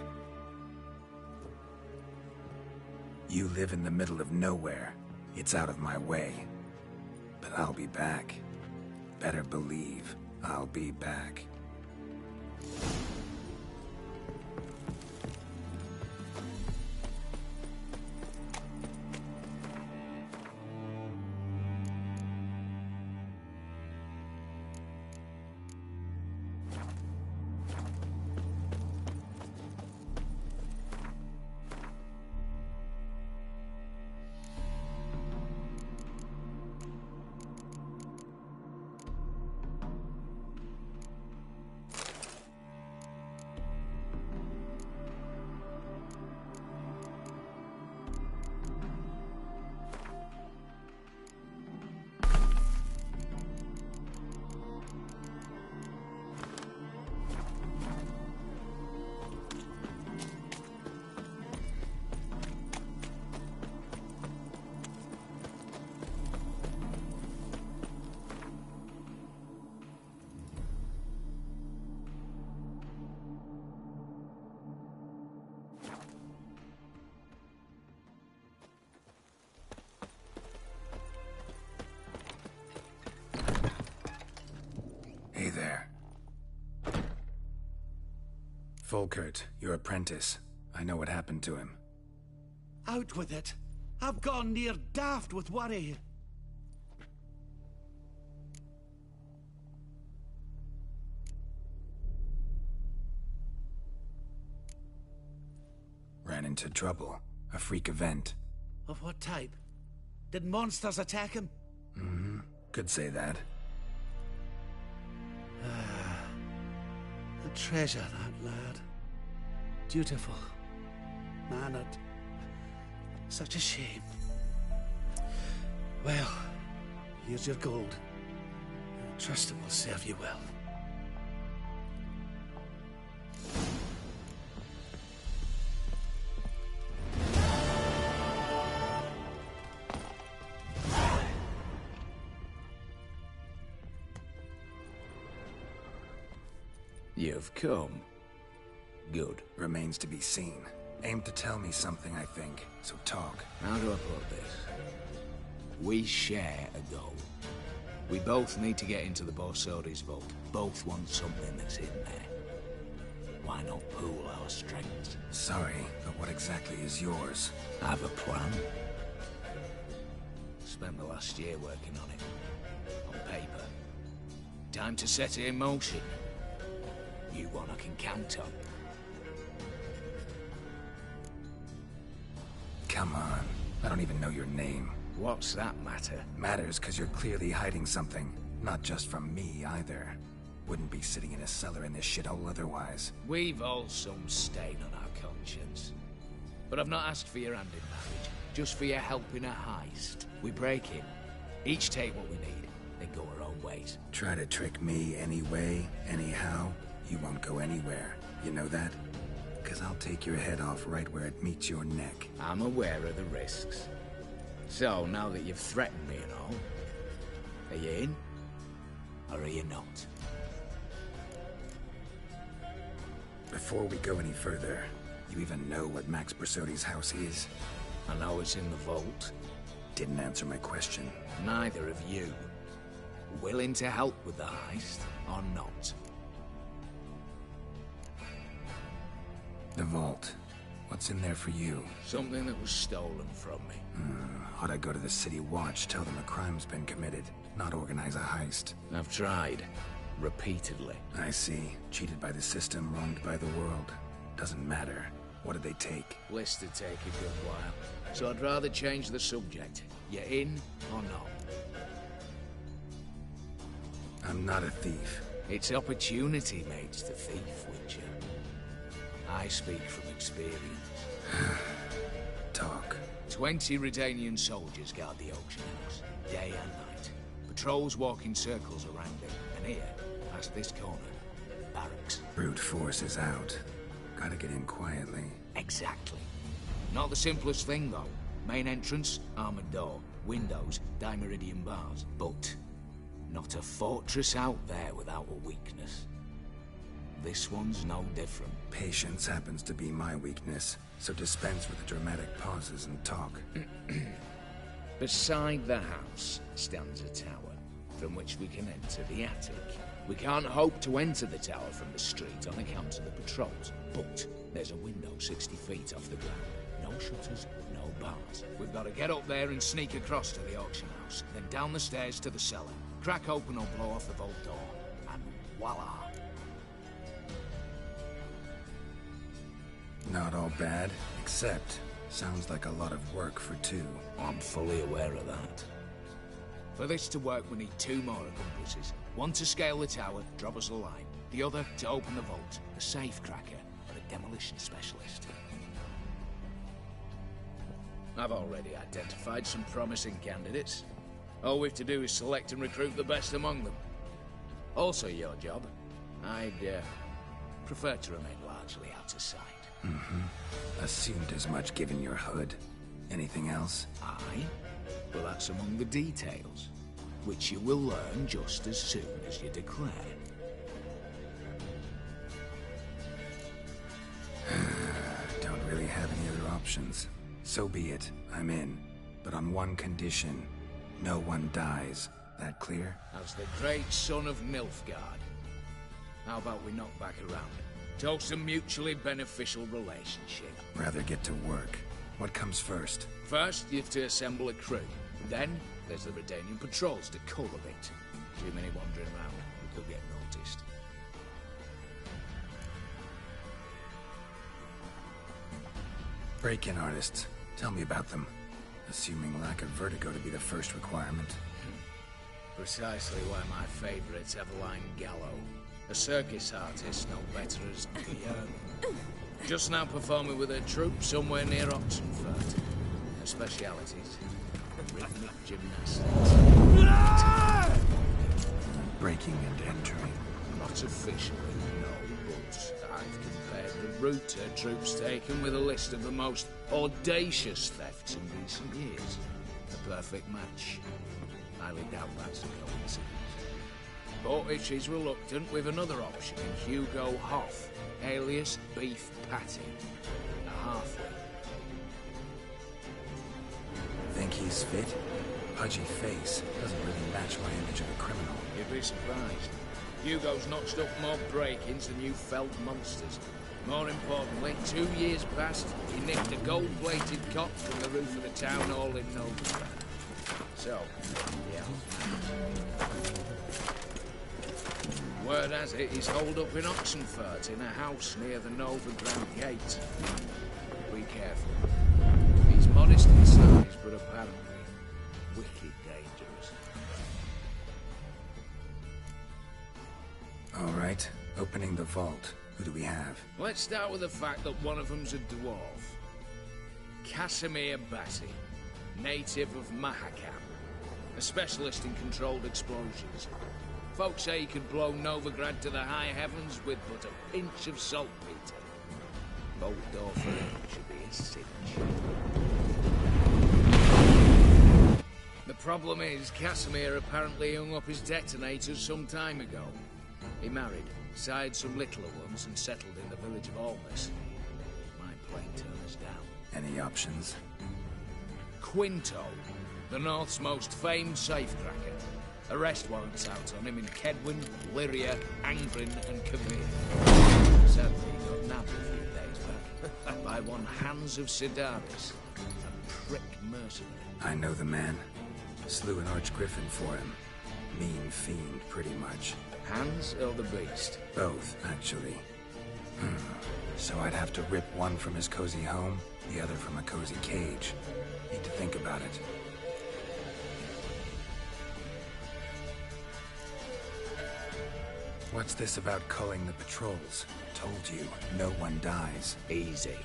You live in the middle of nowhere. It's out of my way. But I'll be back. Better believe I'll be back. Volkert, your apprentice. I know what happened to him. Out with it. I've gone near daft with worry. Ran into trouble. A freak event. Of what type? Did monsters attack him? Mm-hmm. Could say that. A treasure, that lad. Dutiful. Mannered. Such a shame. Well, here's your gold. I trust it will serve you well. You've come. Good. Remains to be seen. Aim to tell me something, I think. So talk. How do I put this? We share a goal. We both need to get into the Borsodi's vault. Both want something that's in there. Why not pool our strengths? Sorry, but what exactly is yours? I have a plan. Spent the last year working on it. On paper. Time to set it in motion. You one I can count on. Come on. I don't even know your name. What's that matter? Matters because you're clearly hiding something. Not just from me, either. Wouldn't be sitting in a cellar in this shithole otherwise. We've all some stain on our conscience. But I've not asked for your hand in marriage. Just for your help in a heist. We break in. Each take what we need, then go our own ways. Try to trick me anyway, anyhow. You won't go anywhere. You know that? Because I'll take your head off right where it meets your neck. I'm aware of the risks. So, now that you've threatened me and all, are you in? Or are you not? Before we go any further, you even know what Max Borsodi's house is? I know it's in the vault. Didn't answer my question. Neither of you. Willing to help with the heist, or not? The vault. What's in there for you? Something that was stolen from me. Ought I go to the City Watch, tell them a crime's been committed, not organize a heist? I've tried. Repeatedly. I see. Cheated by the system, wronged by the world. Doesn't matter. What did they take? List to take a good while. So I'd rather change the subject. You in or not? I'm not a thief. It's opportunity makes the thief, Witcher. I speak from experience. Talk. 20 Redanian soldiers guard the auction house, day and night. Patrols walk in circles around it, and here, past this corner, barracks. Brute force is out. Gotta get in quietly. Exactly. Not the simplest thing, though. Main entrance, armored door, windows, dimeridian bars. But not a fortress out there without a weakness. This one's no different. Patience happens to be my weakness, so dispense with the dramatic pauses and talk. Beside the house stands a tower, from which we can enter the attic. We can't hope to enter the tower from the street on account of the patrols, but there's a window 60 feet off the ground. No shutters, no bars. We've got to get up there and sneak across to the auction house, then down the stairs to the cellar, crack open or blow off the vault door, and voila! Not all bad, except sounds like a lot of work for two. I'm fully aware of that. For this to work, we need 2 more accomplices. One to scale the tower, drop us a line. The other to open the vault, a safe cracker, or a demolition specialist. I've already identified some promising candidates. All we have to do is select and recruit the best among them. Also your job. I'd prefer to remain largely out of sight. Assumed as much given your hood. Anything else? Aye? Well, that's among the details, which you will learn just as soon as you declare. Don't really have any other options. So be it. I'm in. But on one condition. No one dies. That clear? As the great son of Nilfgaard. How about we knock back around? Toast a mutually beneficial relationship. Rather get to work. What comes first? First, you have to assemble a crew. Then, there's the Redanian patrols to cultivate. Too many wandering around, we could get noticed. Break-in artists. Tell me about them. Assuming lack of vertigo to be the first requirement. Precisely why my favourite's Eveline Gallo. A circus artist no better as just now performing with her troupe somewhere near Oxenford. Her specialities, rhythmic gymnastics. Breaking and entering. Not officially, no, but I've compared the route her troope's taken with a list of the most audacious thefts in recent years. A perfect match. Highly doubt that's a coincidence. But if she's reluctant, with another option in Hugo Hoff, alias Beef Patty, a halfway. Think he's fit? Pudgy face doesn't really match my image of a criminal. You'd be surprised. Hugo's notched up more break-ins than you felt monsters. More importantly, 2 years past, he nicked a gold-plated cot from the roof of the town hall in Novigrad. So, yeah. Word has it, he's holed up in Oxenford in a house near the Novigrad gate. Be careful. He's modest in size, but apparently wicked dangerous. All right, opening the vault. Who do we have? Let's start with the fact that one of them's a dwarf. Casimir Bassi, native of Mahakam, a specialist in controlled explosions. Folks say he could blow Novigrad to the high heavens with but a pinch of saltpeter. Bolt door for him should be a cinch. The problem is, Casimir apparently hung up his detonators some time ago. He married, sired some littler ones, and settled in the village of Almas. Might plain turn us down. Any options? Quinto, the North's most famed safecracker. Arrest warrants out on him in Kedwin, Lyria, Angrin, and Kavir. Sadly, he got nabbed a few days back by one Hans of Sidaris, a prick mercenary. I know the man. Slew an archgriffin for him. Mean fiend, pretty much. Hans or the beast? Both, actually. So I'd have to rip one from his cozy home, the other from a cozy cage. Need to think about it. What's this about culling the patrols? Told you, no one dies. Easy.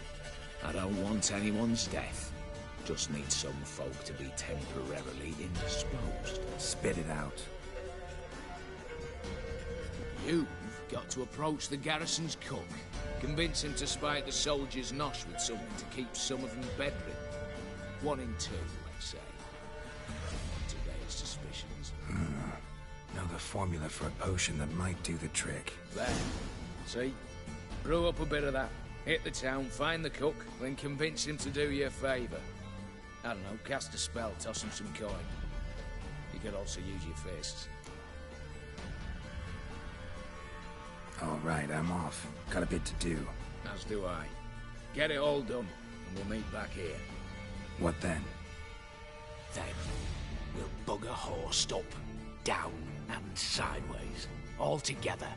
I don't want anyone's death. Just need some folk to be temporarily indisposed. Spit it out. You've got to approach the garrison's cook. Convince him to spike the soldiers' nosh with something to keep some of them bedridden. 1 in 2, let's say. Today's suspicions. Know the formula for a potion that might do the trick. There. See? Brew up a bit of that. Hit the town, find the cook, then convince him to do you a favour. I don't know, cast a spell, toss him some coin. You could also use your fists. All right, I'm off. Got a bit to do. As do I. Get it all done, and we'll meet back here. What then? Then, we'll bugger horse up, down and sideways, all together.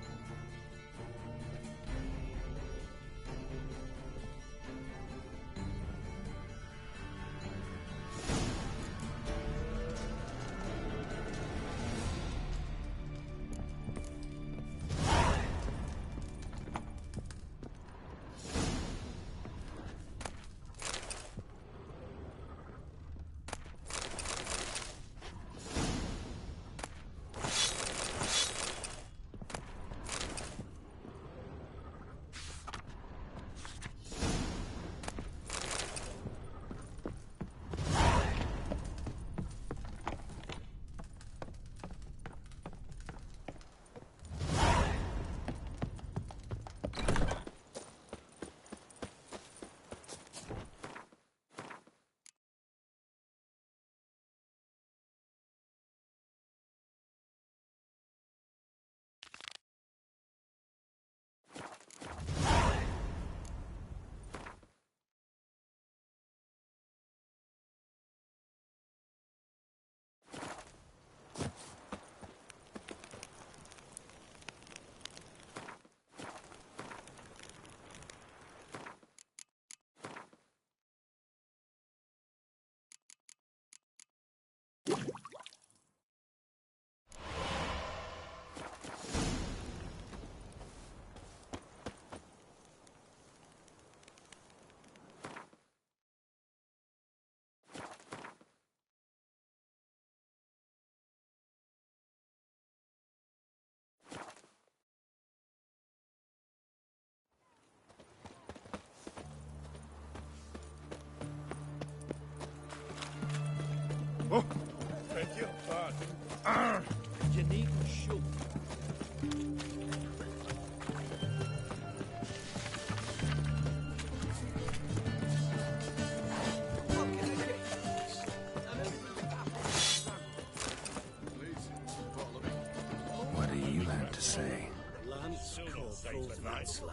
Oh, beg your pardon. You needn't shoot. What do you have to say? Lance Corporal Manslav.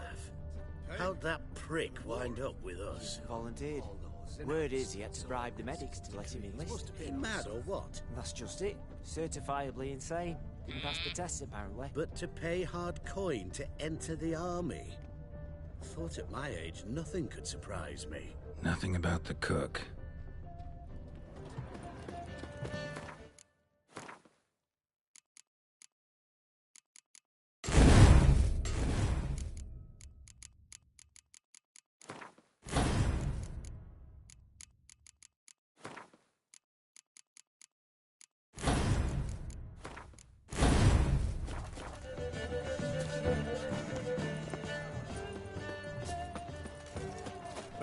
How'd that prick wind up with us? Volunteered. Word is he had to bribe the medics to let him enlist. He mad or what? That's just it. Certifiably insane. Didn't pass the tests, apparently. But to pay hard coin to enter the army? Thought at my age nothing could surprise me. Nothing about the cook.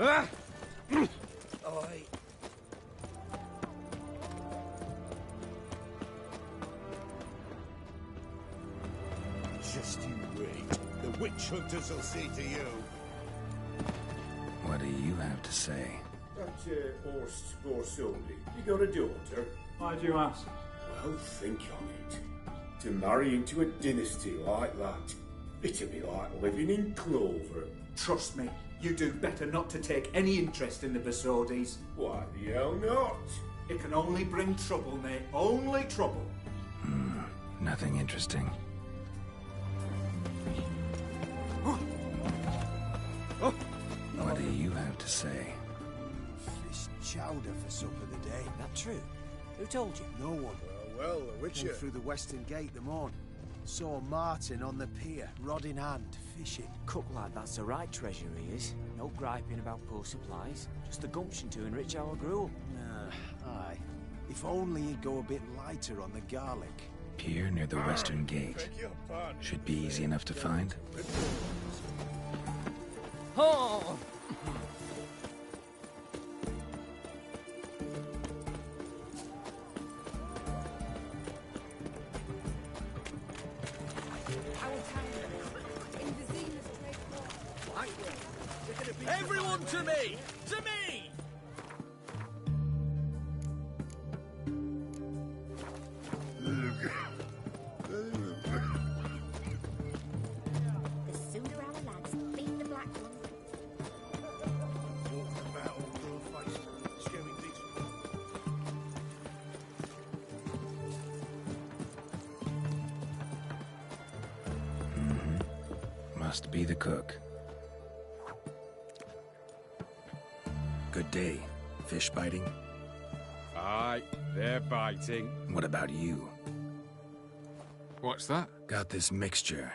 Oi. Just you wait. The witch hunters will see to you. What do you have to say? That horse or somebody. You got a daughter? Why do you ask? Well, think on it. To marry into a dynasty like that, it'd be like living in clover. Trust me, you do better not to take any interest in the Besodis. Why the hell not? It can only bring trouble, mate. Only trouble. Nothing interesting. What do you have to say? Fish chowder for supper today. That true? Who told you? No one. Well, the Witcher. Came through the western gate the morn. Saw Martin on the pier, rod in hand, fishing. Cook like that's the right treasure he is. No griping about poor supplies. Just the gumption to enrich our gruel. Aye. If only he'd go a bit lighter on the garlic. Pier near the western gate. Should be easy enough to find. Oh! Everyone to me! To me! The sooner our lads beat the black one. Must be the cook. Good day. Fish biting? Aye, they're biting. What about you? What's that? Got this mixture.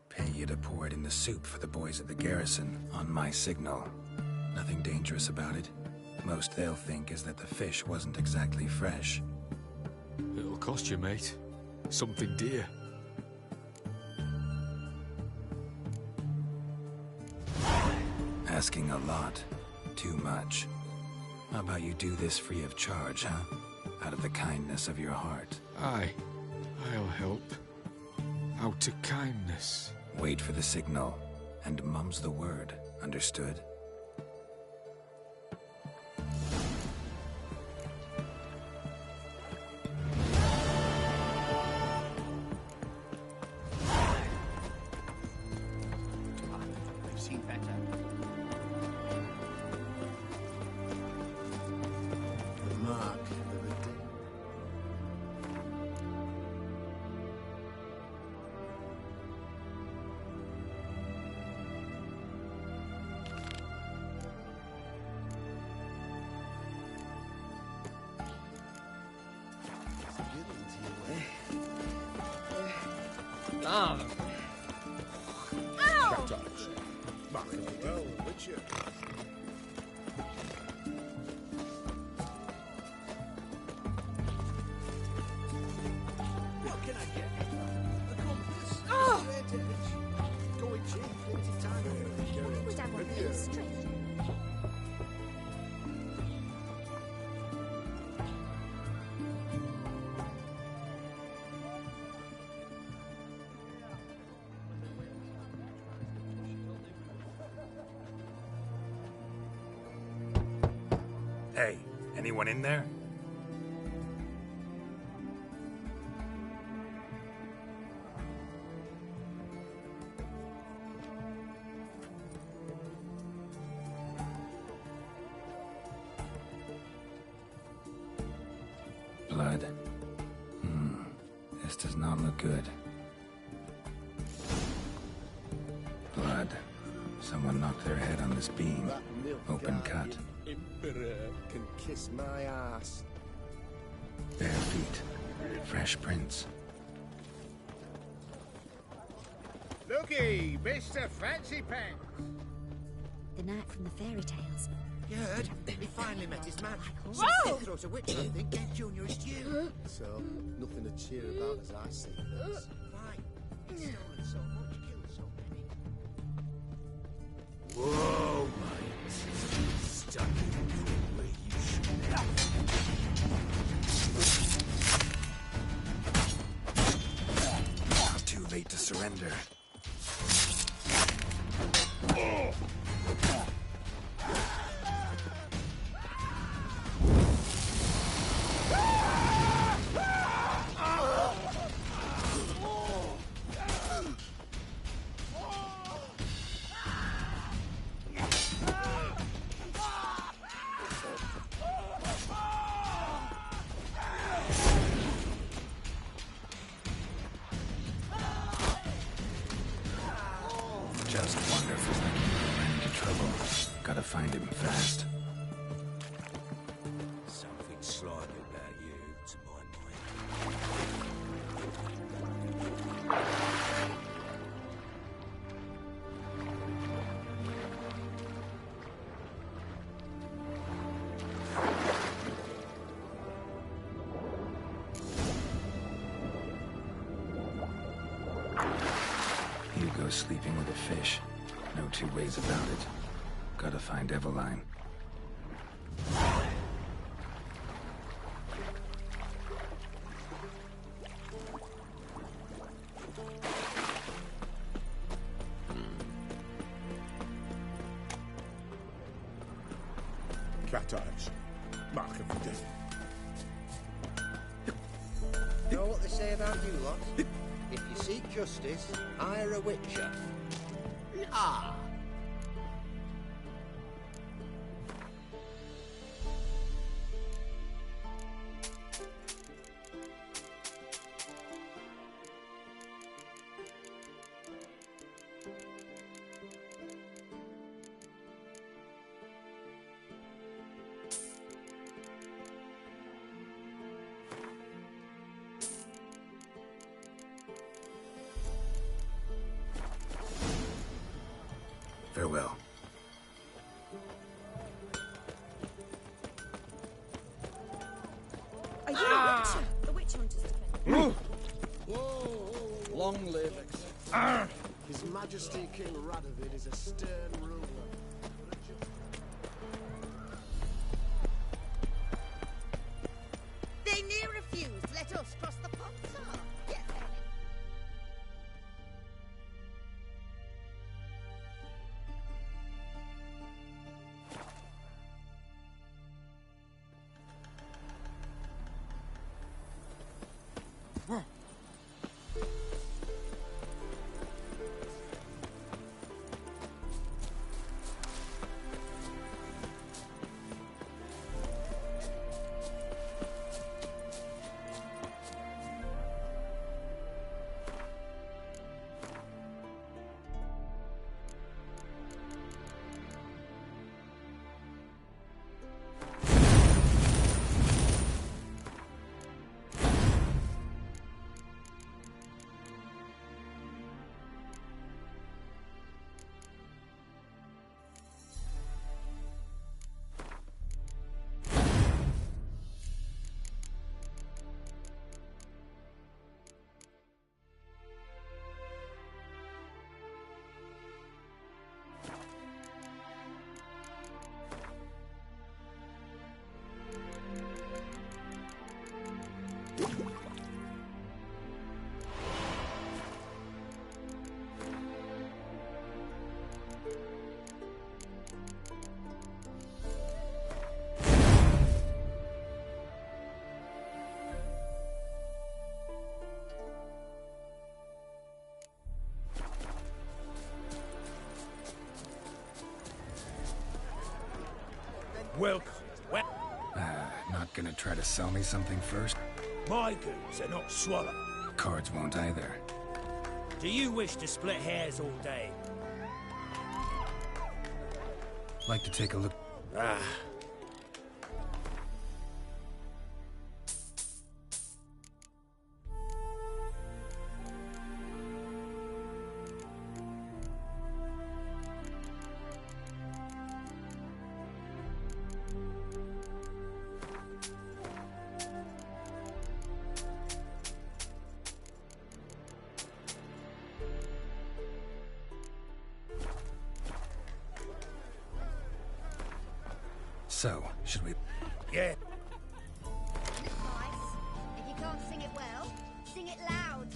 Pay you to pour it in the soup for the boys at the garrison, on my signal. Nothing dangerous about it. Most they'll think is that the fish wasn't exactly fresh. It'll cost you, mate. Something dear. Asking a lot. Too much. How about you do this free of charge, huh? Out of the kindness of your heart. Aye, I'll help. Out of kindness. Wait for the signal, and mum's the word. Understood? I've seen better. The mark of a day. Ah! Ow! Well, the Witcher. What can I get? A compass? Oh! A straight edge? Going cheap, limited time. Why would I want things straight? Hey, anyone in there? Blood. This does not look good. Blood. Someone knocked their head on this beam. Open cut. Emperor can kiss my ass. Bare feet. Fresh prints. Looky, Mr. Fancy Pants. The knight from the fairy tales. You heard? He finally met his match. Whoa! Throws a witch, I think. Get Junior is due. So, nothing to cheer about as I see things. Fine. He's stolen so much, killed so many. Whoa, mate. Stuck in where you should Not too late to surrender. Just wonderful. Ran into trouble. Gotta find him fast. Something slimy about you, to my Hugo's sleeping with a fish. No two ways about it. Gotta find Eveline. Cat eyes. Mark of the devil. Know what they say about you lot? If you seek justice, hire a witcher. Ah! Farewell. Are you a witcher? The witch hunter's defense. Long live His Majesty King Radovid is a stern ruler. They near refused. Let us cross the pond, sir. Yes, Welcome. Well, Not gonna try to sell me something first? my goods are not swallowed. Cards won't either. Do you wish to split hairs all day? Like to take a look. Ah. So, should we... Yeah. Nice. If you can't sing it well, sing it loud.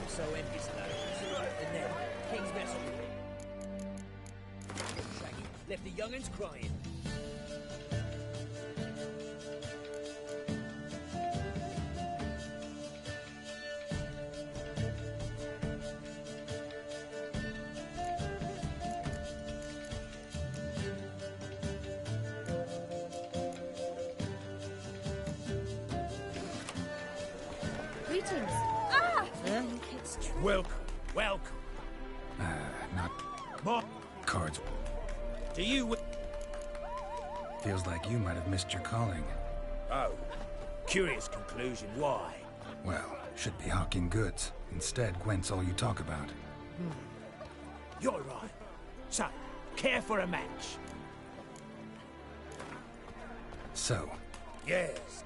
So empty tonight. And then, King's vessel. Shaggy left the young'uns crying. Greetings. It's true. Welcome. Welcome. Not... More. Cards. Do you... Feels like you might have missed your calling. Oh. Curious conclusion. Why? Well, should be hawking goods. Instead, Gwent's all you talk about. You're right. So, care for a match? So? Yes.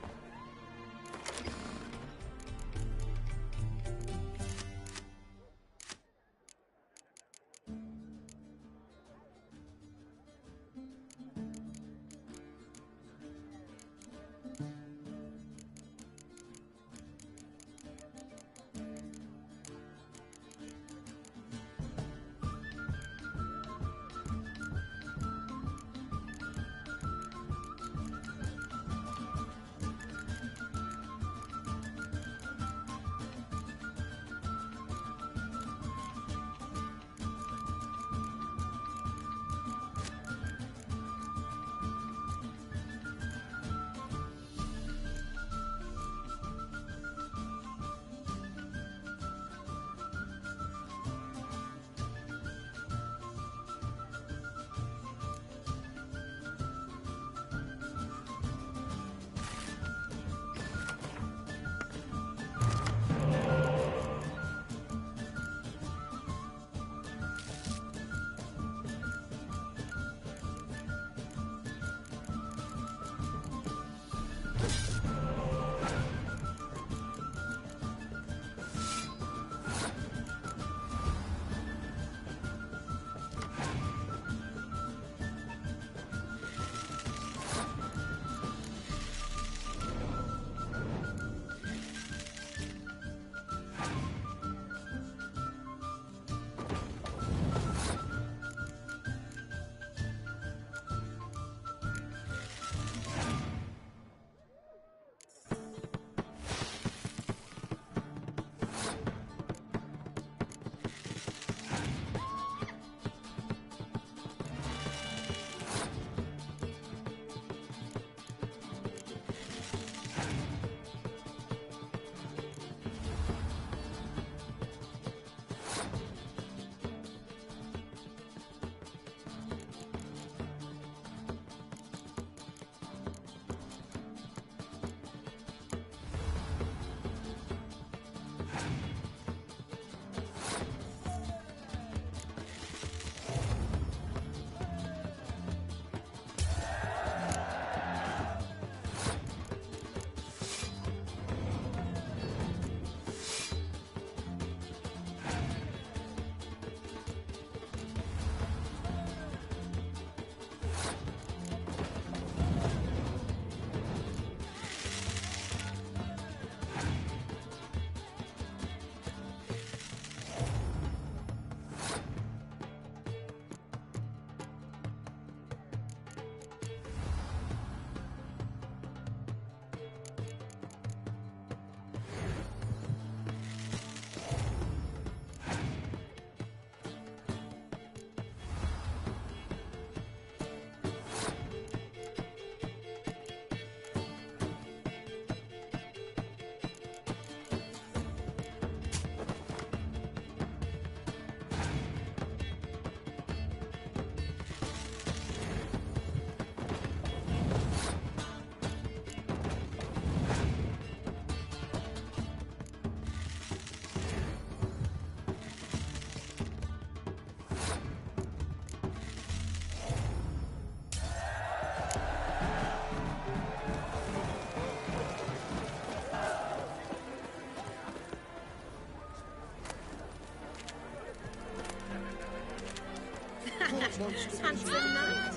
Handsome knight.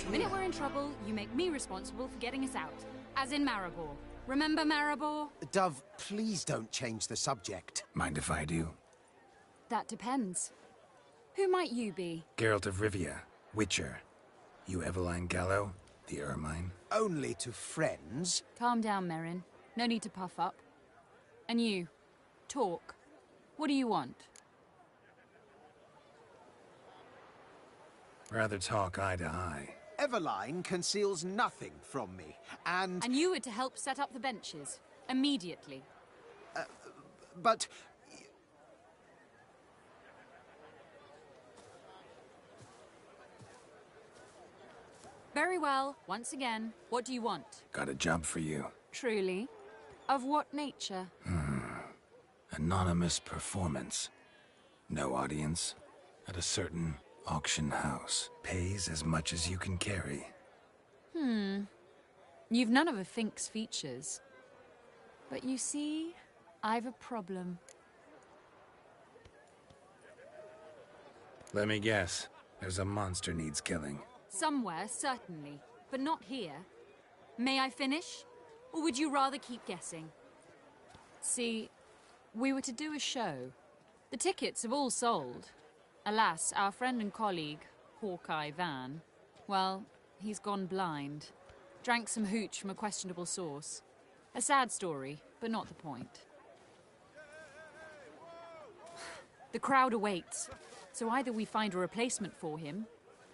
The minute we're in trouble, you make me responsible for getting us out. As in Maribor. Remember Maribor? Dove, please don't change the subject. Mind if I do? That depends. Who might you be? Geralt of Rivia, Witcher. You Eveline Gallo, the Ermine? Only to friends. Calm down, Merrin. No need to puff up. And you, talk. What do you want? Rather talk eye to eye. Eveline conceals nothing from me, and... And you were to help set up the benches. Immediately. But... Very well. Once again, what do you want? Got a job for you. Truly? Of what nature? Anonymous performance. No audience. At a certain auction house. Pays as much as you can carry. You've none of a Fink's features. But you see, I've a problem. Let me guess. There's a monster needs killing. Somewhere, certainly. But not here. May I finish? Or would you rather keep guessing? See, we were to do a show. The tickets have all sold. Alas, our friend and colleague, Hawkeye Van, well, he's gone blind. Drank some hooch from a questionable source. A sad story, but not the point. The crowd awaits, so either we find a replacement for him,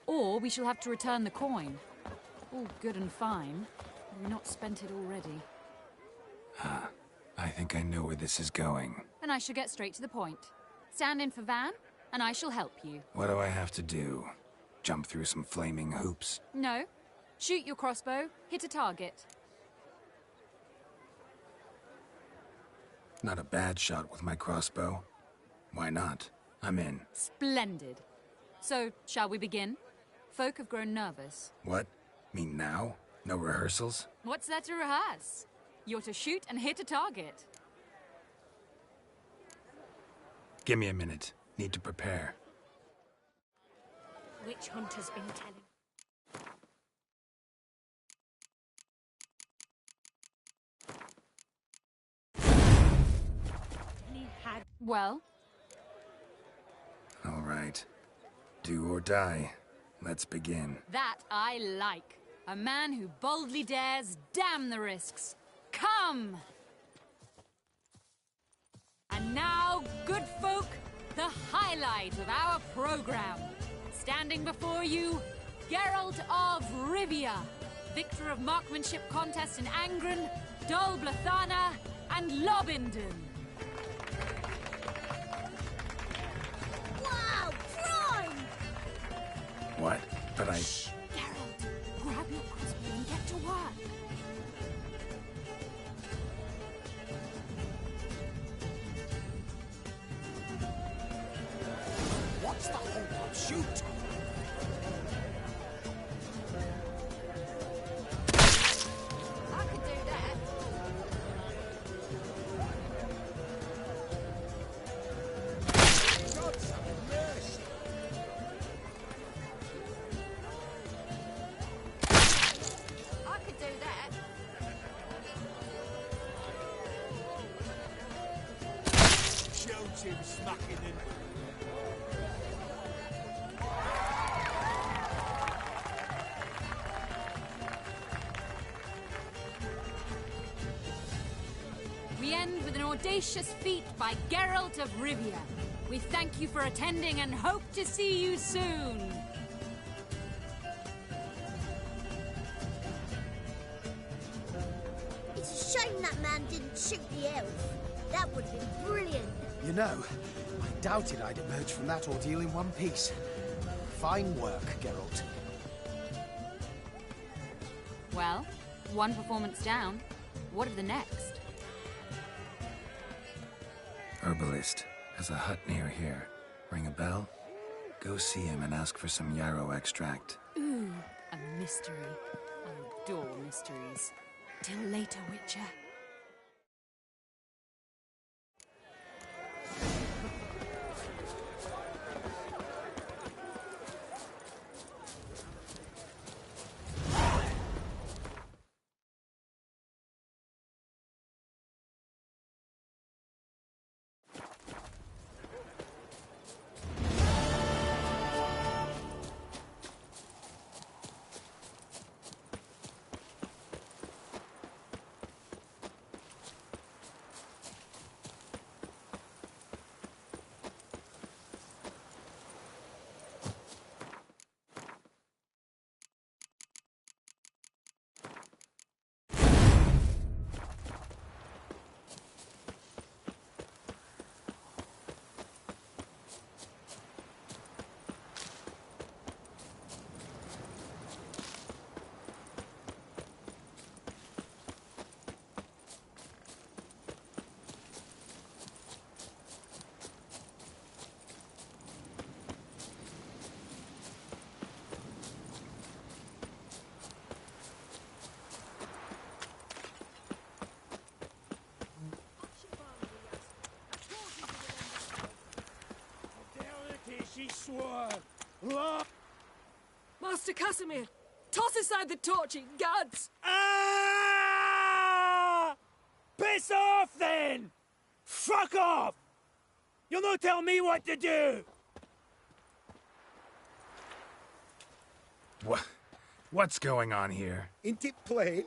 or we shall have to return the coin. All good and fine. We've not spent it already. I think I know where this is going. Then I shall get straight to the point. Stand in for Van, and I shall help you. What do I have to do? Jump through some flaming hoops? No. Shoot your crossbow, hit a target. Not a bad shot with my crossbow. Why not? I'm in. Splendid. So, shall we begin? Folk have grown nervous. What? Mean now? No rehearsals? What's there to rehearse? You're to shoot and hit a target. Give me a minute. Need to prepare. Witch Hunter's been telling. He had... Well? All right. Do or die. Let's begin. That I like. A man who boldly dares, damn the risks. Come! And now, good folk, the highlight of our program. Standing before you, Geralt of Rivia, victor of marksmanship contests in Angren, Dol Blathana, and Lobindon. Wow, prime! What? But I... Shh, Geralt, grab your crossbow and get to work. What's the hold up? Shoot! I could do that. God's mercy! I could do that. Shoot him smacking him. We end with an audacious feat by Geralt of Rivia. We thank you for attending and hope to see you soon. It's a shame that man didn't shoot the elf. That would have been brilliant. You know, I doubted I'd emerge from that ordeal in one piece. Fine work, Geralt. Well, one performance down. What of the next? Herbalist. Has a hut near here. Ring a bell? Go see him and ask for some yarrow extract. Ooh, a mystery. I adore mysteries. Till later, Witcher. Casimir! Toss aside the torch, it gads! Ah! Piss off, then! Fuck off! You'll not tell me what to do! What's going on here? Ain't it plain?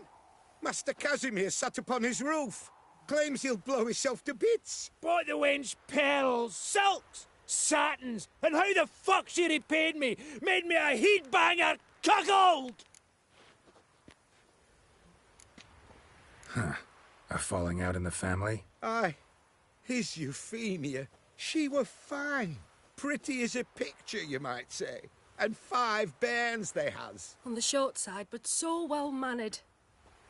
Master Casimir sat upon his roof. Claims he'll blow himself to bits. Bought the wench pearls, silks, satins, and how the fuck she repaid me? Made me a heat-banger cuckold! Huh. A falling out in the family? Aye. His Euphemia. She were fine. Pretty as a picture, you might say. And 5 bairns they has. On the short side, but so well-mannered.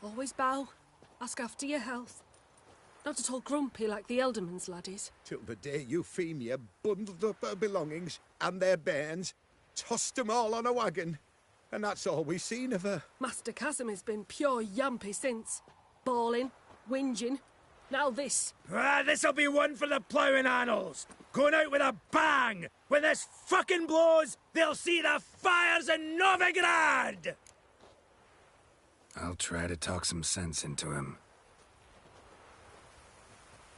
Always bow, ask after your health. Not at all grumpy like the Elderman's laddies. Till the day Euphemia bundled up her belongings and their bairns, tossed 'em all on a wagon. And that's all we've seen of her. Master Casimir's been pure yampy since. Bawling, whinging, now this. Ah, this'll be one for the ploughing annals. Going out with a bang. When this fucking blows, they'll see the fires in Novigrad! I'll try to talk some sense into him.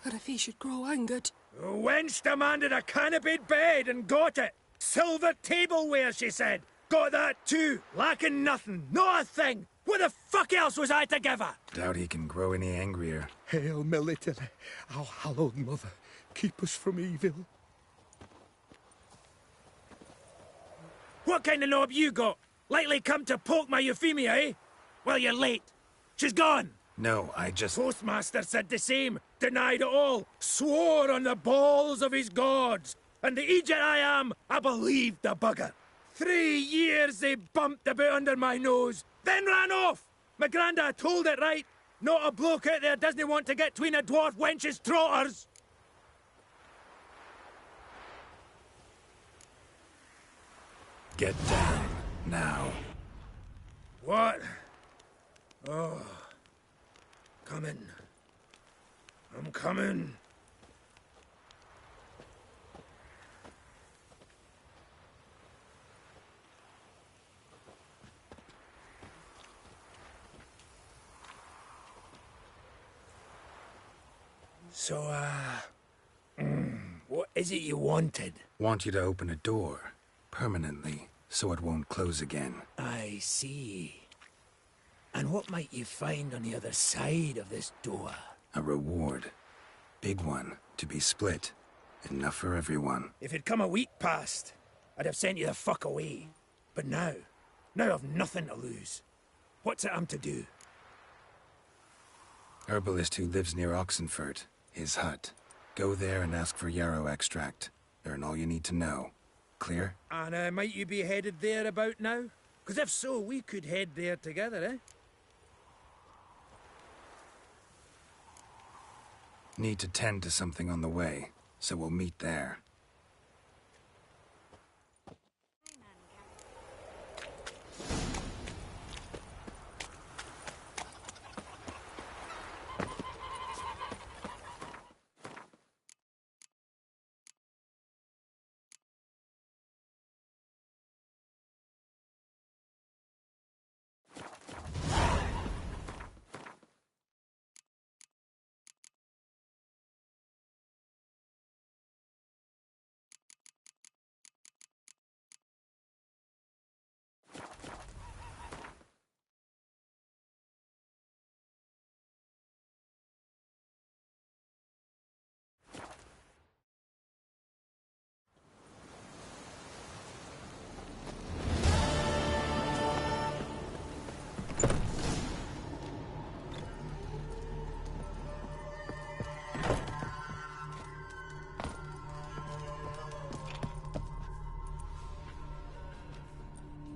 And if he should grow angered? The wench demanded a canopied bed and got it. Silver tableware, she said. Got that too. Lacking nothing. Not a thing. What the fuck else was I to give her? Doubt he can grow any angrier. Hail Military, our hallowed mother, keep us from evil. What kind of knob you got? Likely come to poke my Euphemia, eh? Well, you're late. She's gone. No, I just... Postmaster said the same. Denied it all. Swore on the balls of his gods. And the Egypt I am, I believed the bugger. 3 years they bumped about under my nose, then ran off. My granda told it right. Not a bloke out there doesn't want to get between a dwarf wench's trotters. Get down, now. What? Oh. Coming. I'm coming. So, what is it you wanted? Want you to open a door, permanently, so it won't close again. I see. And what might you find on the other side of this door? A reward. Big one, to be split. Enough for everyone. If it'd come a week past, I'd have sent you the fuck away. But now I've nothing to lose. What's it I'm to do? Herbalist who lives near Oxenfurt. His hut. Go there and ask for yarrow extract. Learn all you need to know. Clear? And might you be headed there about now? Because if so, we could head there together, eh? Need to tend to something on the way, so we'll meet there.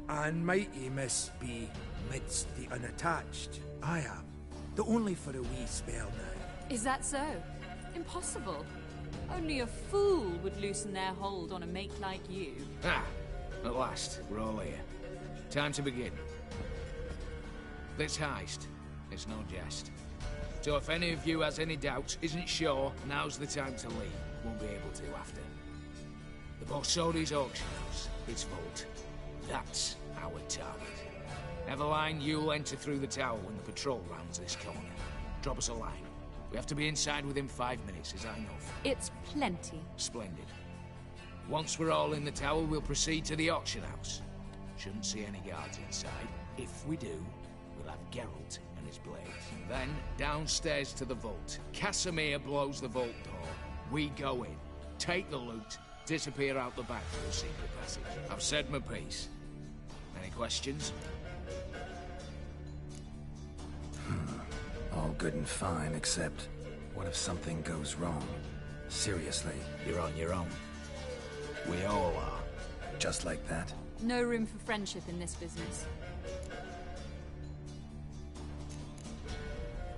And might ye, miss, be midst the unattached? I am. Though only for a wee spell now. Is that so? Impossible. Only a fool would loosen their hold on a mate like you. Ah, at last, we're all here. Time to begin. This heist, it's no jest. So if any of you has any doubts, isn't sure, now's the time to leave. Won't be able to after. The Borsodi's auction house, its vault. That's our target. Eveline, you'll enter through the tower when the patrol rounds this corner. Drop us a line. We have to be inside within 5 minutes, is that enough? It's plenty. Splendid. Once we're all in the tower, we'll proceed to the auction house. Shouldn't see any guards inside. If we do, we'll have Geralt and his blades. Then, downstairs to the vault. Casimir blows the vault door. We go in, take the loot, disappear out the back through a secret passage. I've said my piece. Any questions? All good and fine, except what if something goes wrong? Seriously. You're on your own. We all are. Just like that? No room for friendship in this business.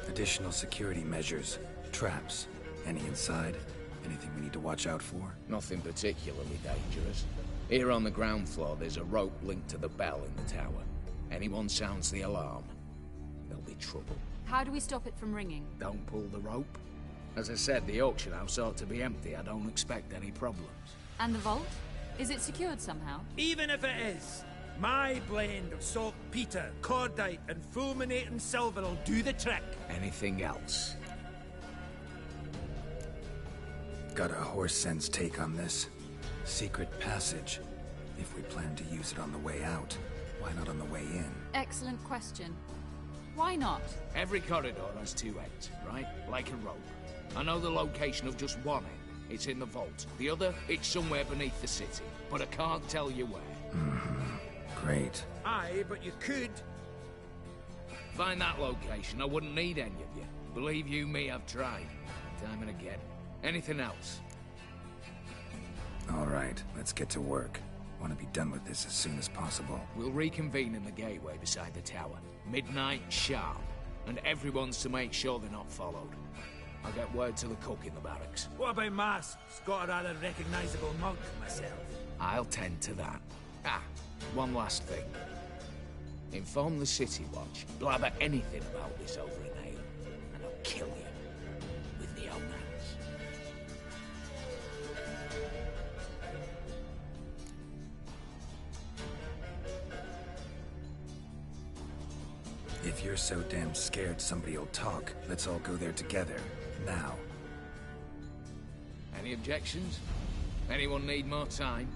Additional security measures. Traps. Any inside? Anything we need to watch out for? Nothing particularly dangerous. Here on the ground floor, there's a rope linked to the bell in the tower. Anyone sounds the alarm, there'll be trouble. How do we stop it from ringing? Don't pull the rope. As I said, the auction house ought to be empty. I don't expect any problems. And the vault? Is it secured somehow? Even if it is, my blend of saltpeter, cordite, and fulminating silver will do the trick. Anything else? Got a horse sense take on this. Secret passage. If we plan to use it on the way out, why not on the way in? Excellent question. Why not? Every corridor has two ends, right? Like a rope. I know the location of just one end. It's in the vault. The other, it's somewhere beneath the city. But I can't tell you where. Great. Aye, but you could. Find that location, I wouldn't need any of you. Believe you me, I've tried. Time and again. Anything else? All right, let's get to work. Want to be done with this as soon as possible. We'll reconvene in the gateway beside the tower. Midnight sharp. And everyone's to make sure they're not followed. I'll get word to the cook in the barracks. What about masks? Got a rather recognisable monk myself. I'll tend to that. Ah, one last thing. Inform the City Watch. Blabber anything about this over an ale, and I'll kill you with my own hands. If you're so damn scared somebody'll talk, let's all go there together. Now. Any objections? Anyone need more time?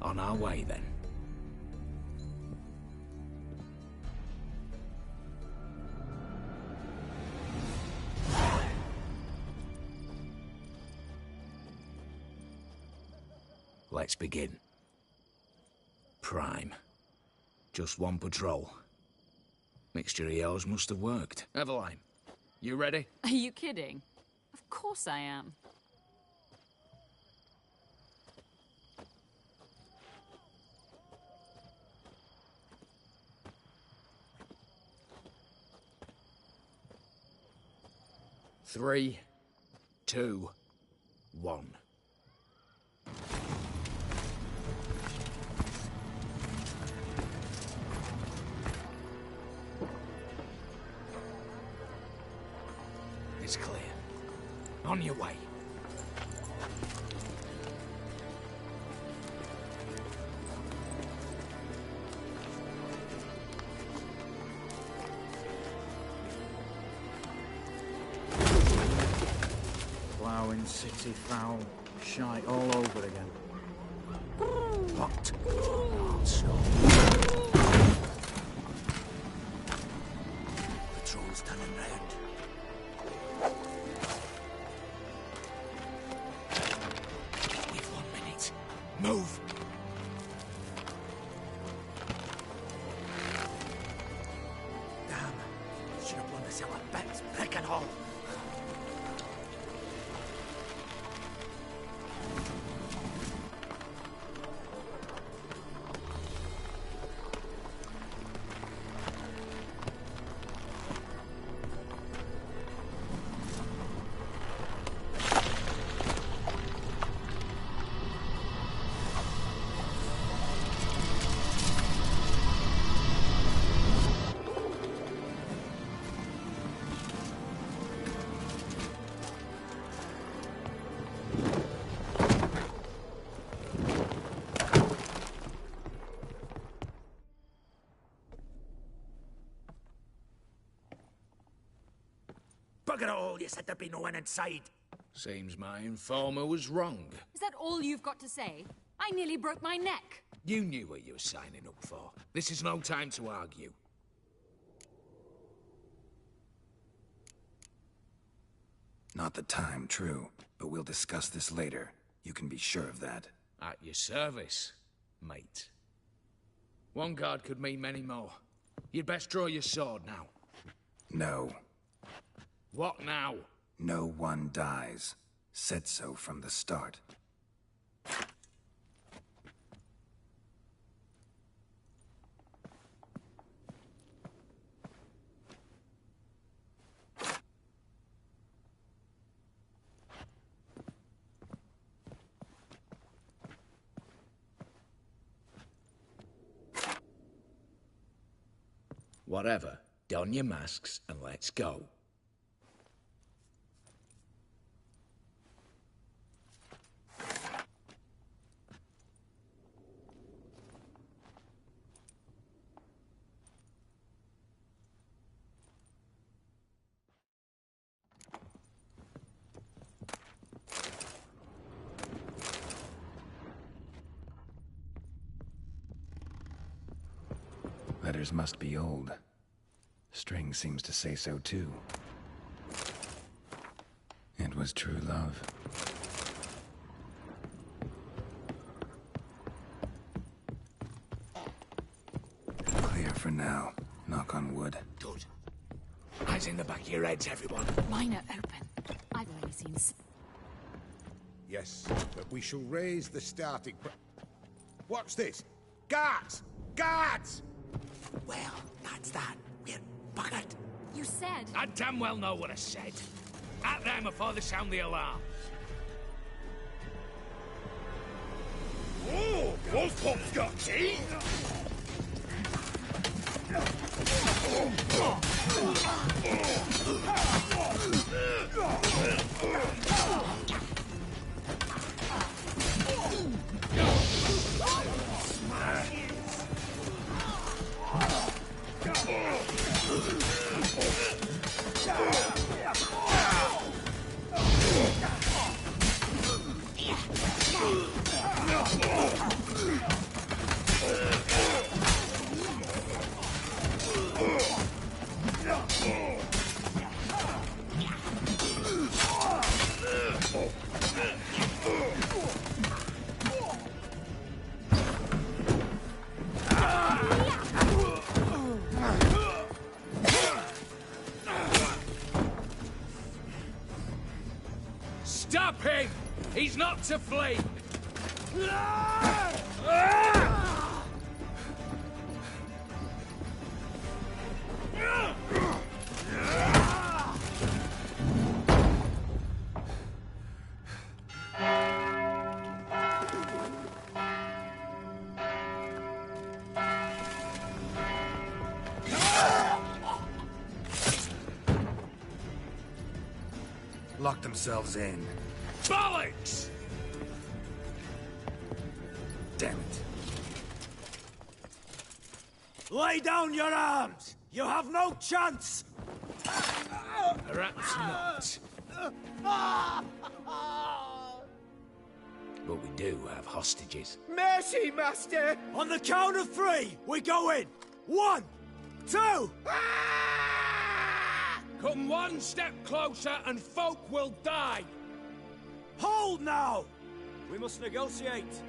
On our way, then. Let's begin. Prime. Just one patrol. Mixture of yours must have worked. Eveline, you ready? Are you kidding? Of course I am. Three, 2, 1. It's clear. On your way. Ploughing city foul. Shite all over again. What? Not so. Patrol's turning round. We've 1 minute. Move! Damn. Should have blown the cell a bit. Brick and all. Bugger it all, you said there'd be no one inside. Seems my informer was wrong. Is that all you've got to say? I nearly broke my neck. You knew what you were signing up for. This is no time to argue. Not the time, true. But we'll discuss this later. You can be sure of that. At your service, mate. One guard could mean many more. You'd best draw your sword now. No. What now? No one dies. Said so from the start. Whatever. Don your masks and let's go. Letters must be old. String seems to say so too. It was true love. Clear for now. Knock on wood. Good. Eyes in the back of your heads, everyone. Mine are open. I've only seen... Yes, but we shall raise the starting... What's this? Guards! Guards! Well, that's that. We're buggered. You said... I damn well know what I said. At them before they sound the alarm. Oh, Wolfpop's got teeth! Stop him! He's not to flee! Lock themselves in. Bollocks! Damn it. Lay down your arms! You have no chance! Perhaps not. But we do have hostages. Mercy, Master! On the count of three, we go in! 1, 2... Come one step closer and folk will die! Hold now! We must negotiate.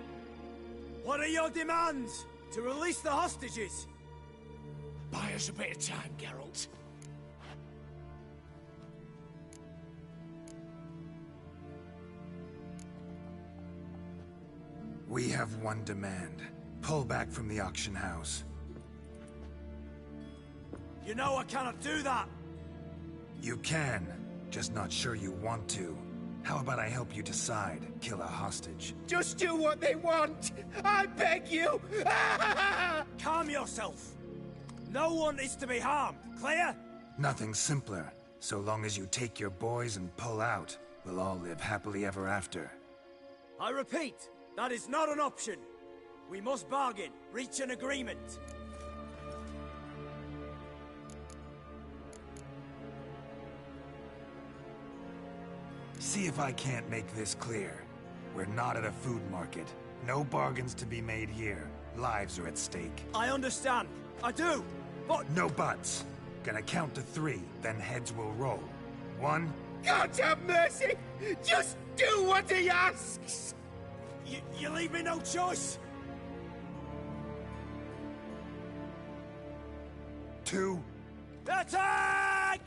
What are your demands? To release the hostages? Buy us a bit of time, Geralt. We have one demand. Pull back from the auction house. You know I cannot do that! You can, just not sure you want to. How about I help you decide? Kill a hostage. Just do what they want! I beg you! Calm yourself! No one is to be harmed, clear? Nothing simpler. So long as you take your boys and pull out, we'll all live happily ever after. I repeat, that is not an option. We must bargain, reach an agreement. See if I can't make this clear. We're not at a food market. No bargains to be made here. Lives are at stake. I understand. I do. But... No buts. Gonna count to 3, then heads will roll. 1... God have mercy! Just do what he asks! You leave me no choice! 2... Attack!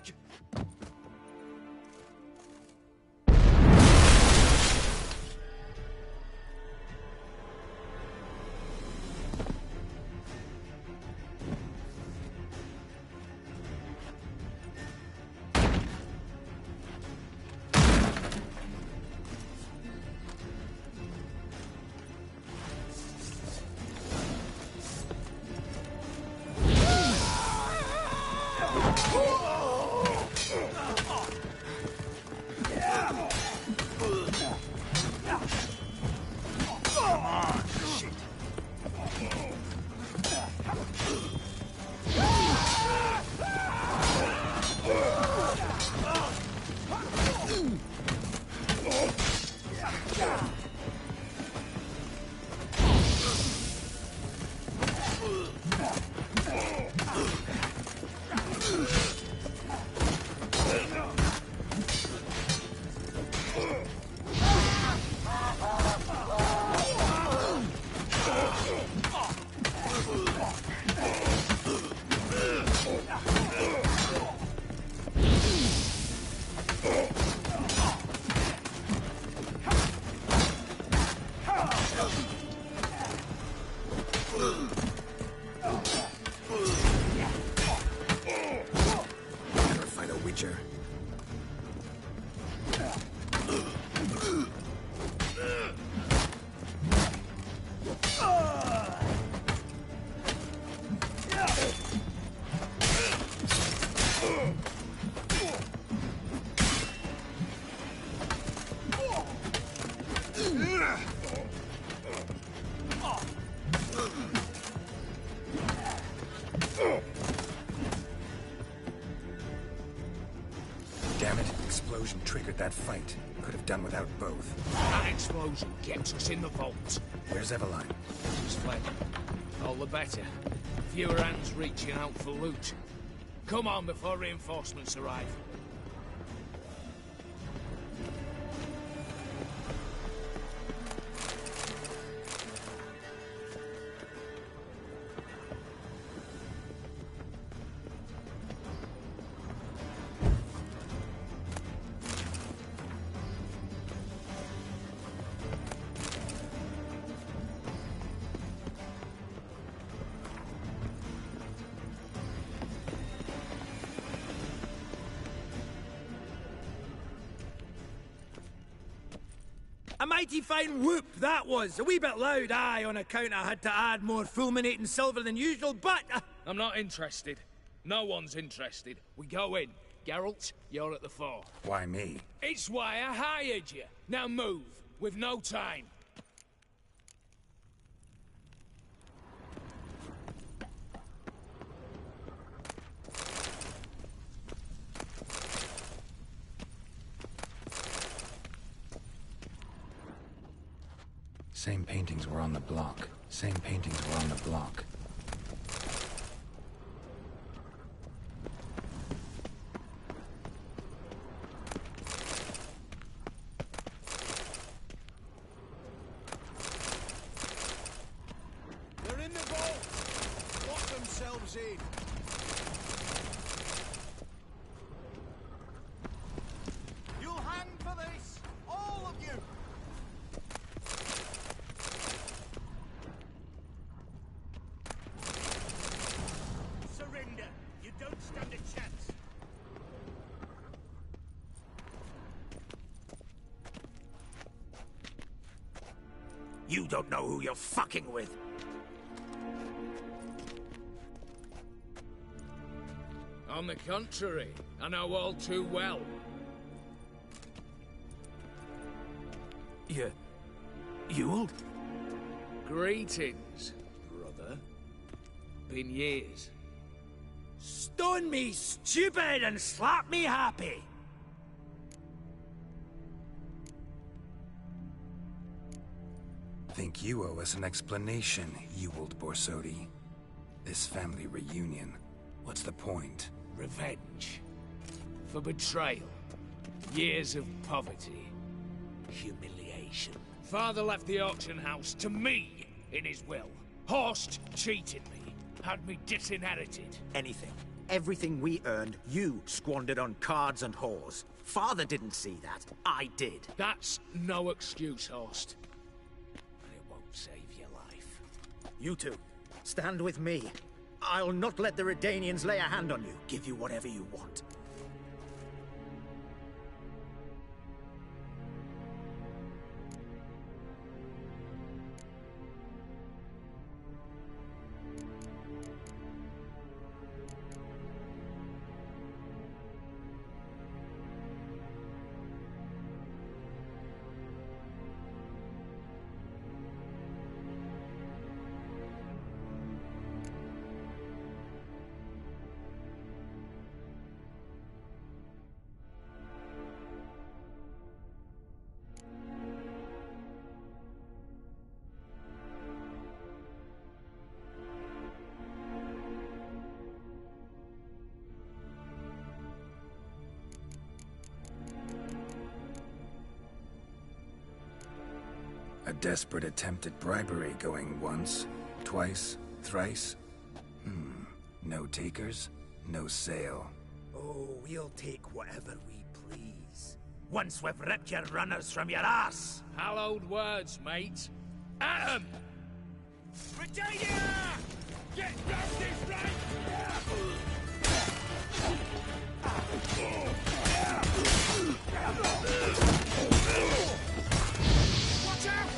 Triggered that fight. Could have done without both. That explosion kept us in the vault. Where's Eveline? She's fled. All the better. Fewer hands reaching out for loot. Come on before reinforcements arrive. A mighty fine whoop that was. A wee bit loud, aye, on account I had to add more fulminating silver than usual, but... I'm not interested. No one's interested. We go in. Geralt, you're at the fore. Why me? It's why I hired you. Now move. We've no time. Same paintings were on the block. Same paintings were on the block. They're in the vault! Lock themselves in! You'll hang for this! All of you! Surrender! You don't stand a chance! You don't know who you're fucking with. On the contrary, I know all too well. You? Greetings, brother. Been years. Stone me stupid and slap me happy. Think you owe us an explanation, you old Borsodi. This family reunion, what's the point? Revenge. For betrayal. Years of poverty. Humiliation. Father left the auction house to me in his will. Horst cheated me. Had me disinherited. Anything. Everything we earned, you squandered on cards and whores. Father didn't see that. I did. That's no excuse, Horst. And it won't save your life. You two, stand with me. I'll not let the Redanians lay a hand on you. Give you whatever you want. A desperate attempt at bribery going once, twice, thrice. No takers, no sale. Oh, we'll take whatever we please. Once we've ripped your runners from your ass! Hallowed words, mate. At 'em! Britannia! Get down this right! Watch out!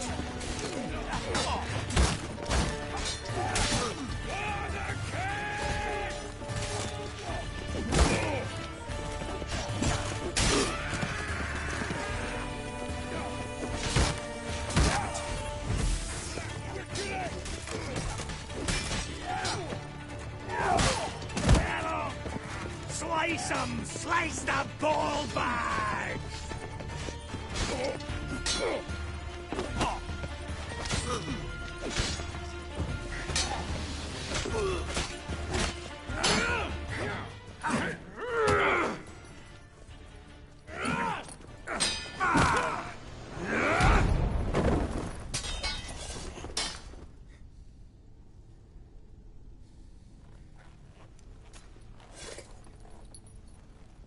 Slice 'em! Slice the ball bags!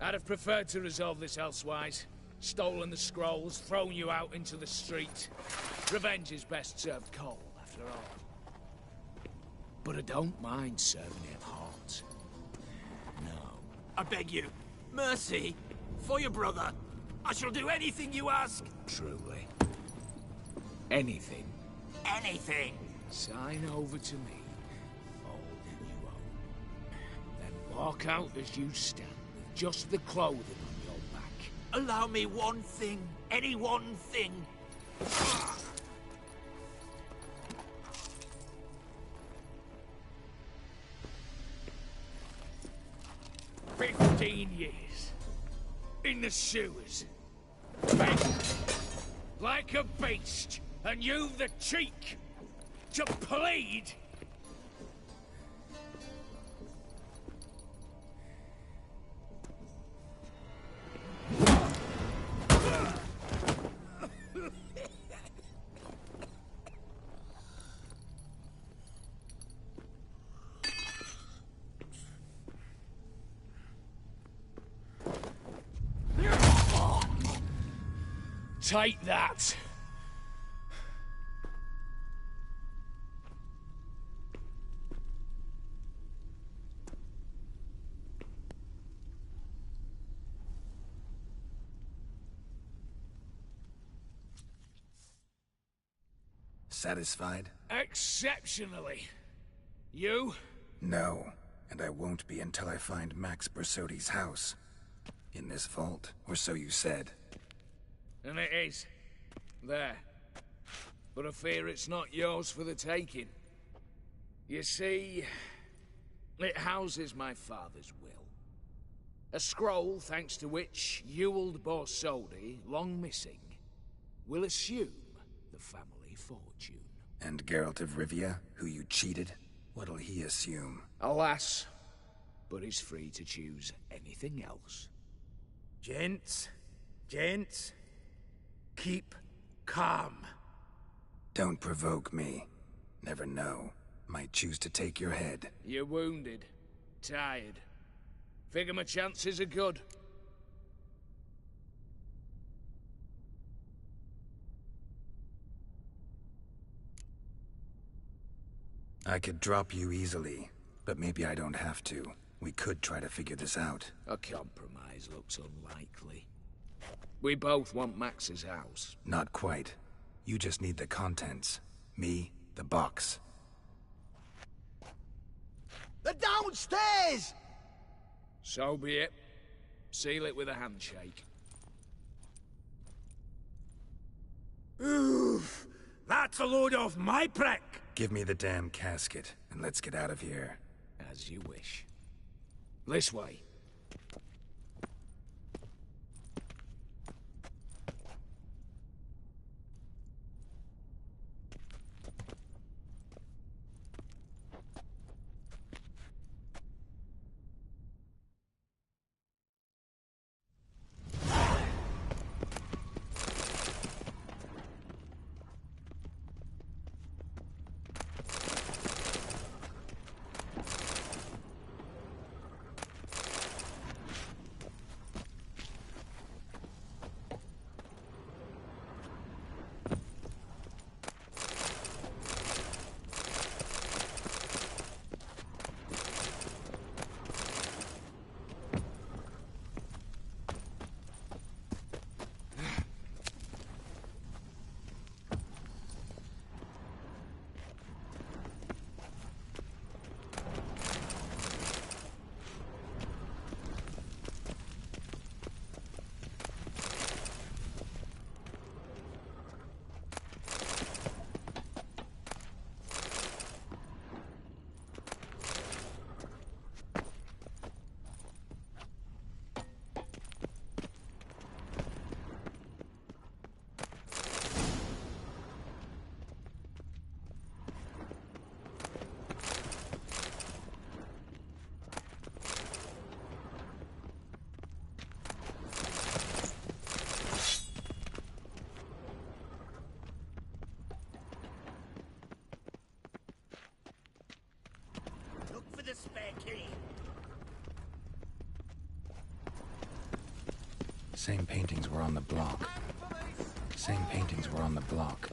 I'd have preferred to resolve this elsewise. Stolen the scrolls, thrown you out into the street. Revenge is best served cold, after all. But I don't mind serving it hot. No. I beg you, mercy, for your brother. I shall do anything you ask. Truly. Anything. Anything. Sign over to me. All that you own. Then walk out as you stand, with just the clothing on your back. Allow me one thing. Any one thing. 15 years. In the sewers. Begging. Like a beast. And you've the cheek to plead. Take that. Satisfied? Exceptionally. You? No, and I won't be until I find Max Bersodi's house. In this vault, or so you said. And it is. There. But I fear it's not yours for the taking. You see, it houses my father's will. A scroll thanks to which Ewald Borsodi, long missing, will assume the family fortune. And Geralt of Rivia, who you cheated? What'll he assume? Alas, but he's free to choose anything else. Gents, keep calm. Don't provoke me. Never know. Might choose to take your head. You're wounded. Tired. Figure my chances are good. I could drop you easily, but maybe I don't have to. We could try to figure this out. A compromise looks unlikely. We both want Max's house. Not quite. You just need the contents. Me, the box. They're downstairs! So be it. Seal it with a handshake. Oof! That's a load off my prick! Give me the damn casket, and let's get out of here. As you wish. This way. The spare key. Same paintings were on the block. Same paintings were on the block.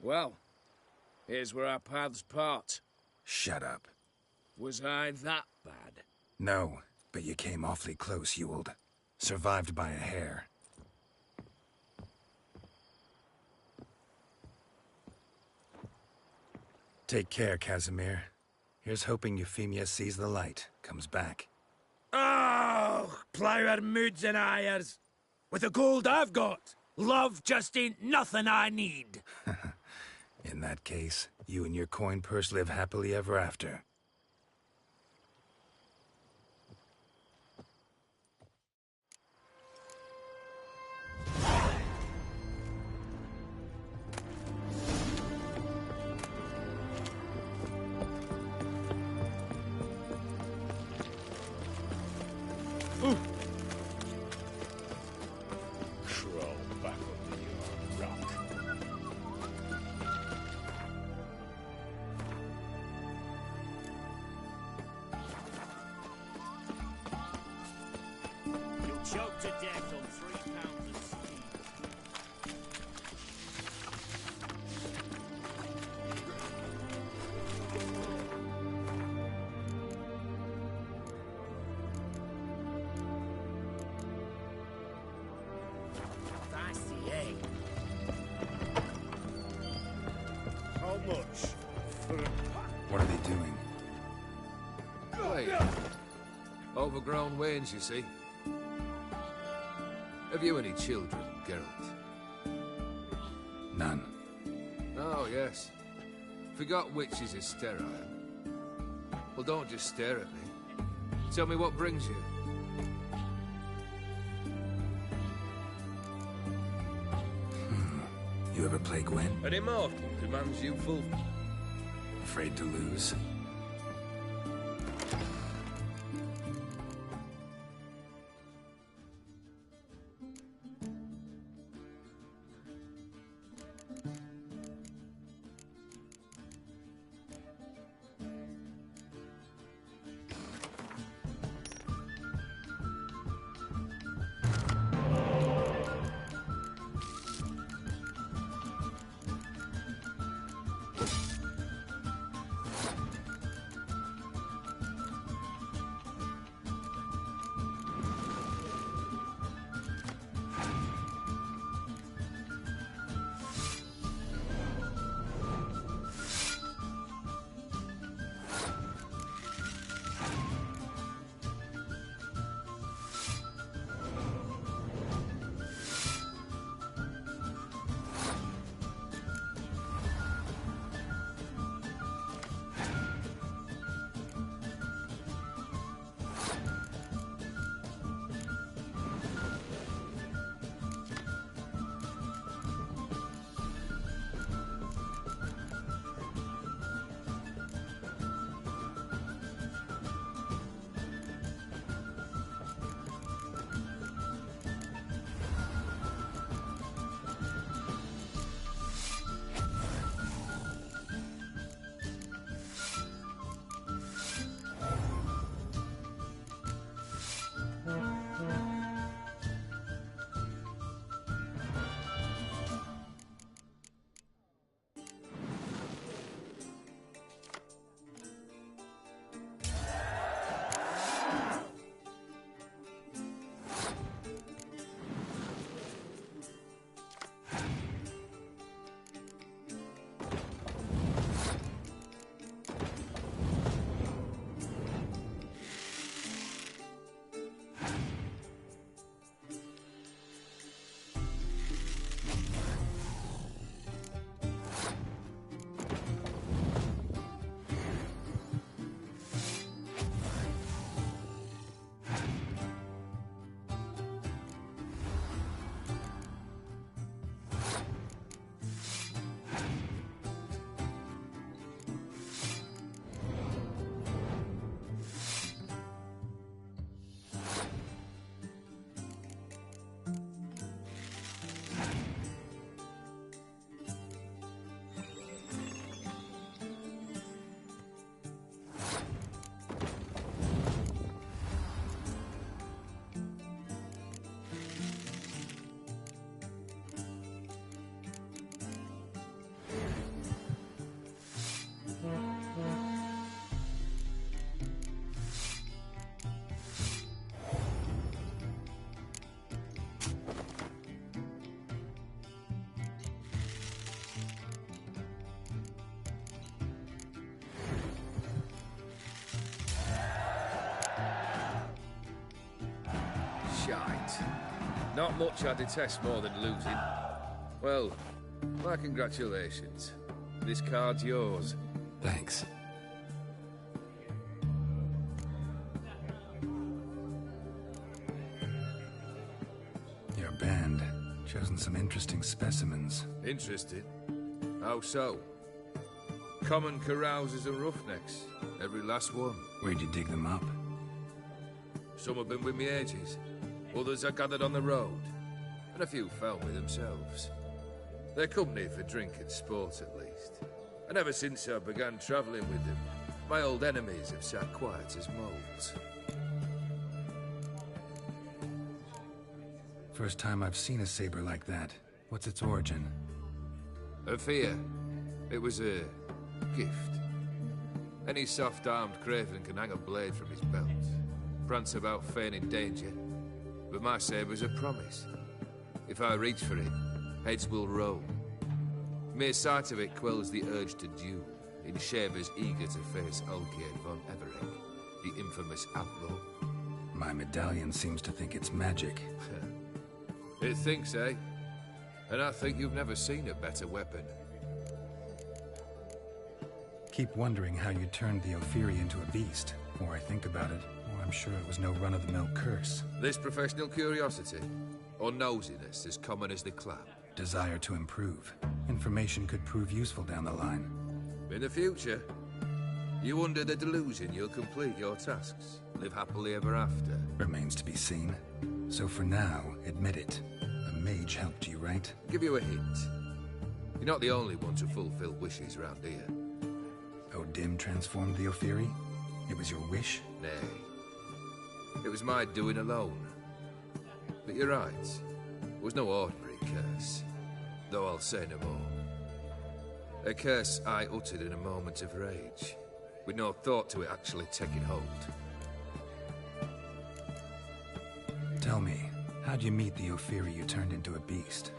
Well, here's where our paths part. Shut up. Was I that bad? No, but you came awfully close, Ewald. Survived by a hair. Take care, Casimir. Here's hoping Euphemia sees the light, comes back. Oh, plough moods and ires. With the gold I've got, love just ain't nothing I need. In that case, you and your coin purse live happily ever after. Crawl back under your rock. You'll choke to death on 3 pounds of speed. That's the egg. How much for a... What are they doing? Wait. Overgrown wains, you see. Have you any children, Geralt? None. Oh, yes. Forgot witches is sterile. Well, don't just stare at me. Tell me what brings you. You ever play Gwent? An immortal demands you full. Afraid to lose? Not much I detest more than losing. Well, my congratulations. This card's yours. Thanks. Your band. Chosen some interesting specimens. Interested? How so? Common carousers and roughnecks. Every last one. Where'd you dig them up? Some have been with me ages. Others I gathered on the road. And a few found me themselves. They're company for drink and sport, at least. And ever since I began travelling with them, my old enemies have sat quiet as moles. First time I've seen a saber like that. What's its origin? A fear. It was a gift. Any soft-armed craven can hang a blade from his belt, prance about feigning danger. But my saber's a promise. If I reach for it, heads will roll. Mere sight of it quells the urge to duel, in shavers eager to face Olgierd von Everett, the infamous outlaw. My medallion seems to think it's magic. It thinks, eh? And I think you've never seen a better weapon. Keep wondering how you turned the Ophiri into a beast. The more I think about it, the more I'm sure it was no run-of-the-mill curse. This professional curiosity, or nosiness as common as the clap? Desire to improve. Information could prove useful down the line. In the future, you under the delusion you'll complete your tasks, live happily ever after. Remains to be seen. So for now, admit it. A mage helped you, right? Give you a hint. You're not the only one to fulfill wishes round here. Odim transformed the Ophiri? It was your wish? Nay. It was my doing alone. But you're right. It was no ordinary curse. Though I'll say no more. A curse I uttered in a moment of rage, with no thought to it actually taking hold. Tell me, how'd you meet the Ophiri you turned into a beast?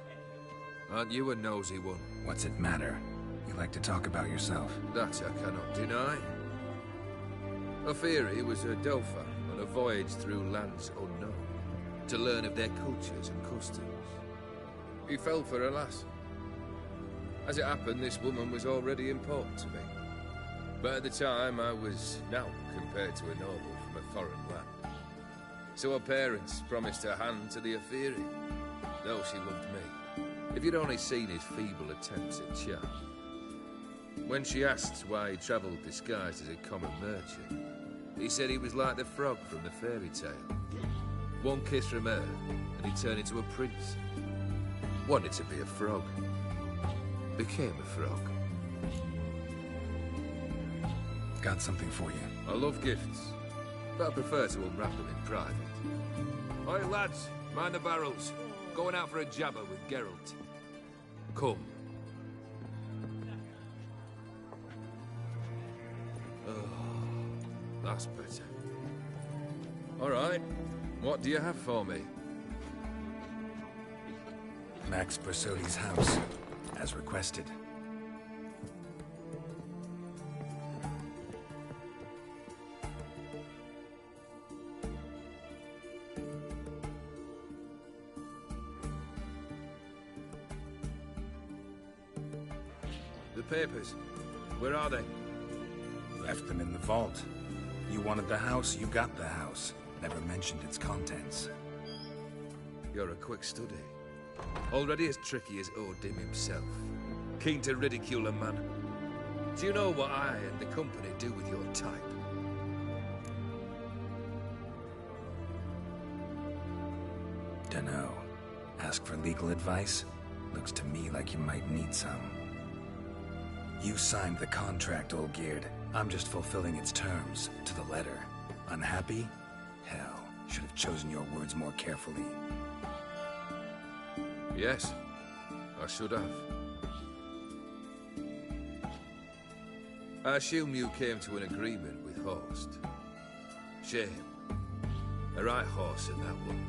Aren't you a nosy one? What's it matter? You like to talk about yourself. That I cannot deny. Ophiri was a Dauphin on a voyage through lands unknown, to learn of their cultures and customs. He fell for a lass. As it happened, this woman was already important to me. But at the time, I was naught compared to a noble from a foreign land. So her parents promised her hand to the Ophiri, though she loved me. If you'd only seen his feeble attempts at charm. When she asked why he travelled disguised as a common merchant, he said he was like the frog from the fairy tale. One kiss from her, and he turned into a prince. Wanted to be a frog. Became a frog. Got something for you. I love gifts, but I prefer to unwrap them in private. Oi, lads, mind the barrels. Going out for a jabber with Geralt. Come. Oh, that's better. All right, what do you have for me? Max Bersodi's house, as requested. The papers, where are they? Left them in the vault. You wanted the house, you got the house. Never mentioned its contents. You're a quick study. Already as tricky as Odim himself. Keen to ridicule a man. Do you know what I and the company do with your type? Dunno. Ask for legal advice? Looks to me like you might need some. You signed the contract, Olgierd. I'm just fulfilling its terms, to the letter. Unhappy? Hell, should have chosen your words more carefully. Yes, I should have. I assume you came to an agreement with Horst. Shame. A right horse in that one.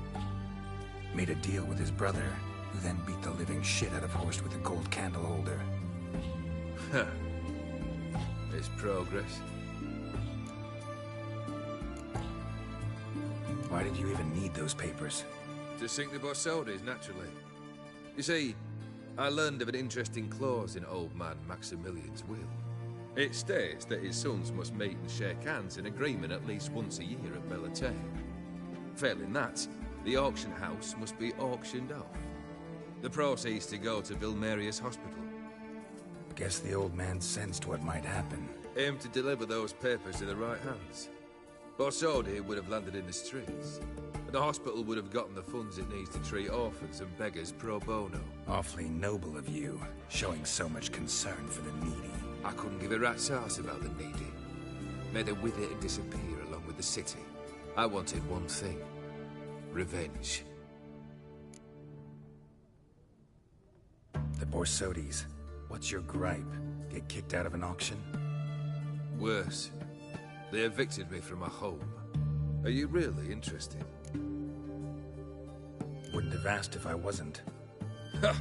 Made a deal with his brother, who then beat the living shit out of Horst with a gold candle holder. Huh. It's progress. Why did you even need those papers? To sink the Borsodis, naturally. You see, I learned of an interesting clause in old man Maximilian's will. It states that his sons must meet and shake hands in agreement at least once a year at Bellatane. Failing that, the auction house must be auctioned off. The proceeds to go to Vilmeria's hospital. Guess the old man sensed what might happen. Aim to deliver those papers in the right hands. Borsodi would have landed in the streets, and the hospital would have gotten the funds it needs to treat orphans and beggars pro bono. Awfully noble of you, showing so much concern for the needy. I couldn't give a rat's ass about the needy. May they wither and disappear along with the city. I wanted one thing. Revenge. The Borsodis. What's your gripe? Get kicked out of an auction? Worse. They evicted me from my home. Are you really interested? Wouldn't have asked if I wasn't. Ha!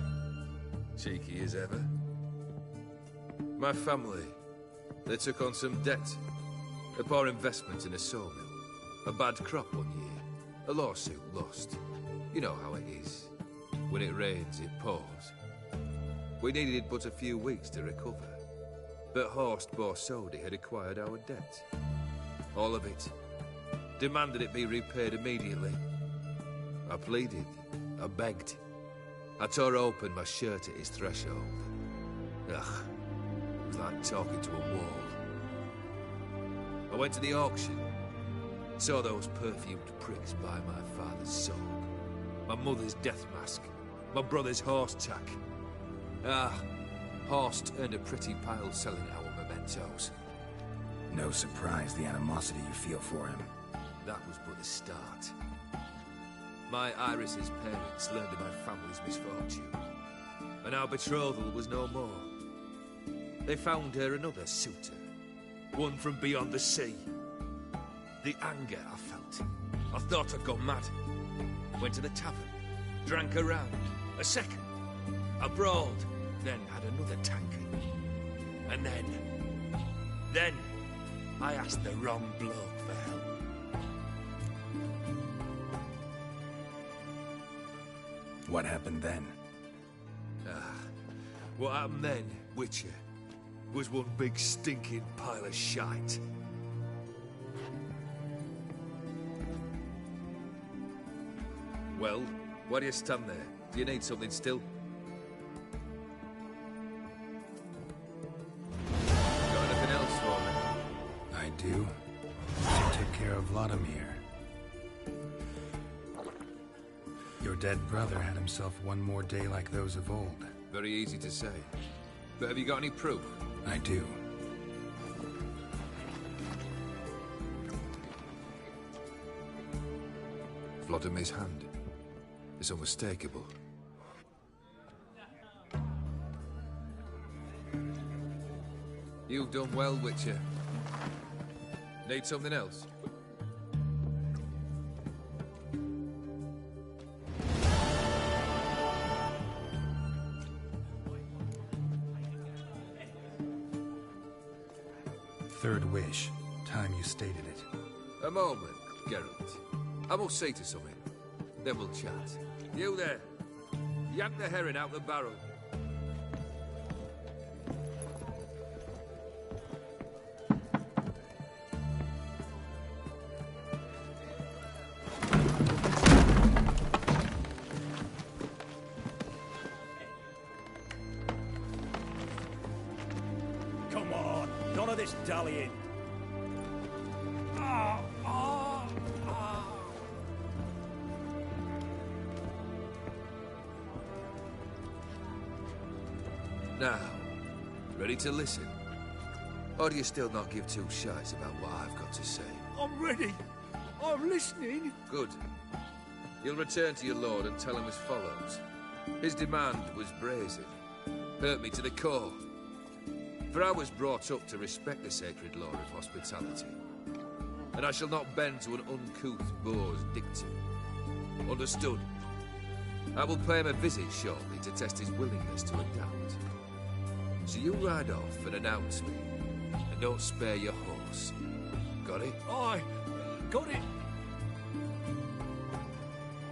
Cheeky as ever. My family, they took on some debt. A poor investment in a sawmill. A bad crop one year. A lawsuit lost. You know how it is. When it rains, it pours. We needed but a few weeks to recover. But Horst Borsodi had acquired our debt. All of it. Demanded it be repaid immediately. I pleaded. I begged. I tore open my shirt at his threshold. Ugh. It was like talking to a wall. I went to the auction. Saw those perfumed pricks buy my father's sword. My mother's death mask. My brother's horse tack. Ah, Horst earned a pretty pile selling our mementos. No surprise the animosity you feel for him. That was but the start. My Iris's parents learned of my family's misfortune, and our betrothal was no more. They found her another suitor, one from beyond the sea. The anger I felt. I thought I'd gone mad. Went to the tavern, drank a round, a second. I brawled, then had another tankard. And then I asked the wrong bloke for help. What happened then? What happened then, Witcher, was one big stinking pile of shite. Well, why do you stand there? Do you need something still? Got anything else for me? I do. So take care of Vladimir. Your dead brother had himself one more day like those of old. Very easy to say. But have you got any proof? I do. Vladimir's hand. It's unmistakable. You've done well, Witcher. Need something else? Third wish. Time you stated it. A moment, Geralt. I must see to something. Then we'll chat. You there. Yank the herring out the barrel. Come on, none of this dallying. Now, ready to listen? Or do you still not give two shites about what I've got to say? I'm ready. I'm listening. Good. You'll return to your lord and tell him as follows. His demand was brazen. Hurt me to the core. For I was brought up to respect the sacred law of hospitality. And I shall not bend to an uncouth boor's dictum. Understood? I will pay him a visit shortly to test his willingness to adapt. So you ride off and announce me, and don't spare your horse. Got it? Aye, got it.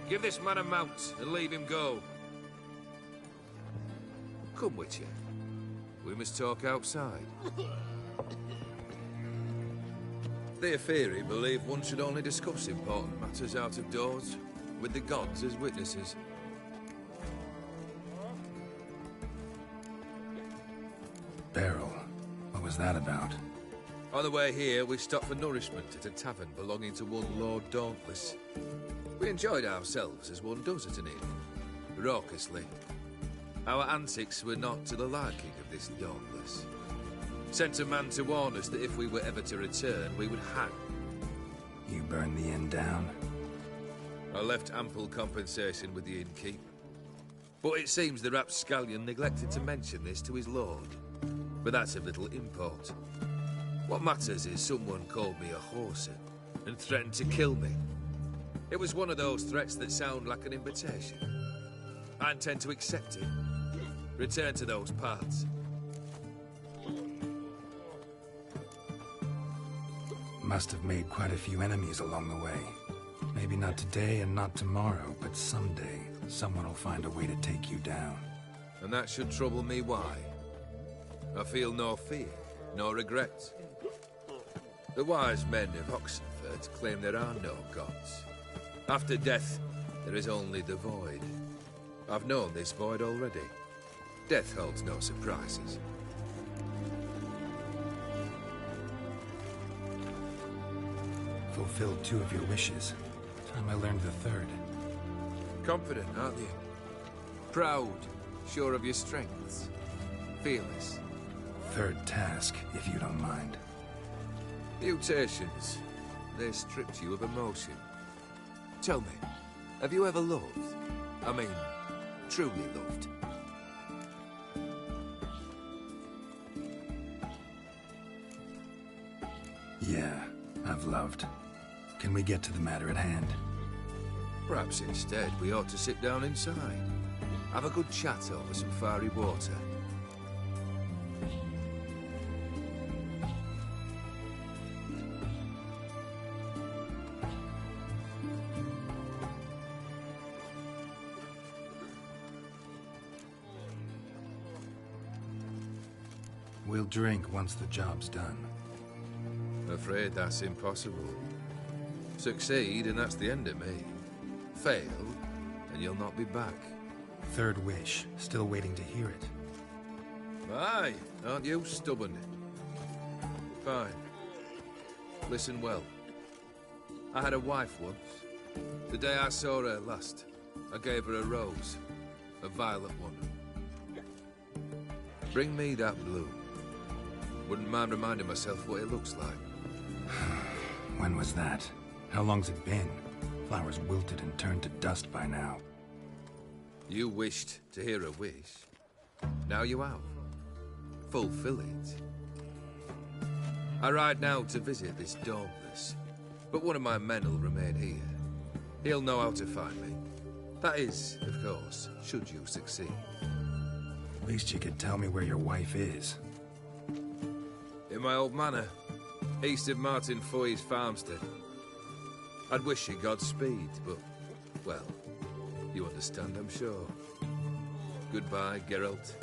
Give this man a mount and leave him go. Come, Witcher. We must talk outside. The Aetheri believe one should only discuss important matters out of doors, with the gods as witnesses. Beryl, what was that about? On the way here, we stopped for nourishment at a tavern belonging to one Lord Dauntless. We enjoyed ourselves as one does at an inn, raucously. Our antics were not to the liking of this Dauntless. Sent a man to warn us that if we were ever to return, we would hang. You burned the inn down? I left ample compensation with the innkeep. But it seems the rapscallion neglected to mention this to his lord. But that's of little import. What matters is someone called me a whoreson and threatened to kill me. It was one of those threats that sound like an invitation. I intend to accept it. Return to those parts. Must have made quite a few enemies along the way. Maybe not today and not tomorrow, but someday, someone will find a way to take you down. And that should trouble me why? I feel no fear, no regret. The wise men of Oxenford claim there are no gods. After death, there is only the void. I've known this void already. Death holds no surprises. Fulfilled 2 of your wishes. Time I learned the 3rd. Confident, aren't you? Proud, sure of your strengths. Fearless. 3rd task, if you don't mind. Mutations. They stripped you of emotion. Tell me, have you ever loved? I mean, truly loved? Yeah, I've loved. Can we get to the matter at hand? Perhaps instead we ought to sit down inside. Have a good chat over some fiery water. We'll drink once the job's done. Afraid that's impossible. Succeed, and that's the end of me. Fail, and you'll not be back. 3rd wish. Still waiting to hear it. Aye, aren't you stubborn? Fine. Listen well. I had a wife once. The day I saw her last, I gave her a rose. A violet one. Bring me that bloom. Wouldn't mind reminding myself what it looks like. When was that? How long's it been? Flowers wilted and turned to dust by now. You wished to hear a wish. Now you have. Fulfill it. I ride now to visit this Dauntless, but one of my men will remain here. He'll know how to find me. That is, of course, should you succeed. At least you could tell me where your wife is. In my old manor, east of Martin Foy's farmstead. I'd wish you Godspeed, but, well, you understand, I'm sure. Goodbye, Geralt.